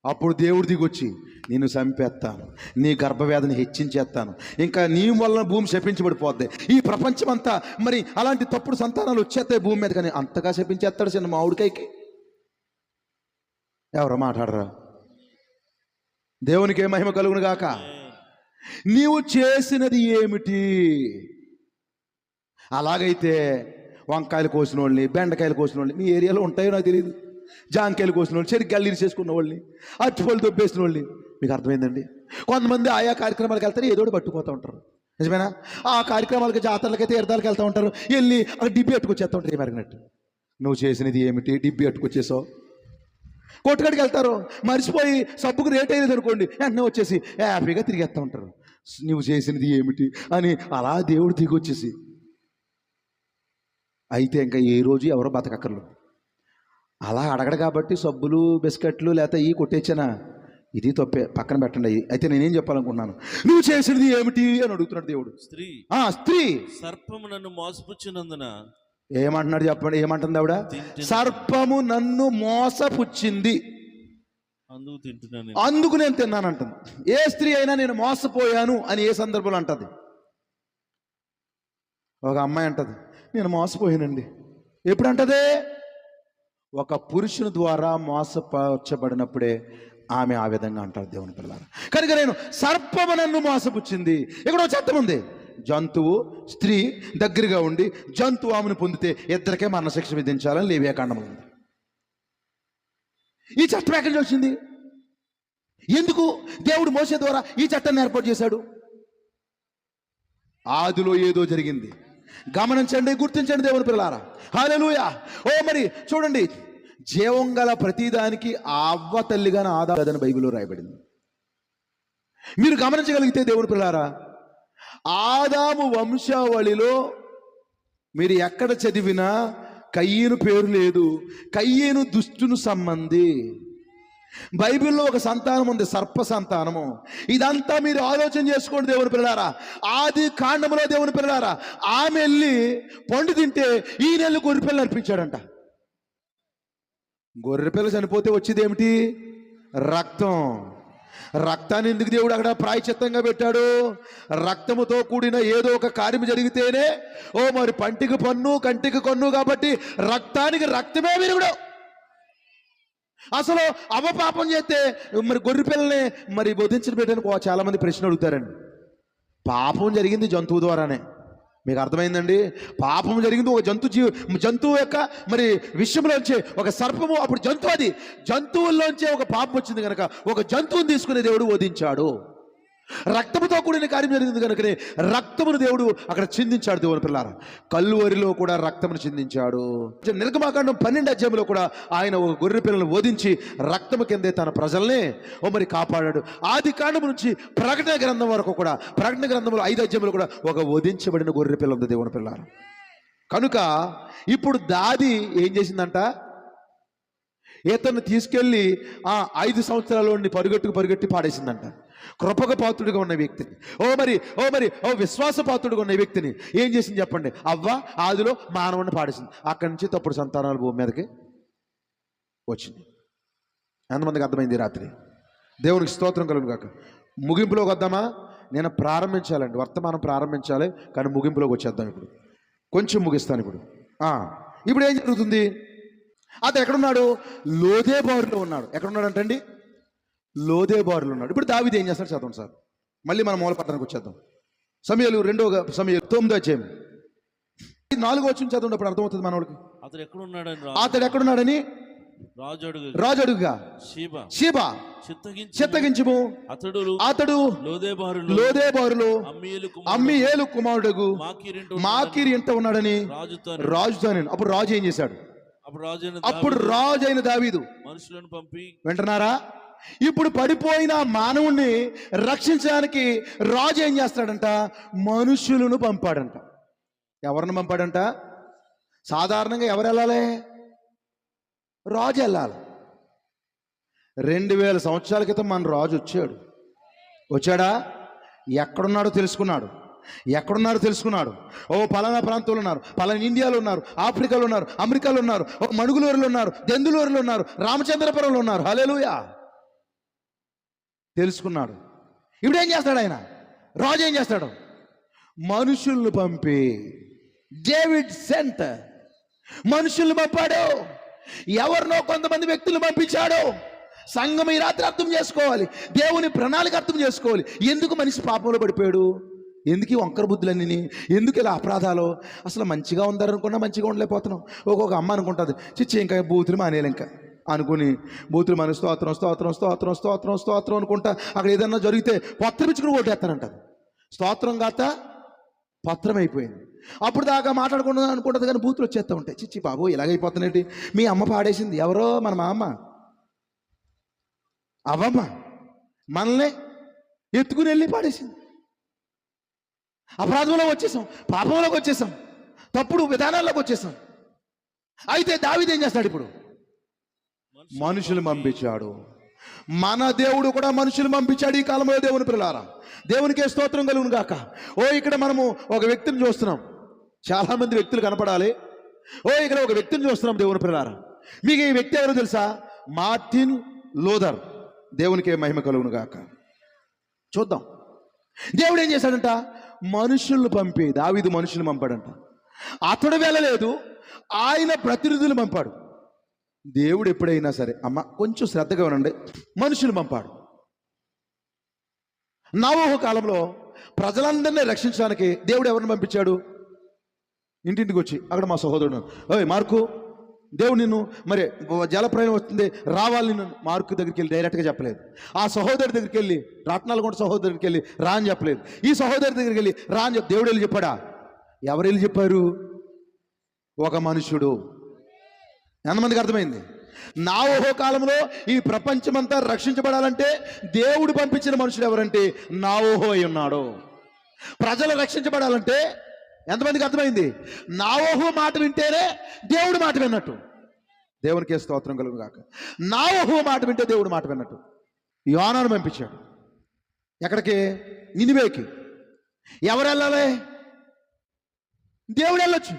అప్పుడు దేవుడు దిగొచ్చి, నేను చంపేస్తాను, నీ గర్భవేదన హెచ్చించేస్తాను, ఇంకా నీ వలన భూమి శపించబడిపోద్ది, ఈ ప్రపంచం అంతా మరి అలాంటి తప్పుడు సంతానాలు వచ్చేస్తాయి భూమి మీద. కానీ అంతగా శపించేస్తాడు చిన్న మామిడికాయకి. ఎవరో మాట్లాడరా? దేవునికి ఏ మహిమ కలుగును గాక. నీవు చేసినది ఏమిటి? అలాగైతే వంకాయలు కోసిన వాళ్ళని, బెండకాయలు కోసిన వాళ్ళని, మీ ఏరియాలో ఉంటాయో నాకు తెలియదు, జాంకాయలు కోసిన వాళ్ళు, చెరికాయలు ఇరిచేసుకున్న వాళ్ళని, అరటిపళ్ళు దొబ్బేసిన వాళ్ళని, మీకు అర్థమైందండి? కొంతమంది ఆయా కార్యక్రమాలకు వెళ్తారు, ఏదోటి పట్టుకుపోతూ ఉంటారు. నిజమేనా? ఆ కార్యక్రమాలకి, జాతరలకి, తీర్థాలకు వెళ్తూ ఉంటారు, వెళ్ళి అక్కడ డిబ్బి అట్టుకొచ్చేస్తూ ఉంటారు. ఏమరిగినట్టు నువ్వు చేసినది ఏమిటి? డిబ్బి అట్టుకొచ్చేసావు. కొట్టుకడికి వెళ్తారు, మర్చిపోయి సబ్బుకు రేట్ అయ్యేది అనుకోండి, వెంటనే వచ్చేసి హ్యాపీగా తిరిగేస్తూ ఉంటారు. నువ్వు చేసినది ఏమిటి అని అలా దేవుడు దిగొచ్చేసి. అయితే ఇంకా ఏ రోజు ఎవరో బతకక్కర్లు. అలా అడగడు కాబట్టి సబ్బులు, బిస్కెట్లు లేకపోతే ఈ కొట్టేచ్చానా? ఇది తప్పే, పక్కన పెట్టండి. అయితే నేనేం చెప్పాలనుకున్నాను, నువ్వు చేసినది ఏమిటి అని అడుగుతున్నాడు దేవుడు. స్త్రీ సర్పము నన్ను మోసపుచ్చినందున ఏమంటున్నాడు చెప్పండి? ఏమంటుంది ఆవిడ? సర్పము నన్ను మోసపుచ్చింది, అందుకు నేను తిన్నాను అంటుంది. ఏ స్త్రీ అయినా నేను మోసపోయాను అని ఏ సందర్భంలో అంటది? ఒక అమ్మాయి అంటది, నేను మోసపోయానండి. ఎప్పుడు అంటదే? ఒక పురుషుని ద్వారా మోసపరచబడినప్పుడే ఆమె ఆ విధంగా అంటారు దేవుని పిల్లలు. కనుక నేను సర్పము నన్ను మోసపుచ్చింది. ఇక్కడ చట్టం ఉంది, జంతువు స్త్రీ దగ్గరగా ఉండి జంతువు ఆమెను పొందితే ఇద్దరికే మరణశిక్ష విధించాలని లేవియాకాండం ఉంది. ఈ చట్టం ఎక్కడి నుంచి వచ్చింది? ఎందుకు దేవుడు మోసే ద్వారా ఈ చట్టాన్ని ఏర్పాటు చేశాడు? ఆదిలో ఏదో జరిగింది. గమనించండి, గుర్తించండి దేవుని పిల్లలారా. హల్లెలూయా. ఓ మరి చూడండి, జీవం గల ప్రతిదానికి అవ్వ తల్లిగానే ఆదాదని బైబిల్లో రాయబడింది. మీరు గమనించగలిగితే దేవుని పిల్లలారా, ఆదాము వంశావళిలో మీరు ఎక్కడ చదివినా కయ్యను పేరు లేదు. కయ్యను దుష్టును సంబంధి. బైబిల్లో ఒక సంతానం ఉంది, సర్ప సంతానము. ఇదంతా మీరు ఆలోచన చేసుకోండి దేవుని పిల్లలారా. ఆది కాండములో దేవుని పిల్లలారా, ఆమె వెళ్ళి పండు తింటే ఈ నెల గొర్రెపిల్లని అర్పించాడంట. గొర్రెపిల్ల చనిపోతే వచ్చేది ఏమిటి? రక్తం. రక్తాన్ని ఎందుకు దేవుడు అక్కడ ప్రాయశ్చిత్తంగా పెట్టాడు? రక్తముతో కూడిన ఏదో ఒక కార్యం జరిగితేనే ఓ మరి పంటికి పన్ను, కంటికి కన్ను, కాబట్టి రక్తానికి రక్తమే విరుగుడు. అసలు అవపాపం చేస్తే మరి గొర్రె పిల్లల్ని మరి బోధించిన పెట్టడానికి చాలా మంది ప్రశ్న అడుగుతారండి. పాపం జరిగింది జంతువు ద్వారానే, మీకు అర్థమైందండి? పాపం జరిగింది ఒక జంతువు యొక్క మరి విషయంలోంచే ఒక సర్పము, అప్పుడు జంతువు, అది జంతువుల్లోంచే ఒక పాపం వచ్చింది కనుక ఒక జంతువుని తీసుకునే దేవుడు వధించాడు. రక్తముతో కూడిన కార్యం జరిగింది కనుకనే రక్తమును దేవుడు అక్కడ చిందించాడు. దేవుని పిల్లారా, కల్లువరిలో కూడా రక్తమును చిందించాడు. నిర్గమాకాండం 12 అధ్యాయంలో కూడా ఆయన ఒక గొర్రె పిల్లను వధించి రక్తము కిందే తన ప్రజల్ని మరి కాపాడాడు. ఆది కాండం నుంచి ప్రకటన గ్రంథం వరకు కూడా, ప్రకటన గ్రంథంలో 5 అధ్యాయంలో కూడా ఒక వధించబడిన గొర్రె పిల్ల ఉంది దేవుని పిల్లారా. కనుక ఇప్పుడు దాది ఏం చేసిందంట? ఇతన్ని తీసుకెళ్ళి 5 సంవత్సరాల పరిగెట్టి పాడేసిందంట. కృపక పాత్రుడిగా ఉన్న వ్యక్తిని, విశ్వాసపాత్రుడిగా ఉన్న వ్యక్తిని ఏం చేసింది చెప్పండి? అవ్వ ఆదిలో మానవుడిని పాడేసింది. అక్కడి నుంచి తప్పుడు సంతానాలు భూమి మీదకి వచ్చింది. ఎంతమందికి అర్థమైంది రాత్రి? దేవునికి స్తోత్రం కలుగును గాక. ముగింపులోకి వద్దామా? నేను ప్రారంభించాలండి, వర్తమానం ప్రారంభించాలి, కానీ ముగింపులోకి వచ్చేద్దాం. ఇప్పుడు కొంచెం ముగిస్తాను. ఇప్పుడు ఏం జరుగుతుంది? అతను ఎక్కడున్నాడు? లోదేబారులో ఉన్నాడు. ఎక్కడున్నాడు అంటండి? లోదేబారులో ఉన్నాడు. ఇప్పుడు దావీదు ఏం చేస్తాడు చదవండి సార్. మళ్ళీ మనం మూల పట్టణానికి వచ్చేద్దాం. సమయాలు 2వ సమయాలు 9వ అధ్యాయం 4వ వచనం చదవండి. అప్పుడు అర్థమవుతుంది మనోడికి. అతడు ఎక్కడున్నాడని రాజు అడుగుగా షీబా చిత్తగించుము. అతడు లోదేబారులో అమ్మీయేలు కుమారుడు మాకీరు ఇంట ఉన్నాడని రాజుతో. అప్పుడు రాజు ఏం చేశాడు? అప్పుడు రాజు అయిన దావీదు మనుషులను పంపి, వింటున్నారా? ఇప్పుడు పడిపోయిన మానవుణ్ణి రక్షించడానికి రాజు ఏం చేస్తాడంట? మనుషులను పంపాడంట. ఎవరిని పంపాడంట? సాధారణంగా ఎవరు వెళ్ళాలి? రాజు వెళ్ళాలి. 2000 సంవత్సరాల క్రితం మన రాజు వచ్చాడా? ఎక్కడున్నాడో తెలుసుకున్నాడు. పలానా ప్రాంతంలో ఉన్నారు, పలానా ఇండియాలో ఉన్నారు, ఆఫ్రికాలో ఉన్నారు, అమెరికాలో ఉన్నారు, మణుగులూరులో ఉన్నారు, దెందులూరులో ఉన్నారు, రామచంద్రపురంలో ఉన్నారు. హల్లెలూయా! తెలుసుకున్నాడు. ఇప్పుడు ఏం చేస్తాడు ఆయన? రాజు ఏం చేస్తాడు? మనుషులను పంపి, డేవిడ్ సెంట్, మనుషులను పంపాడు. ఎవరినో కొంతమంది వ్యక్తులు పంపించాడు. సంఘం ఈ రాత్రి అర్థం చేసుకోవాలి, దేవుని ప్రణాళిక అర్థం చేసుకోవాలి. ఎందుకు మనిషి పాపంలో పడిపోయాడు? ఎందుకు ఈ వంకర బుద్ధులన్నీ? ఎందుకు ఇలా అపరాధాలు? అసలు మంచిగా ఉందనుకున్నా మంచిగా ఉండలేకపోతున్నాం. ఒక్కొక్క అమ్మ అనుకుంటుంది, చిచ్చి ఇంకా బూతులు మానేయాలి, ఇంకా అనుకుని బూతులు మానే స్తోత్రం స్తోత్రం స్తోత్రం స్తోత్రం స్తోత్రం అనుకుంటా అక్కడ ఏదన్నా జరిగితే పత్రం ఇచ్చుకుని కొట్టేస్తానంటది. స్తోత్రం కాక పత్రం అయిపోయింది. అప్పుడు దాకా మాట్లాడకుండా అనుకుంటుంది, కానీ బూతులు వచ్చేస్తూ ఉంటాయి. చిచ్చి బాబు ఇలాగైపోతున్నాయి. మీ అమ్మ పాడేసింది. ఎవరో మన మా అమ్మ అవమ్మ మనల్ని ఎత్తుకుని వెళ్ళి పాడేసింది. అపరాధంలో వచ్చేసాం, పాపంలోకి వచ్చేసాం, తప్పుడు విధానాల్లోకి వచ్చేసాం. అయితే దావీదు ఏం చేస్తాడు? ఇప్పుడు మనుషులు పంపించాడు. మన దేవుడు కూడా మనుషులు పంపించాడు ఈ కాలంలో. దేవుని పిల్లారా, దేవునికే స్తోత్రం కలుగును గాక. ఇక్కడ మనము ఒక వ్యక్తిని చూస్తున్నాం. చాలా మంది వ్యక్తులు కనపడాలి. ఇక్కడ ఒక వ్యక్తిని చూస్తున్నాం దేవుని పిల్లారా. మీకు ఈ వ్యక్తి ఎవరో తెలుసా? Martin Luther. దేవునికే మహిమ కలుగును గాక. చూద్దాం. దేవుడు ఏం చేశాడంట? మనుషులను పంపి, దావీదు మనుషులు పంపాడంట. అతడు వెళ్ళలేదు, ఆయన ప్రతినిధులు పంపాడు. దేవుడు ఎప్పుడైనా సరే, అమ్మ కొంచెం శ్రద్ధగా ఉండండి, మనుషులు పంపాడు. నోవహు కాలంలో ప్రజలందరినీ రక్షించడానికి దేవుడు ఎవరిని పంపించాడు? ఇంటింటికి వచ్చి, అక్కడ మా సహోదరుడు, మార్కు, దేవుడు నిన్ను మరి జలప్రయాణం వస్తుంది రావాలి, నిన్ను మార్కు దగ్గరికి వెళ్ళి డైరెక్ట్గా చెప్పలేదు. ఆ సహోదరి దగ్గరికి వెళ్ళి, రాట్నాలకొండ సహోదరి దగ్గరికి వెళ్ళి రా అని చెప్పలేదు. ఈ సహోదరి దగ్గరికి వెళ్ళి రా అని దేవుడు వెళ్ళి చెప్పాడా? ఎవరు వెళ్ళి చెప్పారు? ఒక మనుషుడు. ఎంతమందికి అర్థమైంది? నోవహు కాలంలో ఈ ప్రపంచమంతా రక్షించబడాలంటే దేవుడు పంపించిన మనుషుడు ఎవరంటే నోవహు అయి ఉన్నాడు. ప్రజలు రక్షించబడాలంటే ఎంతమందికి అర్థమైంది? నోవహు మాట వింటేనే దేవుడు మాట విన్నట్టు. దేవునికే స్తోత్రం కలుగును గాక. నోవహు మాట వింటే దేవుడు మాట విన్నట్టు. యోనాను పంపించాడు. ఎక్కడికి? నినివేకి. ఎవరు వెళ్ళాలి? దేవుడు వెళ్ళొచ్చు.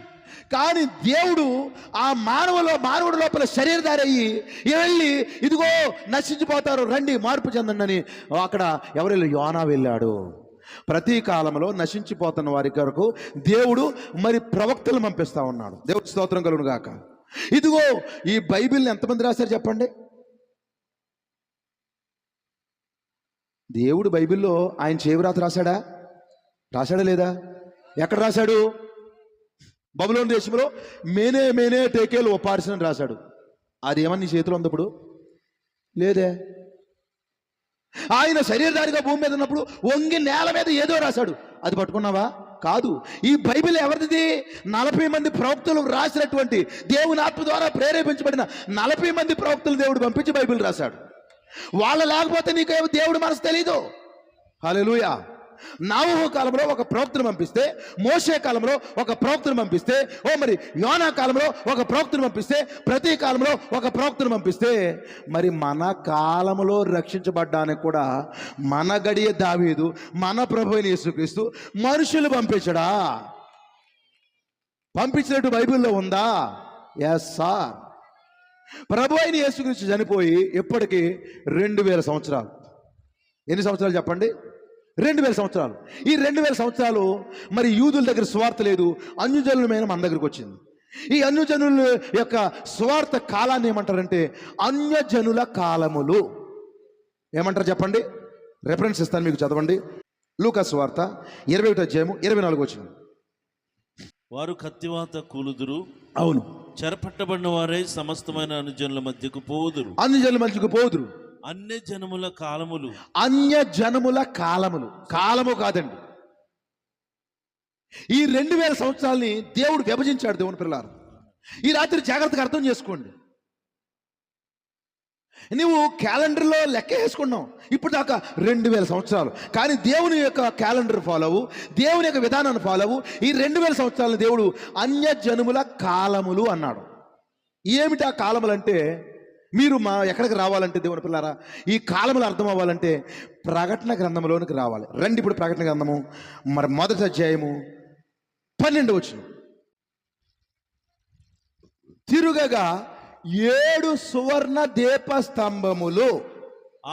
కానీ దేవుడు ఆ మానవుడి లోపల శరీరధారి అయ్యి వెళ్ళి, ఇదిగో నశించిపోతారు, రండి మార్పు చెందండి అని అక్కడ ఎవరు వెళ్ళి? యోనా వెళ్ళాడు. ప్రతి కాలంలో నశించిపోతున్న వారి కొరకు దేవుడు మరి ప్రవక్తలు పంపిస్తా ఉన్నాడు. దేవుడి స్తోత్రం కలుగును గాక. ఇదిగో ఈ బైబిల్ని ఎంతమంది రాశారు చెప్పండి? దేవుడు బైబిల్లో ఆయన చేవ్రాత రాశాడా లేదా? ఎక్కడ రాశాడు? బబులోను దేశంలో మేనే మేనే టేకేలు ఒప్పార్సని రాశాడు. అది ఏమన్నా నీ చేతిలో ఉంది ఇప్పుడు? లేదే. ఆయన శరీరధారిగా భూమి మీద ఉన్నప్పుడు వంగి నేల మీద ఏదో రాశాడు, అది పట్టుకున్నావా? కాదు. ఈ బైబిల్ ఎవరిది? 40 మంది ప్రవక్తలు రాసినటువంటి, దేవుని ఆత్మ ద్వారా ప్రేరేపించబడిన 40 మంది ప్రవక్తలు దేవుడు పంపించి బైబిల్ రాశాడు. వాళ్ళ లేకపోతే నీకు దేవుడు మనసు తెలీదు. హల్లెలూయా. నోవహు కాలంలో ఒక ప్రవక్తను పంపిస్తే, మోషే కాలంలో ఒక ప్రవక్తను పంపిస్తే, మరి యోనా కాలంలో ఒక ప్రవక్తను పంపిస్తే, ప్రతి కాలంలో ఒక ప్రవక్తను పంపిస్తే, మరి మన కాలంలో రక్షించబడ్డానికి కూడా మన గడియ దావీదు, మన ప్రభువైన యేసుక్రీస్తు మనుషులు పంపించడా? పంపించినట్టు బైబిల్లో ఉందా? Yes sir. ప్రభు అయిన యేసుక్రీస్తు చనిపోయి ఇప్పటికీ 2000 సంవత్సరాలు. ఎన్ని సంవత్సరాలు చెప్పండి? 2000 సంవత్సరాలు. ఈ 2000 సంవత్సరాలు మరి యూదుల దగ్గర స్వార్థ లేదు, అన్యజనులమైన మన దగ్గరకు వచ్చింది. ఈ అన్యజనుల యొక్క స్వార్థ కాలాన్ని ఏమంటారంటే అన్యజనుల కాలములు. ఏమంటారు చెప్పండి? రెఫరెన్స్ ఇస్తాను మీకు, చదవండి. లూకా సువార్త 21వ అధ్యాయము 24వ వచనం. వారు కత్తివాత కూలుదురు. అవును. చెరపట్టబడిన వారే సమస్తమైన అనుజనుల మధ్యకు పోదురు. అన్యజనుల మధ్యకు పోదురు. అన్య జనముల కాలములు. అన్య జనముల కాలములు. కాలము కాదండి. ఈ 2000 సంవత్సరాలని దేవుడు విభజించాడు. దేవుని పిల్లలారా, ఈ రాత్రి జాగ్రత్తగా అర్థం చేసుకోండి. నువ్వు క్యాలెండర్లో లెక్క వేసుకున్నావు ఇప్పుడు దాకా 2000 సంవత్సరాలు, కానీ దేవుని యొక్క క్యాలెండర్ ఫాలో అవ్వు, దేవుని యొక్క విధానాన్ని ఫాలో అవ్వు. ఈ 2000 సంవత్సరాలను దేవుడు అన్య జనముల కాలములు అన్నాడు. ఏమిటి ఆ కాలములు అంటే, మీరు ఎక్కడికి రావాలంటే దేవుని పిల్లారా, ఈ కాలములు అర్థం అవ్వాలంటే ప్రకటన గ్రంథంలోనికి రావాలి. రండి ఇప్పుడు ప్రకటన గ్రంథము మరి 1వ అధ్యాయము 12వ వచనం. తిరుగగా 7 సువర్ణ దీపస్తంభములు.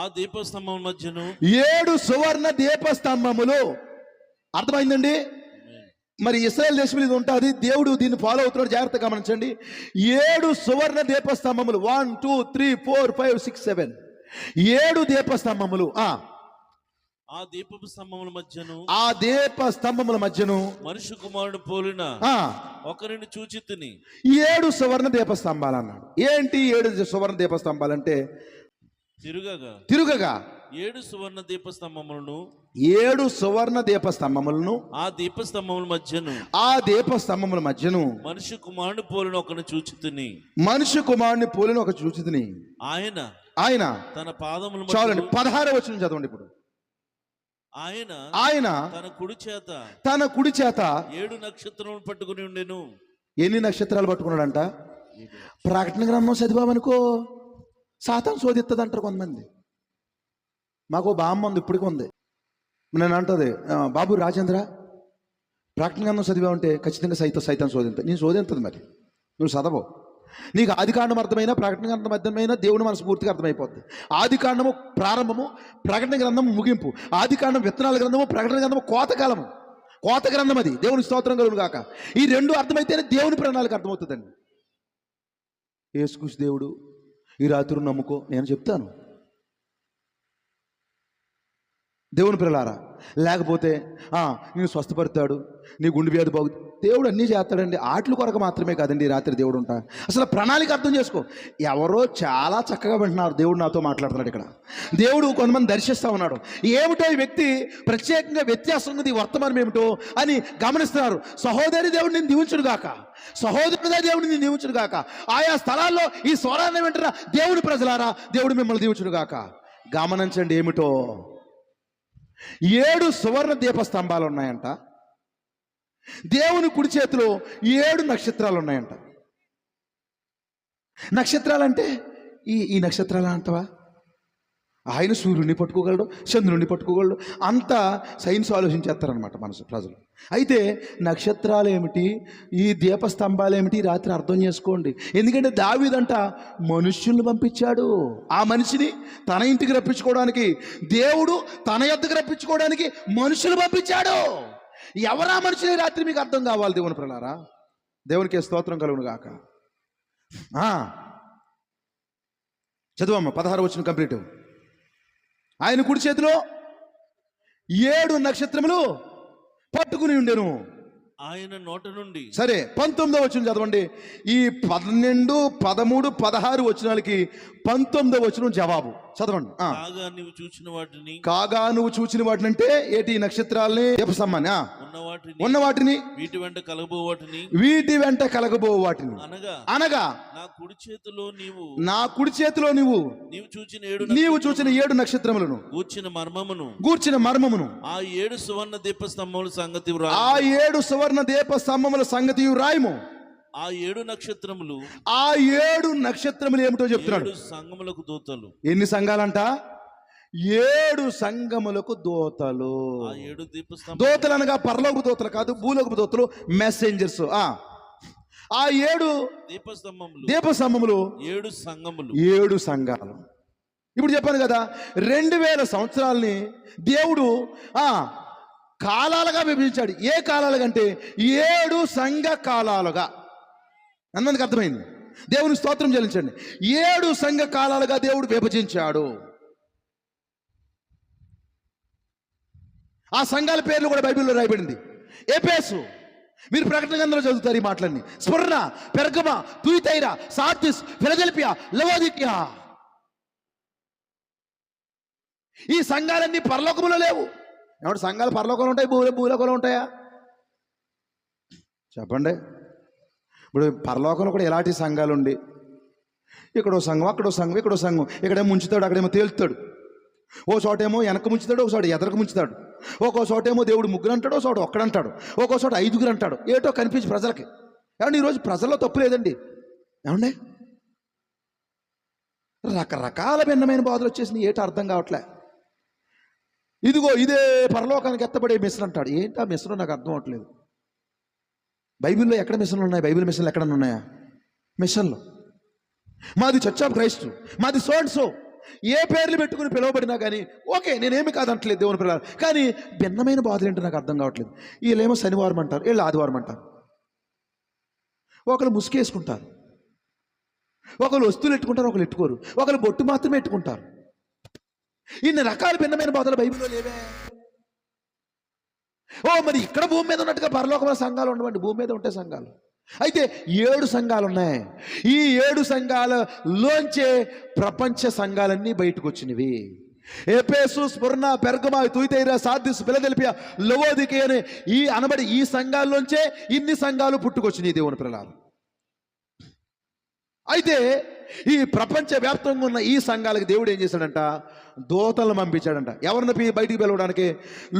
ఆ దీపస్తంభం మధ్యను 7 సువర్ణ దీపస్తంభములు. అర్థమైందండి? మరి ఇశ్రాయేల్ దేశం ఇది ఉంటుంది, దేవుడు దీన్ని ఫాలో అవుతున్నాడు. జాగ్రత్తగా గమనించండి. 7 సువర్ణ దీపస్తంభములు. 1 2 3 4 5 6 7 7 దీపస్తంభములు. ఆ దీపపు స్తంభముల మధ్యను, ఆ దీపస్తంభముల మధ్యను మనుష్య కుమారుడు పోలిన ఒకరిని చూచి తిని 7 సువర్ణ దీపస్తంభాలు అన్నాడు. ఏంటి 7 సువర్ణ దీపస్తంభాలంటే? తిరుగగా 7 సువర్ణ దీపస్తంభములను, 7 సువర్ణ దీపస్తంభములను, ఆ దీపస్తంభముల మధ్యను, ఆ దీపస్తంభముల మధ్యను మనుష్య కుమారుడు పోలిన ఒకరిని చూచి తిని, మనుష్య కుమారుని పోలిన ఒక చూచి తిని, ఆయన తన పాదములు. చాలండి, 16వ వచనం చదవండి ఇప్పుడు. ఆయన తన కుడి చేత 7 నక్షత్రములు పట్టుకుని ఉండెను. ఎన్ని నక్షత్రాలు పట్టుకున్నాడంట? ప్రకటన గ్రంథం చదివామనుకో సాతాను శోధిస్తుంది అంటారు కొంతమంది. మాకు బామ్మ ఉంది, ఇప్పటికీ ఉంది. నేను అంటది, బాబు రాజేంద్ర ప్రకటన గ్రంథం చదివామంటే ఖచ్చితంగా సైతాన్ని శోధింత. నేను శోధించదు, మరి నువ్వు చదవవు. నీకు ఆది కాండం అర్థమైనా ప్రకటన గ్రంథం అర్థమైనా దేవుని మనసు పూర్తిగా అర్థమైపోద్ది. ఆది కాండము ప్రారంభము, ప్రకటన గ్రంథము ముగింపు. ఆది కాండం విత్తనాల గ్రంథము, ప్రకటన గ్రంథము కోతకాలము, కోత గ్రంథం. అది దేవుని స్తోత్రం కలుగును గాక. ఈ 2 అర్థమైతేనే దేవుని ప్రణాళిక అర్థమవుతుందండి. యేసుక్రీస్తు దేవుడు, ఈ రాత్రి నమ్ముకో, నేను చెప్తాను దేవుని పిల్లలారా. లేకపోతే నేను స్వస్థపడతాడు, నీ గుండె వ్యాధి బాగు, దేవుడు అన్నీ చేస్తాడండి. ఆటల కొరకు మాత్రమే కాదండి ఈ రాత్రి దేవుడు ఉంటా. అసలు ప్రణాళిక అర్థం చేసుకో. ఎవరో చాలా చక్కగా వింటున్నారు, దేవుడు నాతో మాట్లాడుతున్నాడు ఇక్కడ. దేవుడు కొంతమంది దర్శిస్తూ ఉన్నాడు. ఏమిటో ఈ వ్యక్తి ప్రత్యేకంగా వ్యత్యాసం ఉంది, వర్తమానం ఏమిటో అని గమనిస్తున్నారు. సహోదరి దేవుడు నేను దీవించును గాక, సహోదరుడిగా దేవుడిని నేను దీవించును గాక. ఆయా స్థలాల్లో ఈ స్వరాన్ని వింటున్న దేవుని ప్రజలారా, దేవుడు మిమ్మల్ని దీవించును గాక. గమనించండి ఏమిటో. 7 సువర్ణ దీపస్తంభాలు ఉన్నాయంట. దేవుని కుడి చేతిలో 7 నక్షత్రాలు ఉన్నాయంట. నక్షత్రాలంటే ఈ నక్షత్రాలు అంటవా? ఆయన సూర్యుడిని పట్టుకోగలడు, చంద్రుడిని పట్టుకోగలడు. అంతా సైన్స్ ఆలోచించేస్తారనమాట మనసు ప్రజలు. అయితే నక్షత్రాలు ఏమిటి, ఈ దీపస్తంభాలు ఏమిటి, రాత్రి అర్థం చేసుకోండి. ఎందుకంటే దావీదంట మనుష్యుల్ని పంపించాడు. ఆ మనిషిని తన ఇంటికి రప్పించుకోవడానికి, దేవుడు తన యొద్దకు రప్పించుకోవడానికి మనుషులు పంపించాడు. ఎవరా మనుషులే రాత్రి మీకు అర్థం కావాలి దేవుని ప్రియులారా. దేవునికి స్తోత్రం కలుగును గాక. చదువమ్మ 16వ వచనం కంప్లీట్. ఆయన కుడి చేతిలో 7 నక్షత్రములు పట్టుకుని ఉండెను. ఆయన నోట నుండి. సరే 19వ వచనం చదవండి. ఈ 12, 13, 16 వచనాలకి 19వ వచనం జవాబు చదవండి. కాగా నువ్వు చూచిన వాటిని, కాగా నువ్వు చూచిన వాటిని అంటే ఏటి? నక్షత్రాలని, దీపస్తంభాన్ని, ఉన్న వాటిని, వీటి వెంట కలగబో వాటిని, అనగా నా కుడి చేతిలో నీవు చూచిన 7 నక్షత్రములను గూర్చిన మర్మమును ఆ 7 సువర్ణ దీపస్తంభముల సంగతి రాయము. ఆ 7 నక్షత్రములు ఏమిటో చెప్తున్నాడు. సంఘములకు దూతలు. ఎన్ని సంఘాలంట? 7 సంఘములకు దూతలు. దూతలు అనగా పరలోక దూతలు కాదు, భూలోక దూతలు, మెసెంజర్స్. ఆ 7 దీపస్తంభములు 7 సంఘాలు. ఇప్పుడు చెప్పాను కదా, 2000 సంవత్సరాలని దేవుడు కాలాలుగా విభజించాడు. ఏ కాలాలుగంటే 7 సంఘ కాలాలుగా. అందరికి అర్థమైంది? దేవుని స్తోత్రం చెల్లించండి. 7 సంఘ కాలాలుగా దేవుడు విభజించాడు. ఆ సంఘాల పేర్లు కూడా బైబిల్లో రాయబడింది. ఎఫెసు, మీరు ప్రకటన గ్రంథంలో చదువుతారు ఈ మాటలన్నీ. స్మరణ, పెర్గమ, తుయితైర, సార్దిస్, ఫిలదెల్ఫియా, లవోదికియా. ఈ సంఘాలన్నీ పరలోకములో లేవు. ఏమంటే సంఘాలు పరలోకంలో ఉంటాయి, భూలోకంలో ఉంటాయా? చెప్పండి. ఇప్పుడు పరలోకంలో కూడా ఎలాంటి సంఘాలు ఉండి, ఇక్కడో సంఘం, అక్కడో సంఘం, ఇక్కడో సంఘం. ఇక్కడేమో ముంచుతాడు, అక్కడేమో తేలుతాడు. ఓ చోటేమో వెనక ముంచుతాడు, ఒక చోట ఎదరకు ముంచుతాడు. ఒక్కో చోటేమో దేవుడు 3 అంటాడు, ఒక చోట ఒక్కడంటాడు, ఒక్కో చోట 5 అంటాడు. ఏటో కనిపించి ప్రజలకి. ఏమంటే ఈరోజు ప్రజల్లో తప్పు లేదండి. ఏమండి రకరకాల భిన్నమైన బాధలు వచ్చేసింది. ఏటో అర్థం కావట్లే. ఇదిగో ఇదే పరలోకానికి ఎత్తబడే మిషన్ అంటాడు. ఏంటా మిషన్? నాకు అర్థం అవట్లేదు. బైబిల్లో ఎక్కడ మిషన్లు ఉన్నాయి? బైబిల్ మిషన్లు ఎక్కడన్నా ఉన్నాయా? మిషన్లు. మాది చర్చ్ ఆఫ్ క్రైస్ట్, మాది సో అండ్ సో, ఏ పేర్లు పెట్టుకుని పిలువబడినా కానీ ఓకే, నేనేమి కాదంటలేదు దేవుని పిల్లలు. కానీ భిన్నమైన బాధలు ఏంటో నాకు అర్థం కావట్లేదు. వీళ్ళేమో శనివారం అంటారు, వీళ్ళు ఆదివారం అంటారు. ఒకరు ముసుకేసుకుంటారు, ఒకరు వస్తువులు ఎట్టుకుంటారు, ఒకరు ఎట్టుకోరు, ఒకరు బొట్టు మాత్రమే ఎట్టుకుంటారు. ఇన్ని రకాల భిన్నమైన బాధలు బైబిల్లో లేవే. మరి ఇక్కడ భూమి మీద ఉన్నట్టుగా పరలోకంలో సంఘాలు ఉండవండి. భూమి మీద ఉంటే సంఘాలు. అయితే 7 సంఘాలు ఉన్నాయి. ఈ 7 సంఘాలలోంచే ప్రపంచ సంఘాలన్నీ బయటకు వచ్చినవి. ఎఫెసు, స్మరణ, పెర్గమ, తుయితైర, సార్దిస్, ఫిలదెల్ఫియా, లవోదికియా అనే ఈ సంఘాల్లోంచే ఇన్ని సంఘాలు పుట్టుకొచ్చినాయి దేవుని పిల్లలు. అయితే ఈ ప్రపంచ వ్యాప్తంగా ఉన్న ఈ సంఘాలకు దేవుడు ఏం చేశాడంట? దూతలను పంపించాడంట. ఎవరిని బయటికి పిలవడానికి?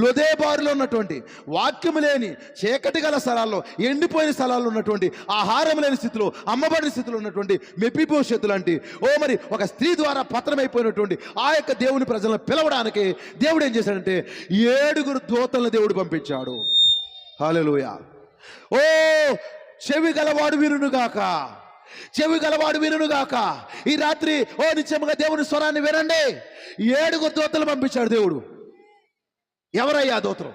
లొదేబారులో ఉన్నటువంటి, వాక్యము లేని చీకటి గల స్థలాల్లో, ఎండిపోయిన స్థలాల్లో ఉన్నటువంటి, ఆహారం లేని స్థితిలో, అమ్మబడిన స్థితిలో ఉన్నటువంటి మెఫీబోషెతు లాంటి మరి ఒక స్త్రీ ద్వారా పతనమైపోయినటువంటి ఆ యొక్క దేవుని ప్రజలను పిలవడానికి దేవుడు ఏం చేశాడంటే 7 దూతలను దేవుడు పంపించాడు. హల్లెలూయా. చెవి గలవాడు వినుగాక, చెవి గలవాడు వినుగాక. ఈ రాత్రి నిత్యముగా దేవుని స్వరాన్ని వినండి. 7 దూతలు పంపించాడు దేవుడు. ఎవరయ్యా దూతలు?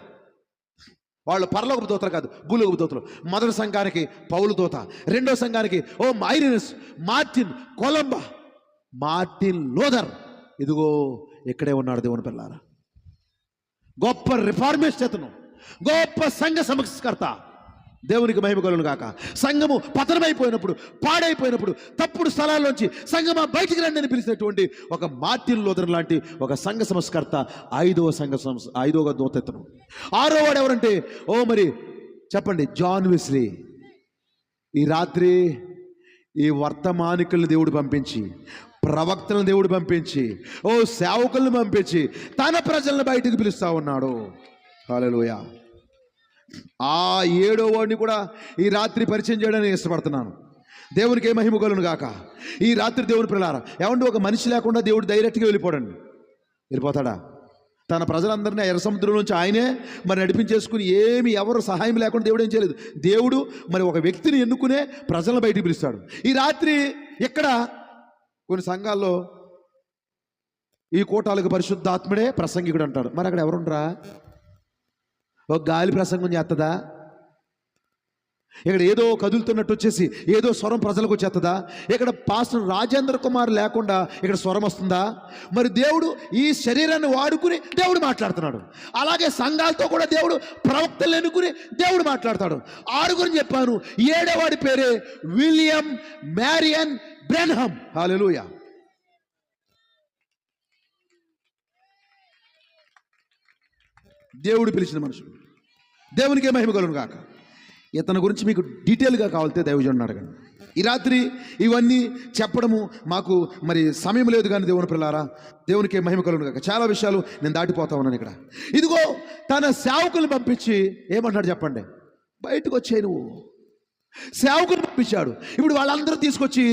వాళ్ళు పరలోకపు దూతలు కాదు, భూలోకపు దూతలు. మొదటి సంఘానికి పౌలు దూత, రెండో సంఘానికి ఐరినస్, మార్టిన్, కొలంబా, మార్టిన్ లూథర్. ఇదిగో ఇక్కడే ఉన్నాడు దేవుని పిల్లారా. గొప్ప రిఫార్మిస్ట్ అతను, గొప్ప సంఘ సంస్కర్త. దేవునికి మహిమ కలుగును గాక. సంఘము పతనమైపోయినప్పుడు, పాడైపోయినప్పుడు, తప్పుడు స్థలాల్లోంచి సంఘమా బయటికి రండి అని పిలిచినటువంటి ఒక మార్టిన్ లూథర్ లాంటి ఒక సంఘ సంస్కర్త 5వ దూత ఇతను. 6వ వాడు ఎవరంటే మరి చెప్పండి, జాన్ వెస్లీ. ఈ రాత్రి ఈ వర్తమానికులను దేవుడు పంపించి, ప్రవక్తలను దేవుడు పంపించి, సేవకులను పంపించి తన ప్రజలను బయటికి పిలుస్తా ఉన్నాడు. హల్లెలూయా. ఆ 7వ వాడిని కూడా ఈ రాత్రి పరిచయం చేయడానికి ఇష్టపడుతున్నాను. దేవునికి ఏ మహిమ కలుగును గాక. ఈ రాత్రి దేవుని పిల్లారా, ఏమంటే ఒక మనిషి లేకుండా దేవుడు డైరెక్ట్గా వెళ్ళిపోతాడా? తన ప్రజలందరినీ ఎర్ర సముద్రం నుంచి ఆయనే మరి నడిపించేసుకుని ఎవరు సహాయం లేకుండా దేవుడు ఏం చేయలేదు. దేవుడు మరి ఒక వ్యక్తిని ఎన్నుకునే ప్రజలను బయటికి పిలుస్తాడు. ఈ రాత్రి ఇక్కడ కొన్ని సంఘాల్లో ఈ కూటాలకు పరిశుద్ధాత్ముడే ప్రసంగికుడు అంటాడు. మరి అక్కడ ఎవరుండరా? ఒక గాలి ప్రసంగం చేస్తుందా? ఇక్కడ ఏదో కదులుతున్నట్టు వచ్చేసి ఏదో స్వరం ప్రజలకు వచ్చేస్తుందా? ఇక్కడ పాస్టర్ రాజేంద్ర కుమార్ లేకుండా ఇక్కడ స్వరం వస్తుందా? మరి దేవుడు ఈ శరీరాన్ని వాడుకుని దేవుడు మాట్లాడుతున్నాడు. అలాగే సంఘాలతో కూడా దేవుడు ప్రవక్తలు ఎన్నుకుని దేవుడు మాట్లాడతాడు. 6 చెప్పాను. 7వ వాడి పేరే విలియం మ్యారియన్ బ్రెన్హమ్. హల్లెలూయా. దేవుడు పిలిచిన మనుషులు. దేవునికే మహిమ కలుగును గాక. ఇతని గురించి మీకు డీటెయిల్గా కావాలితే దైవజనుడిని అడగండి. ఈ రాత్రి ఇవన్నీ చెప్పడము మాకు మరి సమయం లేదు, కానీ దేవుని పిల్లారా, దేవునికే మహిమ కలుగును గాక. చాలా విషయాలు నేను దాటిపోతా ఉన్నాను ఇక్కడ. ఇదిగో తన సేవకులను పంపించి ఏమంటాడు చెప్పండి? బయటకు వచ్చాయి నువ్వు. సేవకులు పంపించాడు. ఇప్పుడు వాళ్ళందరూ తీసుకొచ్చి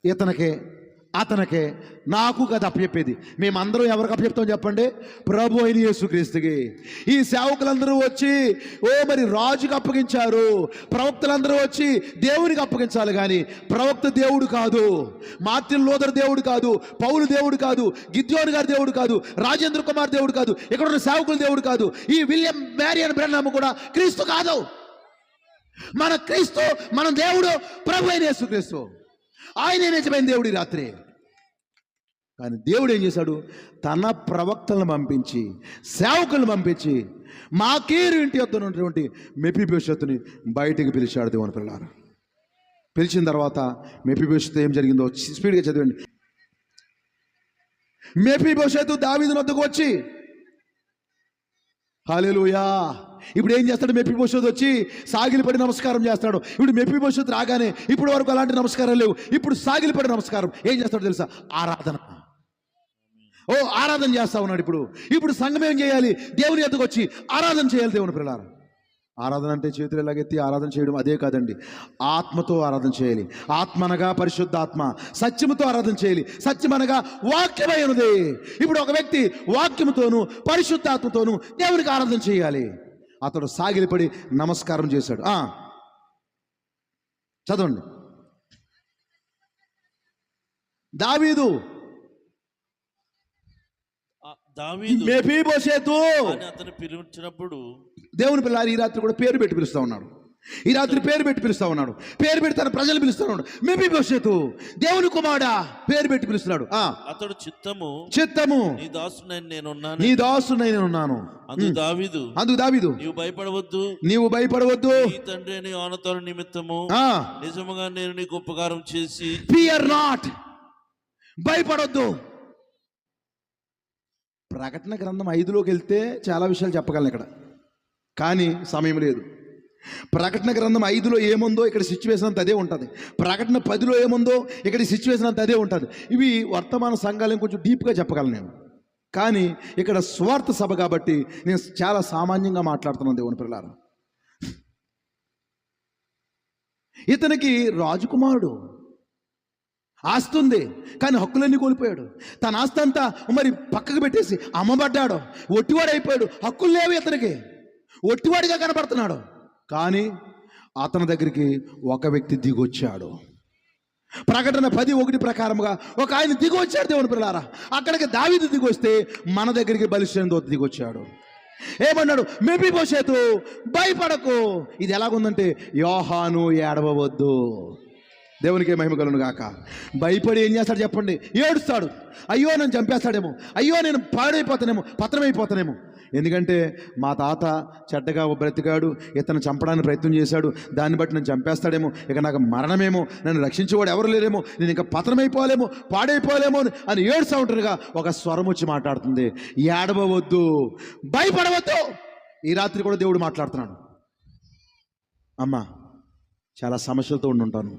ఇతనికే అతనికే నాకు కదా అప్పచెప్పేది. మేమందరం ఎవరికి అప్పచెప్తాం చెప్పండి? ప్రభు అయిన యేసుక్రీస్తుకి. ఈ సేవకులందరూ వచ్చి మరి రాజుకి అప్పగించారు. ప్రవక్తలందరూ వచ్చి దేవునికి అప్పగించాలి, కానీ ప్రవక్త దేవుడు కాదు, మార్టిన్ లూథర్ దేవుడు కాదు, పౌలు దేవుడు కాదు, గిద్యోను గారి దేవుడు కాదు, రాజేంద్ర కుమార్ దేవుడు కాదు, ఇక్కడ ఉన్న సేవకుల దేవుడు కాదు, ఈ విలియం మ్యారియన్ బ్రెన్హమ్ కూడా క్రీస్తు కాదు. మన క్రీస్తు, మన దేవుడు ప్రభు అయిన యేసుక్రీస్తు. ఆయనే నిజమైన దేవుడు. ఈ రాత్రి కానీ దేవుడు ఏం చేశాడు? తన ప్రవక్తలను పంపించి, సేవకులను పంపించి, మాకీరు ఇంటి వద్ద ఉన్నటువంటి మెఫీబోషెతుని బయటికి పిలిచాడు. దేవుని పిల్లారా, పిలిచిన తర్వాత మెఫీబోషెతు ఏం జరిగిందో స్పీడ్గా చదివండి. మెఫీబోషెతు దావీదు వద్దకు వచ్చి, హల్లెలూయా. ఇప్పుడు ఏం చేస్తాడు? మెఫీబోషెతు వచ్చి సాగిలిపడి నమస్కారం చేస్తాడు. ఇప్పుడు మెఫీబోషెతు రాగానే ఇప్పుడు వరకు అలాంటి నమస్కారాలు లేవు. ఇప్పుడు సాగిలిపడి నమస్కారం. ఏం చేస్తాడు తెలుసా? ఆరాధన. ఆరాధన చేస్తా ఉన్నాడు. ఇప్పుడు సంఘం ఏం చేయాలి? దేవుని ఎద్దకు వచ్చి ఆరాధన చేయాలి. దేవుని పిల్లారా, ఆరాధన అంటే చేతులు ఎలాగెత్తి ఆరాధన చేయడం అదే కాదండి. ఆత్మతో ఆరాధన చేయాలి. ఆత్మ అనగా పరిశుద్ధాత్మ. సత్యముతో ఆరాధన చేయాలి. సత్యం అనగా వాక్యమైనది. ఇప్పుడు ఒక వ్యక్తి వాక్యముతోను పరిశుద్ధాత్మతోను దేవునికి ఆరాధన చేయాలి. అతడు సాగిలిపడి నమస్కారం చేశాడు. చదవండి. దావీదు మెఫీబోషెతు అతను పిలిచినప్పుడు దేవుని పిల్లారు ఈ రాత్రి కూడా పేరు పెట్టి పిలుస్తా ఉన్నాడు. ఈ రాత్రి పేరు పెట్టి పిలుస్తా ఉన్నాడు. పేరు పెట్టి తన ప్రజలు పిలుస్తా ఉన్నాడు. మెఫీబోషెతు దేవుని కుమారుడా పేరు పెట్టి పిలుస్తున్నాడు. అతడు చిత్తము నీ దాసునై నేనున్నాను. అందుకు దావీదు నీవు భయపడవద్దు. నీ తండ్రి నీ ఆనతోని నిమిత్తము నిజముగా నేను నీకు ఉపకారం చేసి, ఫియర్ నాట్, భయపడొద్దు. ప్రకటన గ్రంథం 5లోకి వెళ్తే చాలా విషయాలు చెప్పగలను ఇక్కడ, కానీ సమయం లేదు. ప్రకటన గ్రంథం 5లో ఏముందో ఇక్కడ సిచ్యువేషన్ అంతా అదే ఉంటుంది. ప్రకటన 10లో ఏముందో ఇక్కడ సిచ్యువేషన్ అంతా అదే ఉంటుంది. ఇవి వర్తమాన సంఘాలను కొంచెం డీప్గా చెప్పగలను నేను, కానీ ఇక్కడ స్వార్థ సభ కాబట్టి నేను చాలా సామాన్యంగా మాట్లాడుతున్నాను. దేవుని పిల్లారా, ఇతనికి రాజకుమారుడు, ఆస్తి ఉంది, కానీ హక్కులన్నీ కోల్పోయాడు. తన ఆస్తి అంతా మరి పక్కకు పెట్టేసి అమ్మబడ్డాడు. ఒట్టివాడైపోయాడు. హక్కులు లేవు ఇతనికి. ఒట్టివాడిగా కనబడుతున్నాడు. కానీ అతని దగ్గరికి ఒక వ్యక్తి దిగొచ్చాడు. ప్రకటన 10:1 ప్రకారముగా ఒక ఆయన దిగొచ్చాడు. దేవుని పిల్లారా, అక్కడికి దావీదు దిగొస్తే మన దగ్గరికి బలిష్ఠుని దూత దిగొచ్చాడు. ఏమన్నాడు? మెఫీబోషెతు భయపడకు. ఇది ఎలాగుందంటే, యోహాను ఏడవవద్దు. దేవునికే మహిమ కలుగును గాక. భయపడి ఏం చేస్తాడు చెప్పండి? ఏడుస్తాడు. అయ్యో నన్ను చంపేస్తాడేమో, అయ్యో నేను పాడైపోతానేమో, పత్రమైపోతానేమో. ఎందుకంటే మా తాత చెడ్డగా బ్రతికాడు, ఇతను చంపడానికి ప్రయత్నం చేశాడు, దాన్ని బట్టి నన్ను చంపేస్తాడేమో, ఇక నాకు మరణమేమో, నన్ను రక్షించేవాడు ఎవరు లేరేమో, నేను ఇంకా పతనమైపోలేమో, పాడైపోలేమో అని ఏడుస్తూ ఉంటారుగా ఒక స్వరం వచ్చి మాట్లాడుతుంది, ఏడవవద్దు, భయపడవద్దు. ఈ రాత్రి కూడా దేవుడు మాట్లాడుతున్నాడు. అమ్మా, చాలా సమస్యలతో ఉంటాను.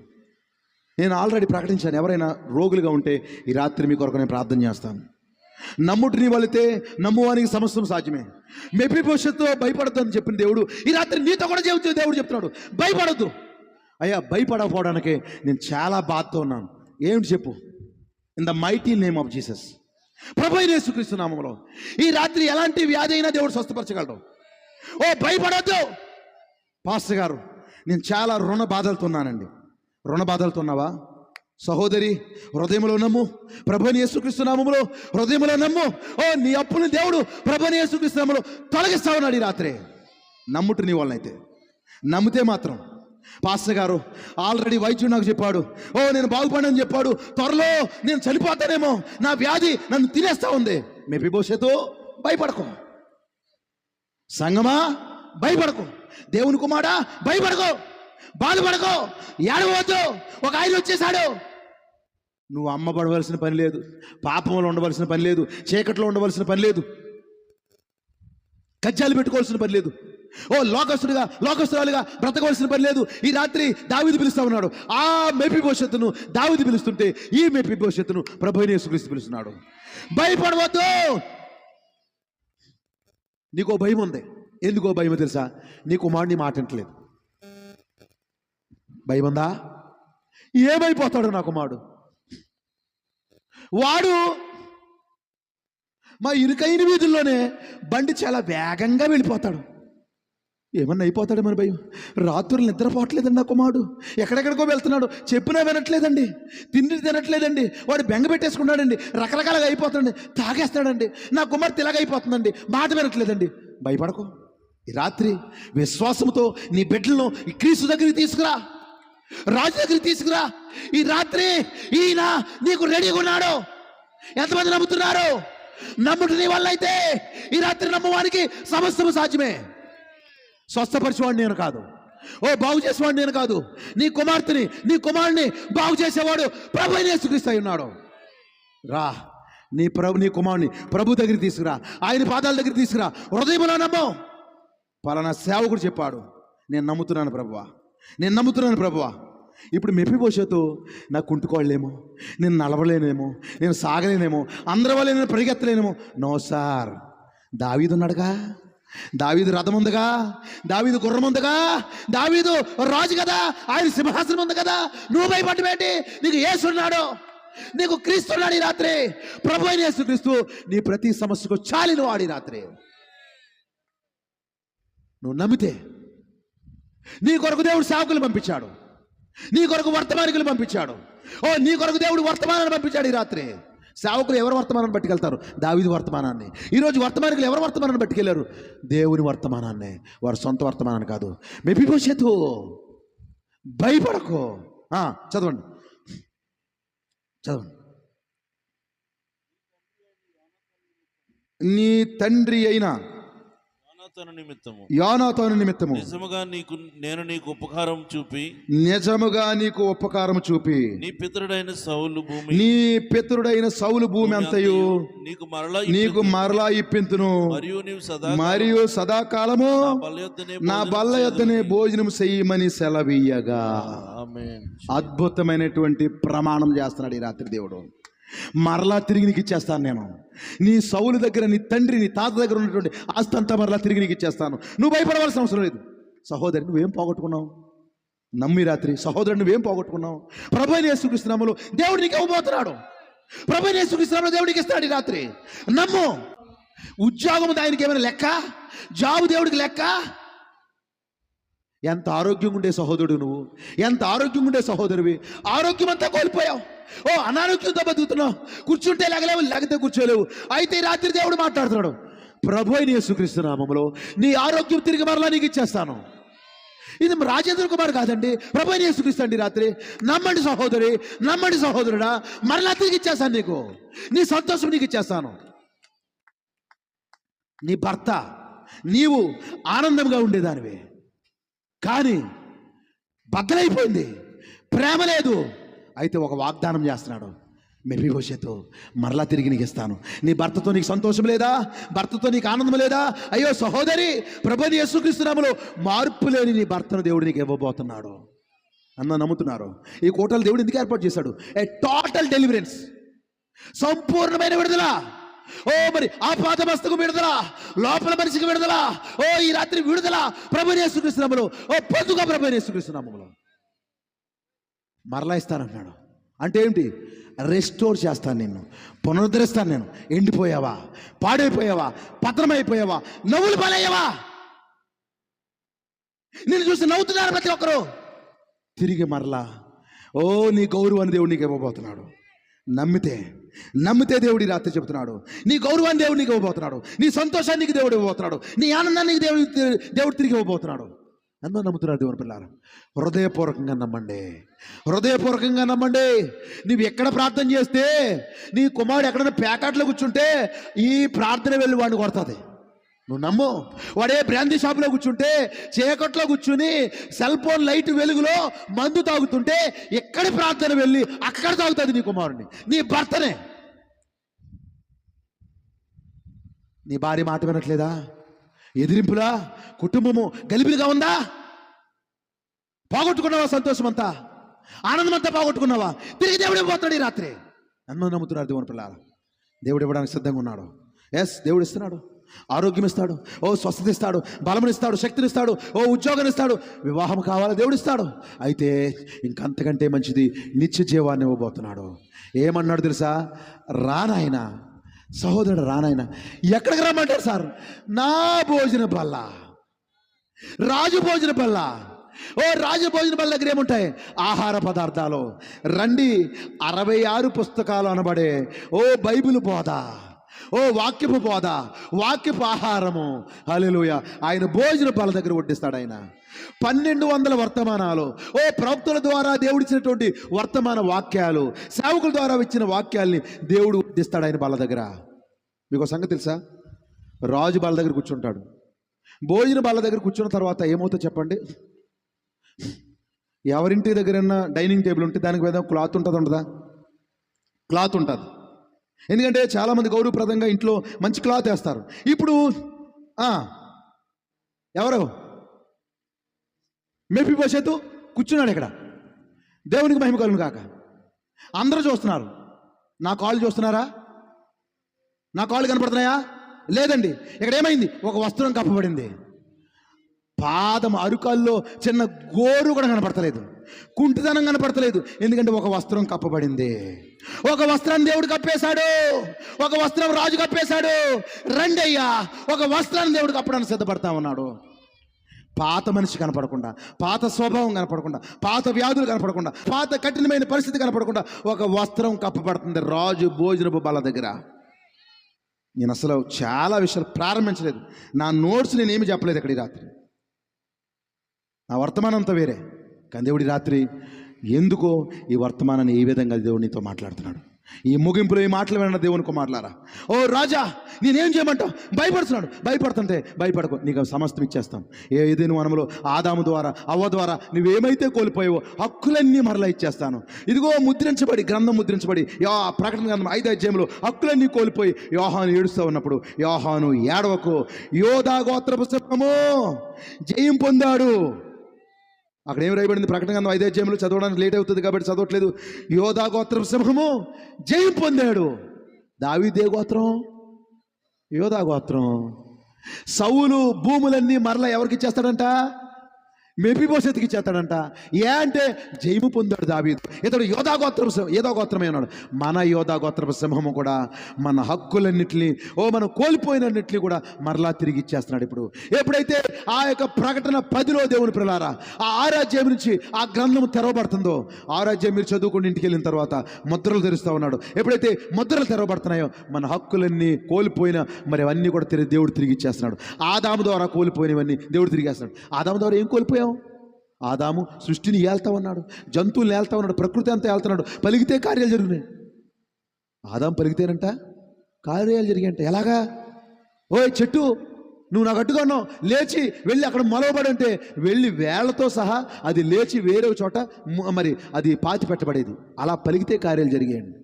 నేను ఆల్రెడీ ప్రకటించాను, ఎవరైనా రోగులుగా ఉంటే ఈ రాత్రి మీ కొరకు నేను ప్రార్థన చేస్తాను. నమ్ముటిని వలితే నమ్మువానికి సమస్తం సాధ్యమే. మెఫీబోషెతు భయపడద్దని చెప్పిన దేవుడు ఈ రాత్రి నీతో కూడా దేవుడు చెప్తున్నాడు, భయపడద్దు. అయ్యా, భయపడకపోవడానికి నేను చాలా బాధతో ఉన్నాను. ఏమిటి చెప్పు? In the mighty name of Jesus, ప్రభువైన యేసుక్రీస్తు నామములో ఈ రాత్రి ఎలాంటి వ్యాధి అయినా దేవుడు స్వస్థపరచగలడు. భయపడద్దు. పాస్టర్ గారు, నేను చాలా రుణ బాధలతో ఉన్నానండి. రుణ బాధలతో ఉన్నావా? సహోదరి, హృదయంలో నమ్ము, ప్రభువైన యేసుక్రీస్తు నామములో హృదయంలో నమ్ము. నీ అప్పుని దేవుడు ప్రభువైన యేసుక్రీస్తు నామములో తొలగిస్తా ఉన్నాడు ఈ రాత్రి. నమ్ముటి నీ వాళ్ళనైతే నమ్మితే మాత్రం. పాస్టర్ గారు ఆల్రెడీ వైద్యుడు నాకు చెప్పాడు, ఓ నేను బాగుపడని చెప్పాడు, త్వరలో నేను చనిపోతానేమో, నా వ్యాధి నన్ను తినేస్తా ఉంది. మెఫీబోషెతు భయపడకు, సంగమా భయపడకు, దేవుని కుమారుడా భయపడకు, బాధపడకు, ఏడవద్దు. ఒక ఆయన వచ్చేసాడు. నువ్వు అమ్మబడవలసిన పని లేదు, పాపంలో ఉండవలసిన పని లేదు, చీకట్లో ఉండవలసిన పని లేదు, కజ్జాలు పెట్టుకోవాల్సిన పని లేదు, ఓ లోకస్తురాలుగా బ్రతకవలసిన పని లేదు. ఈ రాత్రి దావీదు పిలుస్తా ఉన్నాడు. ఆ మెఫీబోషెతును దావీదు పిలుస్తుంటే ఈ మెఫీబోషెతును ప్రభువైన యేసుక్రీస్తు పిలుస్తున్నాడు. భయపడవద్దు. నీకో భయం ఉంది. ఎందుకో భయమో తెలుసా? నీ కుమారుని మాట వింటలేదు. భయం ఉందా? ఏమైపోతాడు నా కుమారుడు? వాడు మా ఇరుకైన వీధుల్లోనే బండి చాలా వేగంగా వెళ్ళిపోతాడు. ఏమన్నా అయిపోతాడు మన భయం. రాత్రులు నిద్రపోవట్లేదండి నా కుమారుడు, ఎక్కడెక్కడికో వెళ్తున్నాడు, చెప్పినా వినట్లేదండి, తిండి తినట్లేదండి, వాడు బెంగ పెట్టేసుకున్నాడండి, రకరకాలుగా అయిపోతాడండి, తాగేస్తాడండి, నా కుమార్తె ఇలాగైపోతుందండి, మాట వినట్లేదండి. భయపడకు. ఈ రాత్రి విశ్వాసంతో నీ బిడ్డలను ఈ క్రీస్తు దగ్గరికి తీసుకురా, రాజు దగ్గరికి తీసుకురా. ఈ రాత్రి ఈయన నీకు రెడీగా ఉన్నాడు. ఎంతమంది నమ్ముతున్నారు? నమ్ముట నీ వల్ల అయితే ఈ రాత్రి నమ్మవానికి సమస్తము సాధ్యమే. స్వస్థపరిచేవాడు నేను కాదు, ఓ బాగు చేసేవాడు నేను కాదు, నీ కుమార్తెని నీ కుమారుని బాగు చేసేవాడు ప్రభువైన యేసుక్రీస్తు అయి ఉన్నాడు. రా, నీ కుమారుని ప్రభు దగ్గరికి తీసుకురా, ఆయన పాదాల దగ్గర తీసుకురా. హృదయంలో నమ్మో. పలానా సేవకుడు చెప్పాడు, నేను నమ్ముతున్నాను ప్రభువా, నేను నమ్ముతున్నాను ప్రభువా. ఇప్పుడు మెఫీబోషెతు నాకు కుంటుకోలేమో, నేను నలవలేనేమో, నేను సాగలేనేమో, అందరి వల్ల నేను పరిగెత్తలేనేమో. నో సార్, దావీదు ఉన్నాడుగా, దావీదు రథం ఉందిగా, దావీదు గుర్రం ఉందిగా, దావీదు రాజు కదా, ఆయన సింహాసనం ఉంది కదా. నువ్వు భయపడమేంటి? నీకు యేసున్నాడు, నీకు క్రీస్తు ఉన్నాడు. ఈ రాత్రి ప్రభు అయిన యేసుక్రీస్తు నీ ప్రతి సమస్యకు చాలిన వాడు. ఈ రాత్రి నువ్వు నమ్మితే నీ కొరకు దేవుడు సేవకులు పంపించాడు, నీ కొరకు వర్తమానికులు పంపించాడు. ఓ నీ కొరకు దేవుడు వర్తమానాన్ని పంపించాడు. ఈ రాత్రి సేవకులు ఎవరు వర్తమానాన్ని పట్టుకెళ్తారు? దావీదు వర్తమానాన్ని. ఈరోజు వర్తమానికులు ఎవరు వర్తమానాన్ని పట్టుకెళ్ళారు? దేవుని వర్తమానాన్ని, వారి సొంత వర్తమానాన్ని కాదు. మెఫీబోషెతు భయపడకు. చదవండి. నీ తండ్రి అయిన యోనాతాను నిమిత్తము నిజముగా నీకు ఉపకారం చూపి నీ పితరుడైన సౌలు భూమి అంతయు నీకు మరలా ఇప్పింతును, మరియు సదాకాలము నా బల్ల యొద్దనే భోజనం చెయ్యమని సెలవీయగా. అద్భుతమైనటువంటి ప్రమాణం చేస్తున్నాడు ఈ రాత్రి దేవుడు. మరలా తిరిగి నీకు ఇచ్చేస్తాను నేను. నీ సౌలు దగ్గర, నీ తండ్రి, నీ తాత దగ్గర ఉన్నటువంటి ఆస్తి అంతా మరలా తిరిగి నీకు ఇచ్చేస్తాను. నువ్వు భయపడవలసిన అవసరం లేదు. సహోదరి, నువ్వేం పోగొట్టుకున్నావు? నమ్మి రాత్రి సహోదరుడు నువ్వేం పోగొట్టుకున్నావు? ప్రభువైన యేసుక్రీస్తు నామములో దేవుడు నీకు ఇవ్వబోతున్నాడు. ప్రభువైన యేసుక్రీస్తు నామములో దేవుడికి ఇస్తాడు. ఈ రాత్రి నమ్ము. ఉద్యోగం ఆయనకి ఏమైనా లెక్క? జాబు దేవుడికి లెక్క? ఎంత ఆరోగ్యంగా ఉండే సహోదరుడు నువ్వు, ఎంత ఆరోగ్యంగా ఉండే సహోదరువి. ఆరోగ్యం అంతా కోల్పోయావు. ఓ అనారోగ్యంతో బతుకుతున్నావు. కూర్చుంటే లేగలేవు, లేకపోతే కూర్చోలేవు. అయితే ఈ రాత్రి దేవుడు మాట్లాడుతున్నాడు. ప్రభువైన యేసుక్రీస్తు నామములో నీ ఆరోగ్యం తిరిగి మరలా నీకు ఇచ్చేస్తాను. ఇది రాజేంద్ర కుమార్ కాదండి, ప్రభువైన యేసుక్రీస్తు అండి. రాత్రి నమ్మండి సహోదరి, నమ్మండి సహోదరుడా, మరలా తిరిగి ఇచ్చేస్తాను నీకు. నీ సంతోషం నీకు ఇచ్చేస్తాను. నీ భర్త, నీవు ఆనందంగా ఉండేదానివే, కానీ బద్దలైపోయింది, ప్రేమ లేదు. అయితే ఒక వాగ్దానం చేస్తున్నాడు మెఫీబోషెతు, మరలా తిరిగి నీకు ఇస్తాను. నీ భర్తతో నీకు సంతోషం లేదా? భర్తతో నీకు ఆనందం లేదా? అయ్యో సహోదరి, ప్రభువైన యేసుక్రీస్తు నామములో మార్పు లేని నీ భర్తను దేవుడు నీకు ఇవ్వబోతున్నాడు అన్న నమ్ముతున్నారు. ఈ కోటలు దేవుడు ఎందుకు ఏర్పాటు చేశాడు? ఏ టోటల్ డెలివరెన్స్, సంపూర్ణమైన విడుదల. ఓ మరి ఆపాత మస్తకు విడుదల, లోపల మనిషికి విడుదల. ఓ ఈ రాత్రి విడుదల ప్రభువైన యేసుక్రీస్తు నామములో. ఓ పొందుగా ప్రభువైన యేసుక్రీస్తు నామములో. మరలా ఇస్తానంటున్నాడు. అంటే ఏంటి? రెస్టోర్ చేస్తాను, నిన్ను పునరుద్ధరిస్తాను. నేను ఎండిపోయావా, పాడైపోయావా, పత్రమైపోయావా, నవ్వులు పాలయ్యావా, నేను చూసి నవ్వుతున్నారు ప్రతి ఒక్కరు. తిరిగి మరలా ఓ నీ గౌరవాన్ని దేవుడు నీకు ఇవ్వబోతున్నాడు. నమ్మితే దేవుడి రాత్రి చెబుతున్నాడు, నీ గౌరవాన్ని దేవుడు నీకు ఇవ్వబోతున్నాడు, నీ సంతోషాన్ని దేవుడు ఇవ్వబోతున్నాడు, నీ ఆనందాన్ని దేవుడు తిరిగి ఇవ్వబోతున్నాడు. అందరూ నమ్ముతున్నారు దేవుని పిల్లలు. హృదయపూర్వకంగా నమ్మండి, హృదయపూర్వకంగా నమ్మండి. నువ్వు ఎక్కడ ప్రార్థన చేస్తే, నీ కుమారుడు ఎక్కడైనా ప్యాకెట్లో కూర్చుంటే ఈ ప్రార్థన వెళ్ళి వాడిని కొడుతుంది. నువ్వు నమ్ము. వాడే బ్రాందీ షాప్లో కూర్చుంటే, చీకట్లో కూర్చుని సెల్ ఫోన్ లైట్ వెలుగులో మందు తాగుతుంటే ఎక్కడి ప్రార్థన వెళ్ళి అక్కడ తాగుతుంది నీ కుమారుడిని, నీ భర్తనే. నీ భార్య మాట వినట్లేదా? ఎదిరింపులా? కుటుంబము గలిబిలిగా ఉందా? పోగొట్టుకున్నావా సంతోషం అంతా, ఆనందం అంతా పోగొట్టుకున్నావా? తిరిగి దేవుడే పోతాడు ఈ రాత్రి. అందరూ నమ్ముతున్నారు దేవుని పిల్లలు. దేవుడు ఇవ్వడానికి సిద్ధంగా ఉన్నాడు. ఎస్, దేవుడు ఇస్తున్నాడు. ఆరోగ్యం ఇస్తాడు, ఓ స్వస్థత ఇస్తాడు, బలమునిస్తాడు, శక్తినిస్తాడు, ఓ ఉద్యోగాన్ని ఇస్తాడు, వివాహం కావాలా దేవుడు ఇస్తాడు. అయితే ఇంకంతకంటే మంచిది నిత్య జీవాన్ని ఇవ్వబోతున్నాడు. ఏమన్నాడు తెలుసా? రానాయన సహోదరుడు, రానాయన. ఎక్కడికి రమ్మంటారు సార్? నా భోజన బల్ల, రాజు భోజన బల్ల. ఓ రాజు భోజన బల్ల దగ్గర ఏముంటాయి? ఆహార పదార్థాలు. రండి, 66 పుస్తకాలు అనబడే ఓ బైబిల్ బోధ, ఓ వాక్యపు బోధ, వాక్యపు ఆహారము. హల్లెలూయా. ఆయన భోజన బల్ల దగ్గర వడ్డిస్తాడు. ఆయన 1200 వర్తమానాలు, ఓ ప్రవక్తల ద్వారా దేవుడిచ్చినటువంటి వర్తమాన వాక్యాలు, సేవకుల ద్వారా ఇచ్చిన వాక్యాల్ని దేవుడు వడ్డిస్తాడు ఆయన బల్ల దగ్గర. మీకు ఒక సంగతి తెలుసా? రాజు బల్ల దగ్గర కూర్చుంటాడు. భోజన బల్ల దగ్గర కూర్చున్న తర్వాత ఏమవుతుందో చెప్పండి? ఎవరింటి దగ్గర డైనింగ్ టేబుల్ ఉంటే దానికి మీద క్లాత్ ఉంటుంది, ఉండదా? క్లాత్ ఉంటుంది. ఎందుకంటే చాలామంది గౌరవప్రదంగా ఇంట్లో మంచి క్లాత్ వేస్తారు. ఇప్పుడు ఎవరు? మెఫీబోషెతు కూర్చున్నాడు ఇక్కడ. దేవునికి మహిమ కలుగును కాక. అందరూ చూస్తున్నారు. నా కాళ్ళు చూస్తున్నారా? నా కాళ్ళు కనపడుతున్నాయా? లేదండి. ఇక్కడ ఏమైంది? ఒక వస్త్రం కప్పబడింది. పాదం అరుకాల్లో చిన్న గోరు కూడా కనపడతలేదు, కుంటిదనం కనపడతలేదు. ఎందుకంటే ఒక వస్త్రం కప్పబడింది. ఒక వస్త్రాన్ని దేవుడు కప్పేశాడు, ఒక వస్త్రం రాజు కప్పేశాడు. రండి అయ్యా, ఒక వస్త్రాన్ని దేవుడు కప్పడానికి సిద్ధపడతా ఉన్నాడు. పాత మనిషి కనపడకుండా, పాత స్వభావం కనపడకుండా, పాత వ్యాధులు కనపడకుండా, పాత కఠినమైన పరిస్థితి కనపడకుండా ఒక వస్త్రం కప్పబడుతుంది రాజు భోజనపు బల్ల దగ్గర. నేను అసలు చాలా విషయాలు ప్రారంభించలేదు. నా నోట్స్ నేనేమి చెప్పలేదు ఇక్కడ ఈ రాత్రి. నా వర్తమానం అంతా వేరే. కానీ దేవుడి రాత్రి ఎందుకో ఈ వర్తమానాన్ని ఏ విధంగా దేవుడు నీతో మాట్లాడుతున్నాడు. ఈ ముగింపులో ఈ మాటలు విన్న దేవుని కుమారులారా, ఓ రాజా నేనేం చేయమంటావు? భయపడుతున్నాడు. భయపడుతుంటే భయపడకు, నీకు సమస్తం ఇచ్చేస్తాం. ఏదైనా వనంలో ఆదాము ద్వారా, అవ్వ ద్వారా నువ్వేమైతే కోల్పోయావో హక్కులన్నీ మరలా ఇచ్చేస్తాను. ఇదిగో ముద్రించబడి, గ్రంథం ముద్రించబడి, ప్రకటన గ్రంథం 5వ అధ్యాయంలో హక్కులన్నీ కోల్పోయి యోహాను ఏడుస్తూ ఉన్నప్పుడు, యోహాను ఏడవకు, యోధా గోత్రపు సింహము జయం పొందాడు. అక్కడ ఏం రాయబడింది? ప్రకటన గ్రంథం 5వ అధ్యాయంలో చదవడానికి లేట్ అవుతుంది కాబట్టి చదవట్లేదు. యోధా గోత్రపు సింహము జయం పొందాడు. దావీదే గోత్రం, యోధా గోత్రం. సౌలు భూములన్నీ మరలా ఎవరికి ఇచ్చేస్తాడంట? మెఫీబోషెతుకి ఇచ్చేస్తాడంట. ఏ అంటే జయము పొందాడు దావీదు. ఇతడు యోధా గోత్రమే ఉన్నాడు. మన యోధా గోత్రపు సింహము కూడా మన హక్కులన్నింటినీ, మనం కోల్పోయినన్నింటినీ కూడా మరలా తిరిగి ఇచ్చేస్తున్నాడు. ఎప్పుడైతే ఆ యొక్క ప్రకటన 10లో దేవుని పిల్లారా, ఆ 6వ అధ్యాయం నుంచి ఆ గ్రంథం తెరవబడుతుందో, 6వ అధ్యాయం మీరు చదువుకుని ఇంటికి వెళ్ళిన తర్వాత ముద్రలు తెరుస్తూ ఉన్నాడు. ఎప్పుడైతే ముద్రలు తెరవబడుతున్నాయో మన హక్కులన్నీ కోల్పోయిన మరి అవన్నీ కూడా దేవుడు తిరిగి ఇచ్చేస్తున్నాడు. ఆదాము ద్వారా కోల్పోయినవన్నీ దేవుడు తిరిగేస్తున్నాడు. ఆదాము ద్వారా ఏం కోల్పోయాం? ఆదాము సృష్టిని ఏళ్తా ఉన్నాడు, జంతువులు ఏళ్తా ఉన్నాడు, ప్రకృతి అంతా ఏళ్తున్నాడు. పలిగితే కార్యాలు జరిగినాయి. ఆదాము పలిగితేనంట కార్యాలు జరిగాయంట. ఎలాగా? ఓయ్ చెట్టు, నువ్వు నాకు అడ్డుగా ఉన్నావు, లేచి వెళ్ళి అక్కడ మొలవబడంటే వెళ్ళి వేళ్లతో సహా అది లేచి వేరే చోట మరి అది పాతి పెట్టబడేది. అలా పలిగితే కార్యాలు జరిగాయండి.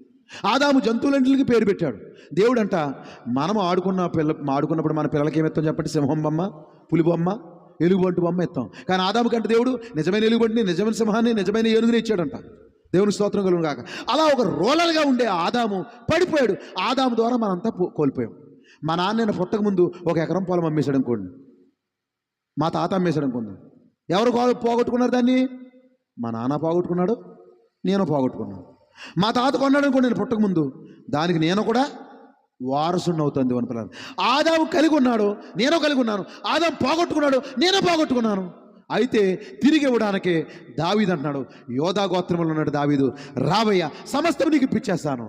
ఆదాము జంతువులన్నింటికి పేరు పెట్టాడు. దేవుడు అంట మనం ఆడుకున్నప్పుడు మన పిల్లలకి ఏమెత్తాం చెప్పండి? సింహం బొమ్మ, పులి బొమ్మ, ఎలుగుబంటి బొమ్మ ఎత్తాం. కానీ ఆదాము కంటే దేవుడు నిజమైన ఎలుగుబంటిని, నిజమైన సింహాన్ని, నిజమైన ఏనుగుని ఇచ్చాడంట. దేవుని స్తోత్రం కలుగును గాక. అలా ఒక రోలర్గా ఉండే ఆదాము పడిపోయాడు. ఆదాము ద్వారా మనంతా కోల్పోయాం. మా నాన్న పుట్టక ముందు 1 ఎకరం పొలం అమ్మేశాడు అనుకోండి, మా తాత అమ్మేశాడు అనుకోండి. ఎవరు పోగొట్టుకున్నారు దాన్ని? మా నాన్న పోగొట్టుకున్నాడు, నేను పోగొట్టుకున్నాను. మా తాత కొన్నాడు అనుకోండి నేను పుట్టక ముందు, దానికి నేను కూడా వారసుని అవుతుంది అని పిల్లలు. ఆదాము కలిగి ఉన్నాడు, నేను కలిగి ఉన్నాను. ఆదాము పోగొట్టుకున్నాడు, నేను పోగొట్టుకున్నాను. అయితే తిరిగి ఇవ్వడానికే దావీదు అంటున్నాడు, యోధా గోత్రంలో ఉన్నాడు దావీదు, రావయ్య సమస్తం నీకు ఇప్పించేస్తాను.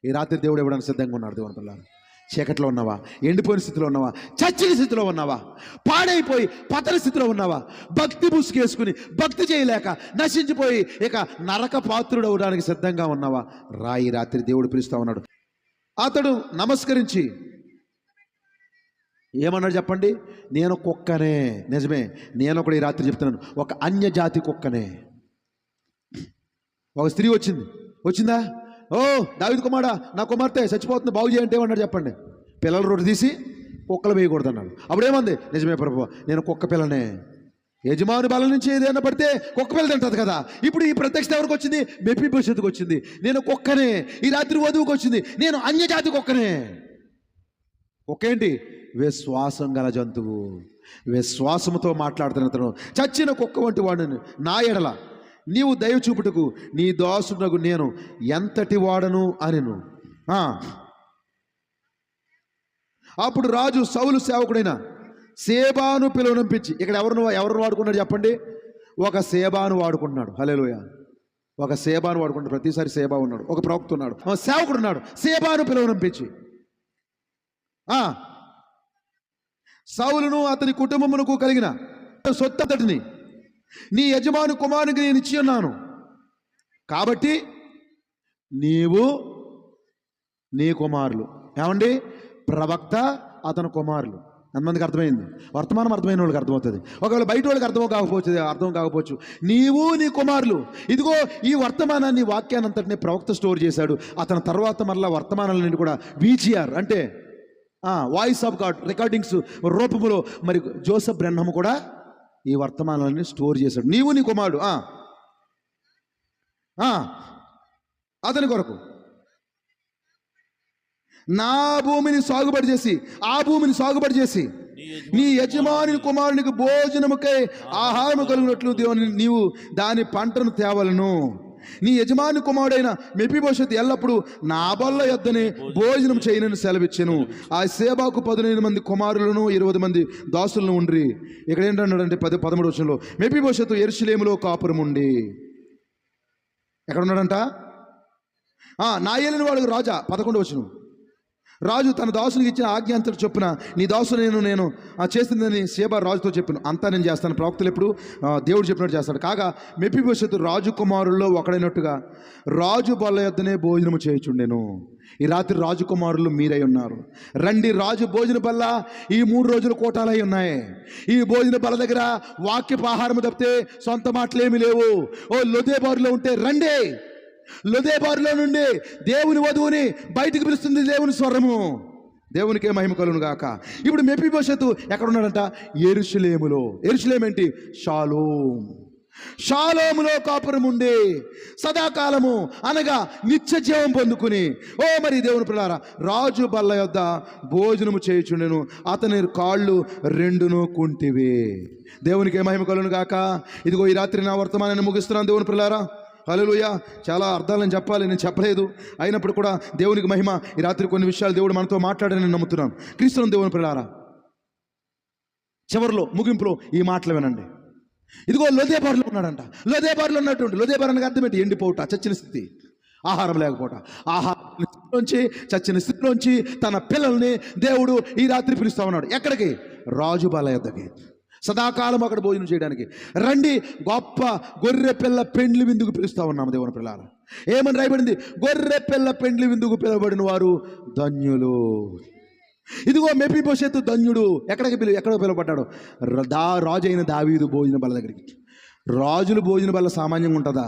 ఈ రాత్రి దేవుడు ఇవ్వడానికి సిద్ధంగా ఉన్నాడు దేవుని పిల్లలు. చీకట్లో ఉన్నావా? ఎండిపోయిన స్థితిలో ఉన్నావా? చచ్చిన స్థితిలో ఉన్నావా? పాడైపోయి పతన స్థితిలో ఉన్నావా? భక్తి ముసుగేసుకుని భక్తి చేయలేక నశించిపోయి ఇక నరక పాత్రుడు అవడానికి సిద్ధంగా ఉన్నావా? రాయి రాత్రి దేవుడు పిలుస్తా ఉన్నాడు. అతడు నమస్కరించి ఏమన్నాడు చెప్పండి? నేను కుక్కనే. నిజమే, నేను ఒకటి ఈ రాత్రి చెప్తున్నాను, ఒక అన్యజాతి కుక్కనే. ఒక స్త్రీ వచ్చిందా? ఓ దావీదు కుమారా, నా కుమార్తె చచ్చిపోతుంది, బాగు చేయంటే ఏమన్నాడు చెప్పండి? పిల్లల రొట్టె తీసి కుక్కలు వేయకూడదు అన్నాడు. అప్పుడేమంది? నిజమే ప్రభు, నేను కుక్క పిల్లనే. యజమాని బలం నుంచి ఏదైనా పడితే కుక్క పిల్ల తింటుంది కదా. ఇప్పుడు ఈ ప్రత్యక్షత ఎవరికి వచ్చింది? మెఫీబోషెతుకు వచ్చింది. నేను కుక్కనే. ఈ రాత్రి వధువుకు వచ్చింది, నేను అన్యజాతి కుక్కనే. కుక్కేంటి? విశ్వాసం గల జంతువు. విశ్వాసంతో మాట్లాడుతున్న అతను చచ్చిన కుక్క వంటి వాడిని నా ఎడల నీవు దయ చూపుటకు నీ దాసునకు నేను ఎంతటి వాడను అనెను. అప్పుడు రాజు సౌలు సేవకుడైన సేబాను పిలువనంపించి, ఇక్కడ ఎవరు వాడుకున్నాడు చెప్పండి? ఒక సేబాను వాడుకుంటున్నాడు. హల్లెలూయా. ఒక సేబాను వాడుకుంటాడు. ప్రతిసారి సేబా ఉన్నాడు, ఒక ప్రవక్త ఉన్నాడు, సేవకుడు ఉన్నాడు. సేబాను పిలువనంపించి సౌలును అతని కుటుంబమునకు కలిగిన సొత్తటిని నీ యజమాని కుమారునికి నేను ఇచ్చి ఉన్నాను, కాబట్టి నీవు నీ కుమారులు. ఏమండి? ప్రవక్త, అతని కుమారులు. ఎంతమందికి అర్థమైంది? వర్తమానం అర్థమైన వాళ్ళకి అర్థమవుతుంది. ఒకవేళ బయట వాళ్ళకి అర్థం కాకపోవచ్చు. నీవు నీ కుమారులు. ఇదిగో ఈ వర్తమానాన్ని, వాక్యాన్ని అంతటిని ప్రవక్త స్టోర్ చేశాడు. అతని తర్వాత మళ్ళీ వర్తమానాలన్నింటి కూడా VCR అంటే వాయిస్ ఆఫ్ గాడ్ రికార్డింగ్స్ రూపంలో మరి జోసెఫ్ బ్రెన్హమ్ కూడా ఈ వర్తమానాలన్నీ స్టోర్ చేశాడు. నీవు నీ కుమారుడు అతని కొరకు నా భూమిని సాగుబడి చేసి, ఆ భూమిని సాగుబడి చేసి నీ యజమాని కుమారునికి భోజనముకై ఆహారము కలుగునట్లు దేవుని నీవు దాని పంటను తేవలను. నీ యజమాని కుమారుడైన మెఫీబోషెతు ఎల్లప్పుడు నా బల్ల యొద్దనే భోజనం చేయనని సెలవిచ్చెను. ఆ సేబాకు 15 మంది కుమారులను 20 మంది దాసులను ఉండ్రి. ఇక్కడ ఏంటన్నాడంటే 13 వచనంలో మెఫీబోషెతు యెరూషలేములో కాపురం ఉండి. ఎక్కడ ఉన్నాడంట? నా ఏలిన వాడు రాజా. 11 వచనం. రాజు తన దాసునికి ఇచ్చిన ఆజ్ఞాంతటి చొప్పున నీ దాసు నేను చేసిందని సేబా రాజుతో చెప్పాను. అంతా నేను చేస్తాను. ప్రవక్తలు ఎప్పుడు దేవుడు చెప్పినట్టు చేస్తాడు. కాగా మెఫీబోషెతు రాజు కుమారుల్లో ఒకడైనట్టుగా రాజు బల్ల యొద్దనే భోజనము చేయుచుండెను. ఈ రాత్రి రాజకుమారులు మీరై ఉన్నారు. రండి, రాజు భోజన బల్ల ఈ 3 రోజులు కోటాలై ఉన్నాయి. ఈ భోజన బల్ల దగ్గర వాక్యపు ఆహారము తప్పితే సొంత మాటలేమి లేవు. ఓ లొదెబారులో ఉంటే రండి. లొదెబారులో నుండి దేవుని వధువుని బయటికి పిలుస్తుంది దేవుని స్వరము. దేవునికే మహిమ కలుగును గాక. ఇప్పుడు మెఫీబోషెతు ఎక్కడ ఉన్నాడంట? యెరూషలేములో. యెరూషలేం ఏంటి? షాలోములో కాపురం ఉండి సదాకాలము అనగా నిత్య జీవం పొందుకుని, మరి దేవుని పిల్లారా, రాజు బల్ల యొద్ద భోజనము చేయుచుండెను. అతని కాళ్ళు 2 కుంటివి. దేవునికే మహిమ కలుగును గాక. ఇదిగో ఈ రాత్రి నా వర్తమానాన్ని ముగిస్తున్నాను దేవుని పిల్లారా. హల్లెలూయా. చాలా అర్థాలను చెప్పాలి, నేను చెప్పలేదు. అయినప్పుడు కూడా దేవునికి మహిమ. ఈ రాత్రి కొన్ని విషయాలు దేవుడు మనతో మాట్లాడని నమ్ముతున్నాను. క్రీస్తును దేవుని పిల్లారా, చివరిలో ముగింపులో ఈ మాటలు వినండి. ఇదిగో లొదెబారులో ఉన్నాడంట. లొదెబారులో ఉన్నటువంటి, లొదెబారు అనగా అర్థం ఏంటి? ఎండిపోవట, చచ్చిన స్థితి, ఆహారం లేకపోవట. ఆహారం స్థితిలోంచి, చచ్చిన స్థితిలోంచి తన పిల్లల్ని దేవుడు ఈ రాత్రి పిలుస్తా ఉన్నాడు. ఎక్కడికి? రాజు బల్ల యొద్దకి. సదాకాలం అక్కడ భోజనం చేయడానికి రండి. గొప్ప గొర్రె పిల్ల పెండ్లి విందుకు పిలుస్తా ఉన్నాము దేవుని పిల్లారా. ఏమని రాయబడింది? గొర్రె పిల్ల పెండ్లి విందుకు పిలువబడిన వారు ధన్యులు. ఇదిగో మెఫీబోషెతు ధన్యుడు. ఎక్కడ పిలువబడ్డాడు? రాజు అయిన దావీదు భోజన బల్ల దగ్గరికి. రాజుల భోజన బల్ల సామాన్యంగా ఉంటుందా?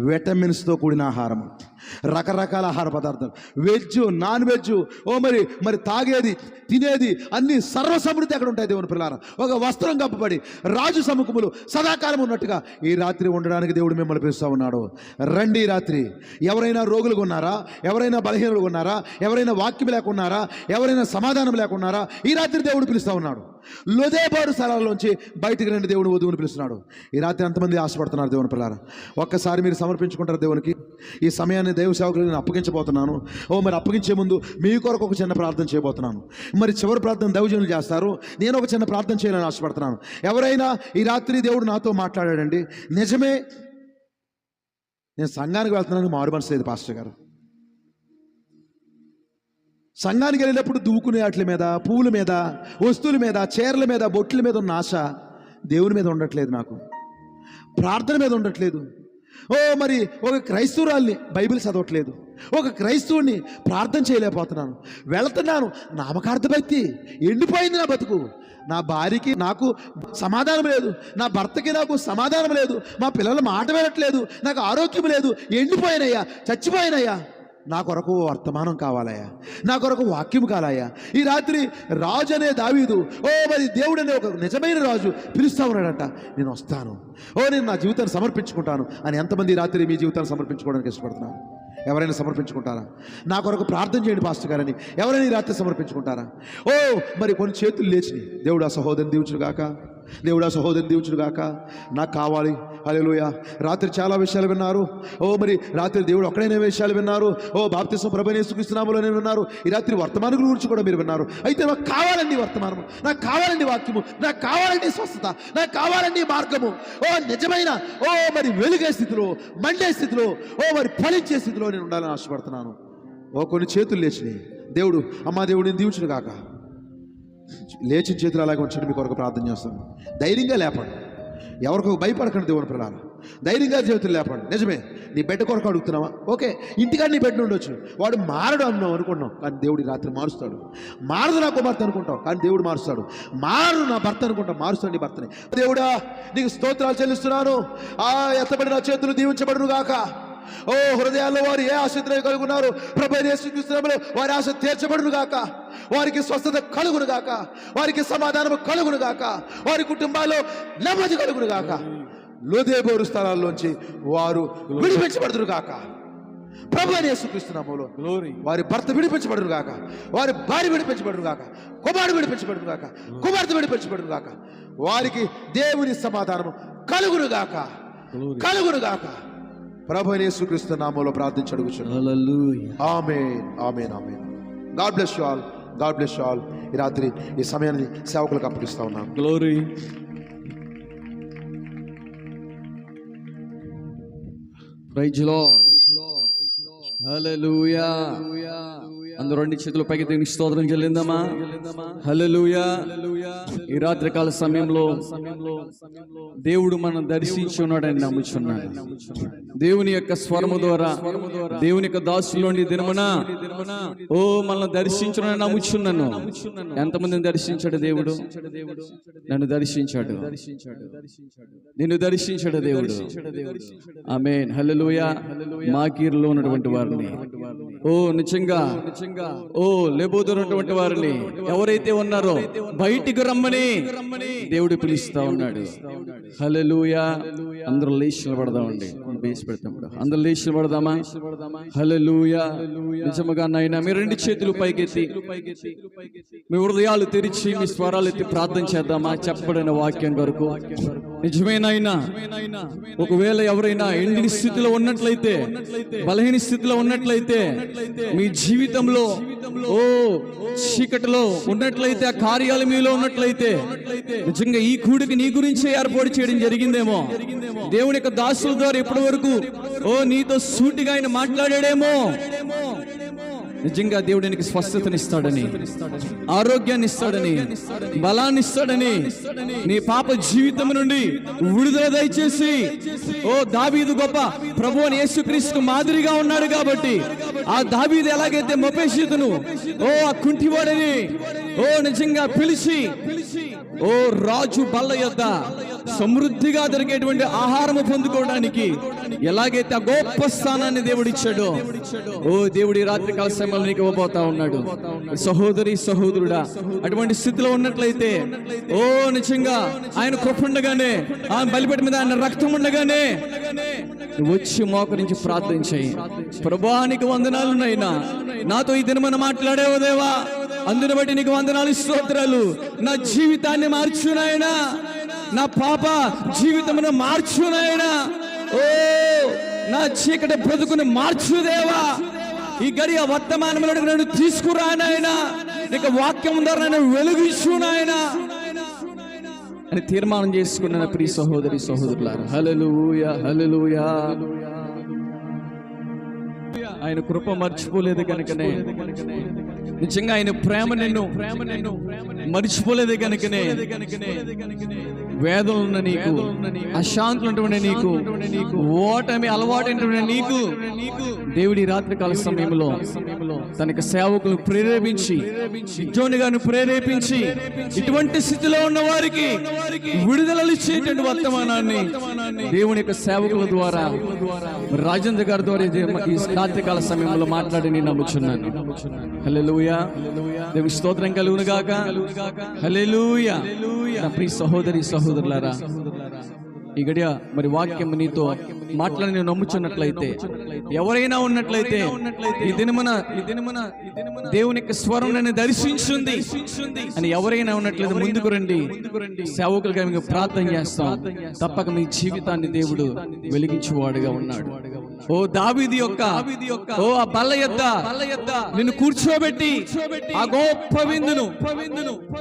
విటమిన్స్తో కూడిన ఆహారం, రకరకాల ఆహార పదార్థాలు, వెజ్, నాన్ వెజ్, మరి తాగేది, తినేది అన్ని సర్వసమృద్ధి ఎక్కడ ఉంటాయి దేవుని పిల్లారా. ఒక వస్త్రం కప్పబడి రాజు సముఖములు సదాకాలం ఉన్నట్టుగా ఈ రాత్రి ఉండడానికి దేవుడు మిమ్మల్ని పిలుస్తూ ఉన్నాడు. రండి ఈ రాత్రి. ఎవరైనా రోగులుగా ఉన్నారా? ఎవరైనా బలహీనులుగా ఉన్నారా? ఎవరైనా వాక్యం లేకున్నారా? ఎవరైనా సమాధానం లేకున్నారా? ఈ రాత్రి దేవుడు పిలుస్తూ ఉన్నాడు. లొదెబారు స్థలాల్లోంచి బయటికి రండి, దేవుడు వధువుని పిలుస్తున్నాడు. ఈ రాత్రి ఎంతమంది ఆశపడుతున్నారు దేవుని పిల్లారా? ఒక్కసారి మీరు సమర్పించుకుంటారు దేవునికి. ఈ సమయాన్ని దైవ సేవకులు నేను అప్పగించబోతున్నాను. మరి అప్పగించే ముందు మీ కొరకు ఒక చిన్న ప్రార్థన చేయబోతున్నాను. మరి చివరి ప్రార్థన దైవజనులు చేస్తారు. నేను ఒక చిన్న ప్రార్థన చేయాలని ఆశపడుతున్నాను. ఎవరైనా ఈ రాత్రి దేవుడు నాతో మాట్లాడాడండి, నిజమే నేను సంఘానికి వెళ్తున్నాను, మారు మనసు లేదు పాస్టర్ గారు, సంఘానికి వెళ్ళినప్పుడు దువ్వుకునే వాటి మీద, పువ్వుల మీద, వస్తువుల మీద, చీరల మీద, బొట్ల మీద ఉన్న ఆశ దేవుని మీద ఉండట్లేదు, నాకు ప్రార్థన మీద ఉండట్లేదు. మరి ఒక క్రైస్తవురాల్ని బైబిల్ చదవట్లేదు, ఒక క్రైస్తవుని ప్రార్థన చేయలేకపోతున్నాను. వెళుతున్నాను, నామకార్థ భక్తి ఎండిపోయింది నా బతుకు. నా భార్యకి నాకు సమాధానం లేదు, నా భర్తకి నాకు సమాధానం లేదు, మా పిల్లల మాట వినట్లేదు, నాకు ఆరోగ్యం లేదు, ఎండిపోయినయ్యా, చచ్చిపోయినయ్యా. నా కొరకు వర్తమానం కావాలయ్యా, నా కొరకు వాక్యం కావాలయ్యా. ఈ రాత్రి రాజు అనే దావీదు, మరి దేవుడు అనే ఒక నిజమైన రాజు పిలుస్తా ఉన్నాడంట. నేను వస్తాను, నేను నా జీవితాన్ని సమర్పించుకుంటాను అని. ఎంతమంది ఈ రాత్రి మీ జీవితాన్ని సమర్పించుకోవడానికి ఇష్టపడుతున్నారు? ఎవరైనా సమర్పించుకుంటారా? నా కొరకు ప్రార్థన చేయండి పాస్టర్ గారని ఎవరైనా ఈ రాత్రి సమర్పించుకుంటారా? మరి కొన్ని చేతులు లేచినాయి. దేవుడు ఆ సహోదరిని దీవించును గాక, దేవుడు ఆ సహోదరిని దీవించును గాక. నాకు కావాలి. హల్లెలూయా. రాత్రి చాలా విషయాలు విన్నారు. మరి రాత్రి దేవుడు ఒక్కడైనా విషయాలు విన్నారు. బాప్తిస్మం ప్రభువైన యేసుక్రీస్తు నామములోనే విన్నారు. ఈ రాత్రి వర్తమానం గురించి కూడా మీరు విన్నారు. అయితే నాకు కావాలండి వర్తమానము, నాకు కావాలండి వాక్యము, నాకు కావాలండి స్వస్థత, నాకు కావాలండి మార్గము. నిజమైన మరి వెలుగే స్థితిలో, మండే స్థితిలో, మరి ఫలించే స్థితిలో నేను ఉండాలని ఆశపడుతున్నాను. కొన్ని చేతులు లేచినాయి. దేవుడు, అమ్మా దేవుడు నేను దీవించును గాక. లేచిన చేతులు అలాగే ఉంచండి. మీ కొరకు ప్రార్థన చేస్తాను. ధైర్యంగా లేపండి, ఎవరికో భయపడకండి. దేవుని పిల్లలు ధైర్యంగా చేతులు లేపండి. నిజమే, నీ బిడ్డ కొరకు అడుగుతున్నావా? ఓకే, ఇంటికాడ నీ బిడ్డ ఉండొచ్చు, వాడు మారడు అన్నావు అనుకున్నావు, కానీ దేవుడు రాత్రి మారుస్తాడు. మారదు నా కుమార్తె అనుకుంటావు, కానీ దేవుడు మారుస్తాడు. మారు నా భర్త అనుకుంటావు, మారుస్తాడు నీ భర్తని. దేవుడా నీకు స్తోత్రాలు చెల్లిస్తున్నాను. ఎత్తబడిన చేతులు దీవించబడును గాక. హృదయాల్లో వారు ఏ ఆశతో కలుగున్నారు ప్రభువైన యేసుక్రీస్తు నామములో వారి ఆశ తీర్చబడును గాక. వారికి స్వస్థత కలుగును గాక, వారికి సమాధానం కలుగును గాక, వారి కుటుంబాల్లో నెమ్మది కలుగును గాక. లోదేబోరు స్థలాల్లోంచి వారు విడిపించబడుదురు గాక. ప్రభువైన యేసుక్రీస్తు నామములో వారి భర్త విడిపించబడును గాక, వారి భార్య విడిపించబడును గాక, కుమారుడు విడిపించబడును గాక, కుమార్తె విడిపించబడును గాక. వారికి దేవుని సమాధానం కలుగును గాక, కలుగును గాక. ప్రభువైన యేసుక్రీస్తు నామములో ప్రార్థించి అడుగుచున్నాను. Hallelujah. Amen, amen, amen. God bless you all, God bless you all. ఈ రాత్రి ఈ సమయాన్ని సేవకులకు అప్పగిస్తా ఉన్నాను. Glory. Praise the Lord. Hallelujah. అందరూ రెండు చేతులు పైకి దేవునికి స్తోత్రం చెల్లిందామా? హల్లెలూయా. ఈ రాత్రి కాల సమయంలో దేవుడు మనం దర్శించి ఉన్నాడని నమ్ముచున్నాను. దేవుని యొక్క స్వరము ద్వారా, దేవుని యొక్క దాసులోని దినమున మనల్ని దర్శించునని నమ్ముచున్నాను. ఎంతమందిని దర్శించాడు దేవుడు? నన్ను దర్శించాడు, నిన్ను దర్శించాడు దేవుడు. ఆమేన్, హల్లెలూయా. మాకీరులో ఉన్నటువంటి వారిని, నిజంగా లేబోతున్నటువంటి వారిని ఎవరైతే ఉన్నారో బయటికి రమ్మని దేవుడు పిలుస్తా ఉన్నాడు. హల్లెలూయా. అందరూ లేచి నిలబడదామండి. బేసి పెడతాం, అందరూ లేచి నిలబడదామా? హల్లెలూయా. నిజముగా నాయనా మీ రెండు చేతులు పైకెత్తి మీ హృదయాలు తెరిచి మీ స్వరాలు ఎత్తి ప్రార్థన చేద్దామా? చెప్పబడిన వాక్యం కొరకు. నిజమేనాయనా, ఒకవేళ ఎవరైనా ఎండిన స్థితిలో ఉన్నట్లయితే, బలహీన స్థితిలో ఉన్నట్లయితే, మీ జీవితంలో చీకటిలో ఉన్నట్లయితే, ఆ కార్యాలు మీలో ఉన్నట్లయితే, నిజంగా ఈ కూడికి నీ గురించే ఏర్పాటు చేయడం జరిగిందేమో. దేవుని యొక్క దాసుల ద్వారా ఇప్పటి వరకు నీతో సూటిగా ఆయన మాట్లాడాడేమో. నిజంగా దేవుడు నీకు స్వస్థతనిస్తాడని, ఆరోగ్యాన్ని ఇస్తాడని, బలాన్ని ఇస్తాడని, నీ పాప జీవితం నుండి విడుదల దయచేసి దావీదు గొప్ప ప్రభువుని యేసుక్రీస్తు మాదిరిగా ఉన్నాడు కాబట్టి, ఆ దావీదు ఎలాగైతే మోపేషితును ఆ కుంటివాడని నిజంగా పిలిచి రాజు బల్ల యొద్ద సమృద్ధిగా దొరికేటువంటి ఆహారము పొందుకోవడానికి ఎలాగైతే ఆ గొప్ప స్థానాన్ని దేవుడు ఇచ్చాడో, దేవుడి రాత్రి కాల సమయంలో నీకు ఇవ్వబోతా ఉన్నాడు. సహోదరి సహోదరుడా, అటువంటి స్థితిలో ఉన్నట్లయితే నిజంగా ఆయన కృప ఉండగానే, ఆయన బలిపీఠం మీద ఆయన రక్తం ఉండగానే వచ్చి మోకరించి ప్రార్థన చేయి. ప్రభువా నీకు వందనాలు నైనా, నాతో ఈ దినమన మాట్లాడేవో దేవా, అందుని బట్టి నీకు వందనాలు, స్తోత్రాలు. నా జీవితాన్ని మార్చునాయనా, నా పాప జీవితమును మార్చునాయనా, నా చీకటి బ్రతుకుని మార్చుదేవా. ఈ గడియ వర్తమానంలో నన్ను తీసుకురానాయనా, నీకు వాక్యం ద్వారా నన్ను వెలుగిస్తున్నాయనా అని తీర్మానం చేసుకున్న ప్రియ సహోదరి సహోదరులారా, హల్లెలూయా, హల్లెలూయా. ఆయన కృప మర్చిపోలేదు కనుకనే నిజంగా ఆయన ప్రేమ నిన్ను మర్చిపోలేదు కనుకనే వేదనలున్న నీకు, అశాంతులుంటున్న నీకు, ఓటమి అలవాటైనటువంటి నీకు దేవుడి రాత్రికాల సమయంలో తనకి సేవకులు ప్రేరేపించి, గిద్యోను గారిని ప్రేరేపించి ఇటువంటి స్థితిలో ఉన్న వారికి విడుదలలు ఇచ్చేటువంటి వర్తమానాన్ని దేవుని యొక్క సేవకుల ద్వారా రాజేంద్ర గారి ద్వారా ఈ రాత్రికాల సమయంలో మాట్లాడి నేను నమ్ముచున్నాను. హల్లెలూయా, దేవుని స్తోత్రం కలుగును గాక. హల్లెలూయా. నా ప్రియ సహోదరి సహోదరులారా, ఈ గడియ మరి వాక్యం నీతో మాట్లాడి నేను నమ్ముచున్నట్లయితే, ఎవరైనా ఉన్నట్లయితే ఈ దినమున దేవుని యొక్క స్వరం నన్ను దర్శించుంది అని ఎవరైనా ఉన్నట్లయితే ముందుకు రండి. సేవకులుగా మీకు ప్రార్థన చేస్తాం. తప్పక మీ జీవితాన్ని దేవుడు వెలిగించువాడుగా ఉన్నాడు. ఓ దావీదు యొక్క ఓ ఆ బల్ల యొద్ద నిన్ను కూర్చోబెట్టి ఆ గొప్ప విందును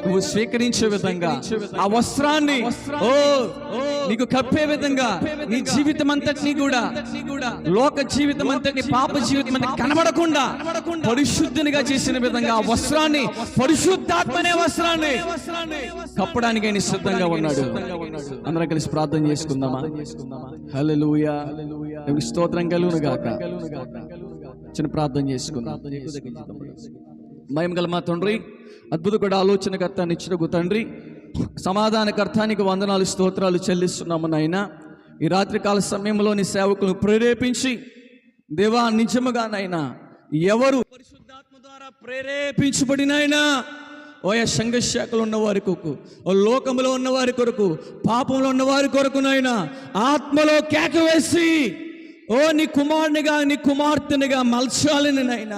నువ్వు స్వీకరించే విధంగా, ఆ వస్త్రాన్ని ఓ నీకు కప్పే విధంగా నీ జీవితం అంతటినీ కూడా, లోక జీవితం అంతటిని, పాప జీవితం అంతా కనబడకుండా పరిశుద్ధినిగా చేసిన విధంగా ఆ వస్త్రాన్ని, పరిశుద్ధాత్మ అనే వస్త్రాన్ని కప్పడానికి ఆయన సిద్ధంగా ఉన్నాడు. అందరం కలిసి ప్రార్థన చేసుకుందామా? హల్లెలూయా, దేవునికి స్తోత్రం కలుగును గాక. చిన్న ప్రార్థన చేసుకుందాం. మహిమగల మా తండ్రి, అద్భుత కూడా ఆలోచనకర్త, నిత్యుడగు తండ్రి, సమాధానకర్తానికి వందనాలు స్తోత్రాలు చెల్లిస్తున్నాము నాయన. ఈ రాత్రికాల సమయంలో నీ సేవకులను ప్రేరేపించి దేవా, నిజముగా నాయన ఎవరు పరిశుద్ధాత్మ ద్వారా ప్రేరేపించబడినైనా ఓయా సంఘశాఖలు ఉన్న వారి కొరకు, ఓ లోకంలో ఉన్న వారి కొరకు, పాపంలో ఉన్న వారి కొరకు నాయన ఆత్మలో కేక వేసి ఓ నీ కుమారునిగా, నీ కుమార్తెనిగా మలచాలని నాయన,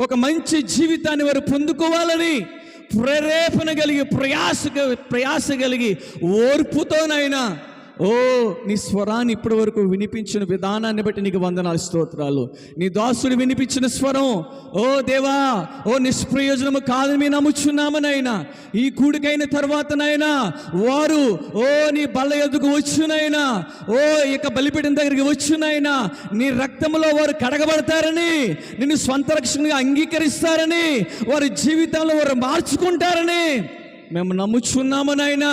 ఒక మంచి జీవితాన్ని వారు పొందుకోవాలని ప్రేరేపణ కలిగి, ప్రయాస కలిగి, ఓర్పుతోనైనా ఓ నీ స్వరాన్ని ఇప్పటి వరకు వినిపించిన విధానాన్ని బట్టి నీకు వందనాలు స్తోత్రాలు. నీ దాసుడు వినిపించిన స్వరం ఓ దేవా, ఓ నిష్ప్రయోజనము కాదని మేము నమ్ముచున్నామనైనా. ఈ కూడికైన తర్వాతనైనా వారు ఓ నీ బల్ల ఎదుగు వచ్చునైనా, ఓ ఇక బలిపీఠం దగ్గరికి వచ్చునైనా నీ రక్తంలో వారు కడగబడతారని, నిన్ను స్వంత రక్షణగా అంగీకరిస్తారని, వారి జీవితంలో వారు మార్చుకుంటారని మేము నమ్ముచున్నామనైనా.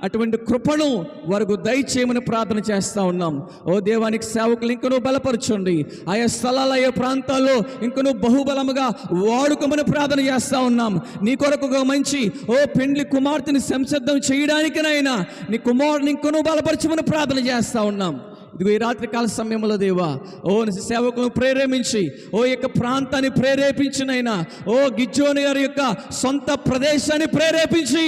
అటువంటి కృపను వారికి దయచేయమని ప్రార్థన చేస్తూ ఉన్నాం. ఓ దేవానికి సేవకులు ఇంకనూ బలపరచండి. ఆయా స్థలాలు, ఆయా ప్రాంతాల్లో ఇంకనూ బహుబలముగా వాడుకోమని ప్రార్థన చేస్తూ ఉన్నాం. నీ కొరకు ఒక మంచి ఓ పెండ్లి కుమార్తెని సంసిద్ధం చేయడానికినైనా నీ కుమారుని ఇంకనూ బలపరచమని ప్రార్థన చేస్తూ ఉన్నాం. ఇదిగో ఈ రాత్రికాల సమయంలో దేవా, ఓ సేవకులను ప్రేరేపించి, ఓ యొక్క ప్రాంతాన్ని ప్రేరేపించినైనా, ఓ గిద్యోను గారి యొక్క సొంత ప్రదేశాన్ని ప్రేరేపించి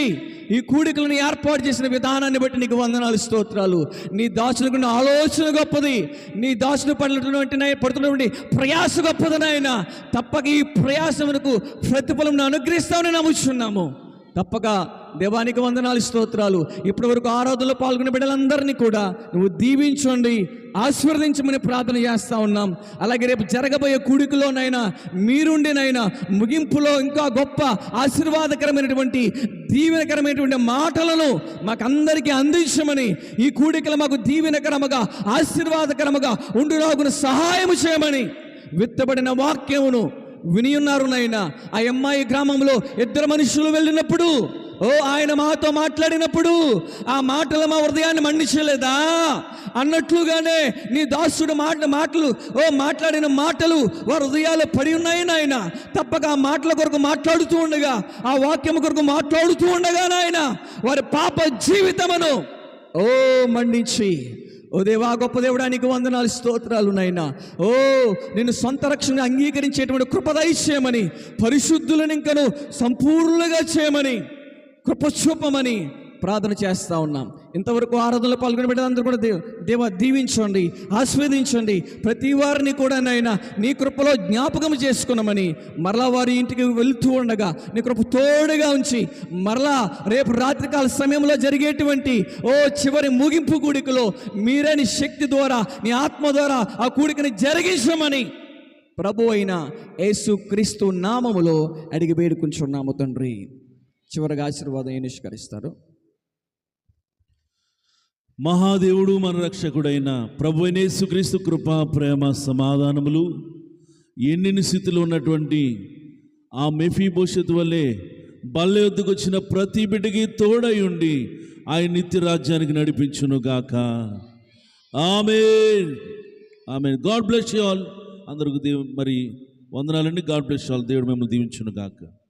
ఈ కూడికలను ఏర్పాటు చేసిన విధానాన్ని బట్టి నీకు వందనాలు స్తోత్రాలు. నీ దాసునికి ఆలోచన గొప్పది, నీ దాసుని పడుతున్నటువంటి ప్రయాస గొప్పదనైనా. తప్పక ఈ ప్రయాసమునకు ప్రతిఫలం అనుగ్రహిస్తామని నమ్ముచున్నాము. తప్పక దేవానికి వందనాలు స్తోత్రాలు. ఇప్పటి వరకు ఆరాధనలో పాల్గొన్న బిడ్డలందరినీ కూడా నువ్వు దీవించండి, ఆశీర్వదించమని ప్రార్థన చేస్తూ ఉన్నాం. అలాగే రేపు జరగబోయే కూడికలోనైనా మీరుండినైనా ముగింపులో ఇంకా గొప్ప ఆశీర్వాదకరమైనటువంటి, దీవెనకరమైనటువంటి మాటలను మాకందరికీ అందించమని, ఈ కూడికలు మాకు దీవెనకరముగా, ఆశీర్వాదకరముగా ఉండులాగున సహాయం చేయమని, విత్తబడిన వాక్యమును వినియున్నారు నాయన. ఆ అమ్మాయి గ్రామంలో 2 మనుషులు వెళ్ళినప్పుడు ఓ ఆయన మాతో మాట్లాడినప్పుడు ఆ మాటలు మా హృదయాన్ని మండించలేదా అన్నట్లుగానే నీ దాసుడు మాటలు మాట్లాడిన మాటలు వారి హృదయాలు పడి ఉన్నాయి నాయన. తప్పక ఆ మాటల కొరకు మాట్లాడుతూ ఉండగా, ఆ వాక్యం కొరకు మాట్లాడుతూ ఉండగా నాయన వారి పాప జీవితమును ఓ మండించి, ఓ దేవా గొప్ప దేవుడానికి వందనాలు స్తోత్రాలు నాయనా. ఓ నిన్ను సొంత రక్షణ అంగీకరించేటువంటి కృప దయచేయమని, పరిశుద్ధులను ఇంకను సంపూర్ణంగా చేయమని, కృప చూపమని ప్రార్థన చేస్తూ ఉన్నాం. ఇంతవరకు ఆరాధనలో పాల్గొని బిడ్డలందరూ కూడా దేవా దీవించండి, ఆస్వాదించండి. ప్రతి వారిని కూడా నాయనా నీ కృపలో జ్ఞాపకం చేసుకున్నామని, మరలా వారి ఇంటికి వెళుతూ ఉండగా నీ కృప తోడుగా ఉంచి, మరలా రేపు రాత్రికాల సమయంలో జరిగేటువంటి ఓ చివరి ముగింపు కూడికలో మీరే నీ శక్తి ద్వారా, నీ ఆత్మ ద్వారా ఆ కూడికని జరిగించమని ప్రభు అయిన యేసు క్రీస్తు నామములో అడిగి వేడుకుంటున్నాము తండ్రి. చివరిగా ఆశీర్వాదం నిష్కరిస్తారు. మహాదేవుడు మన రక్షకుడైన ప్రభు అయిన యేసుక్రీస్తు కృప, ప్రేమ, సమాధానములు ఎన్ని స్థితిలో ఉన్నటువంటి ఆ మెఫీబోషెతు వల్లే బల్ల యొద్దకు వచ్చిన ప్రతి బిడ్డకి తోడై ఉండి ఆయన నిత్య రాజ్యానికి నడిపించును గాక. Amen. Amen. God bless you all. అందరికి మరి వందనాలండి. God bless you all. దేవుడు మిమ్మల్ని దీవించును గాక.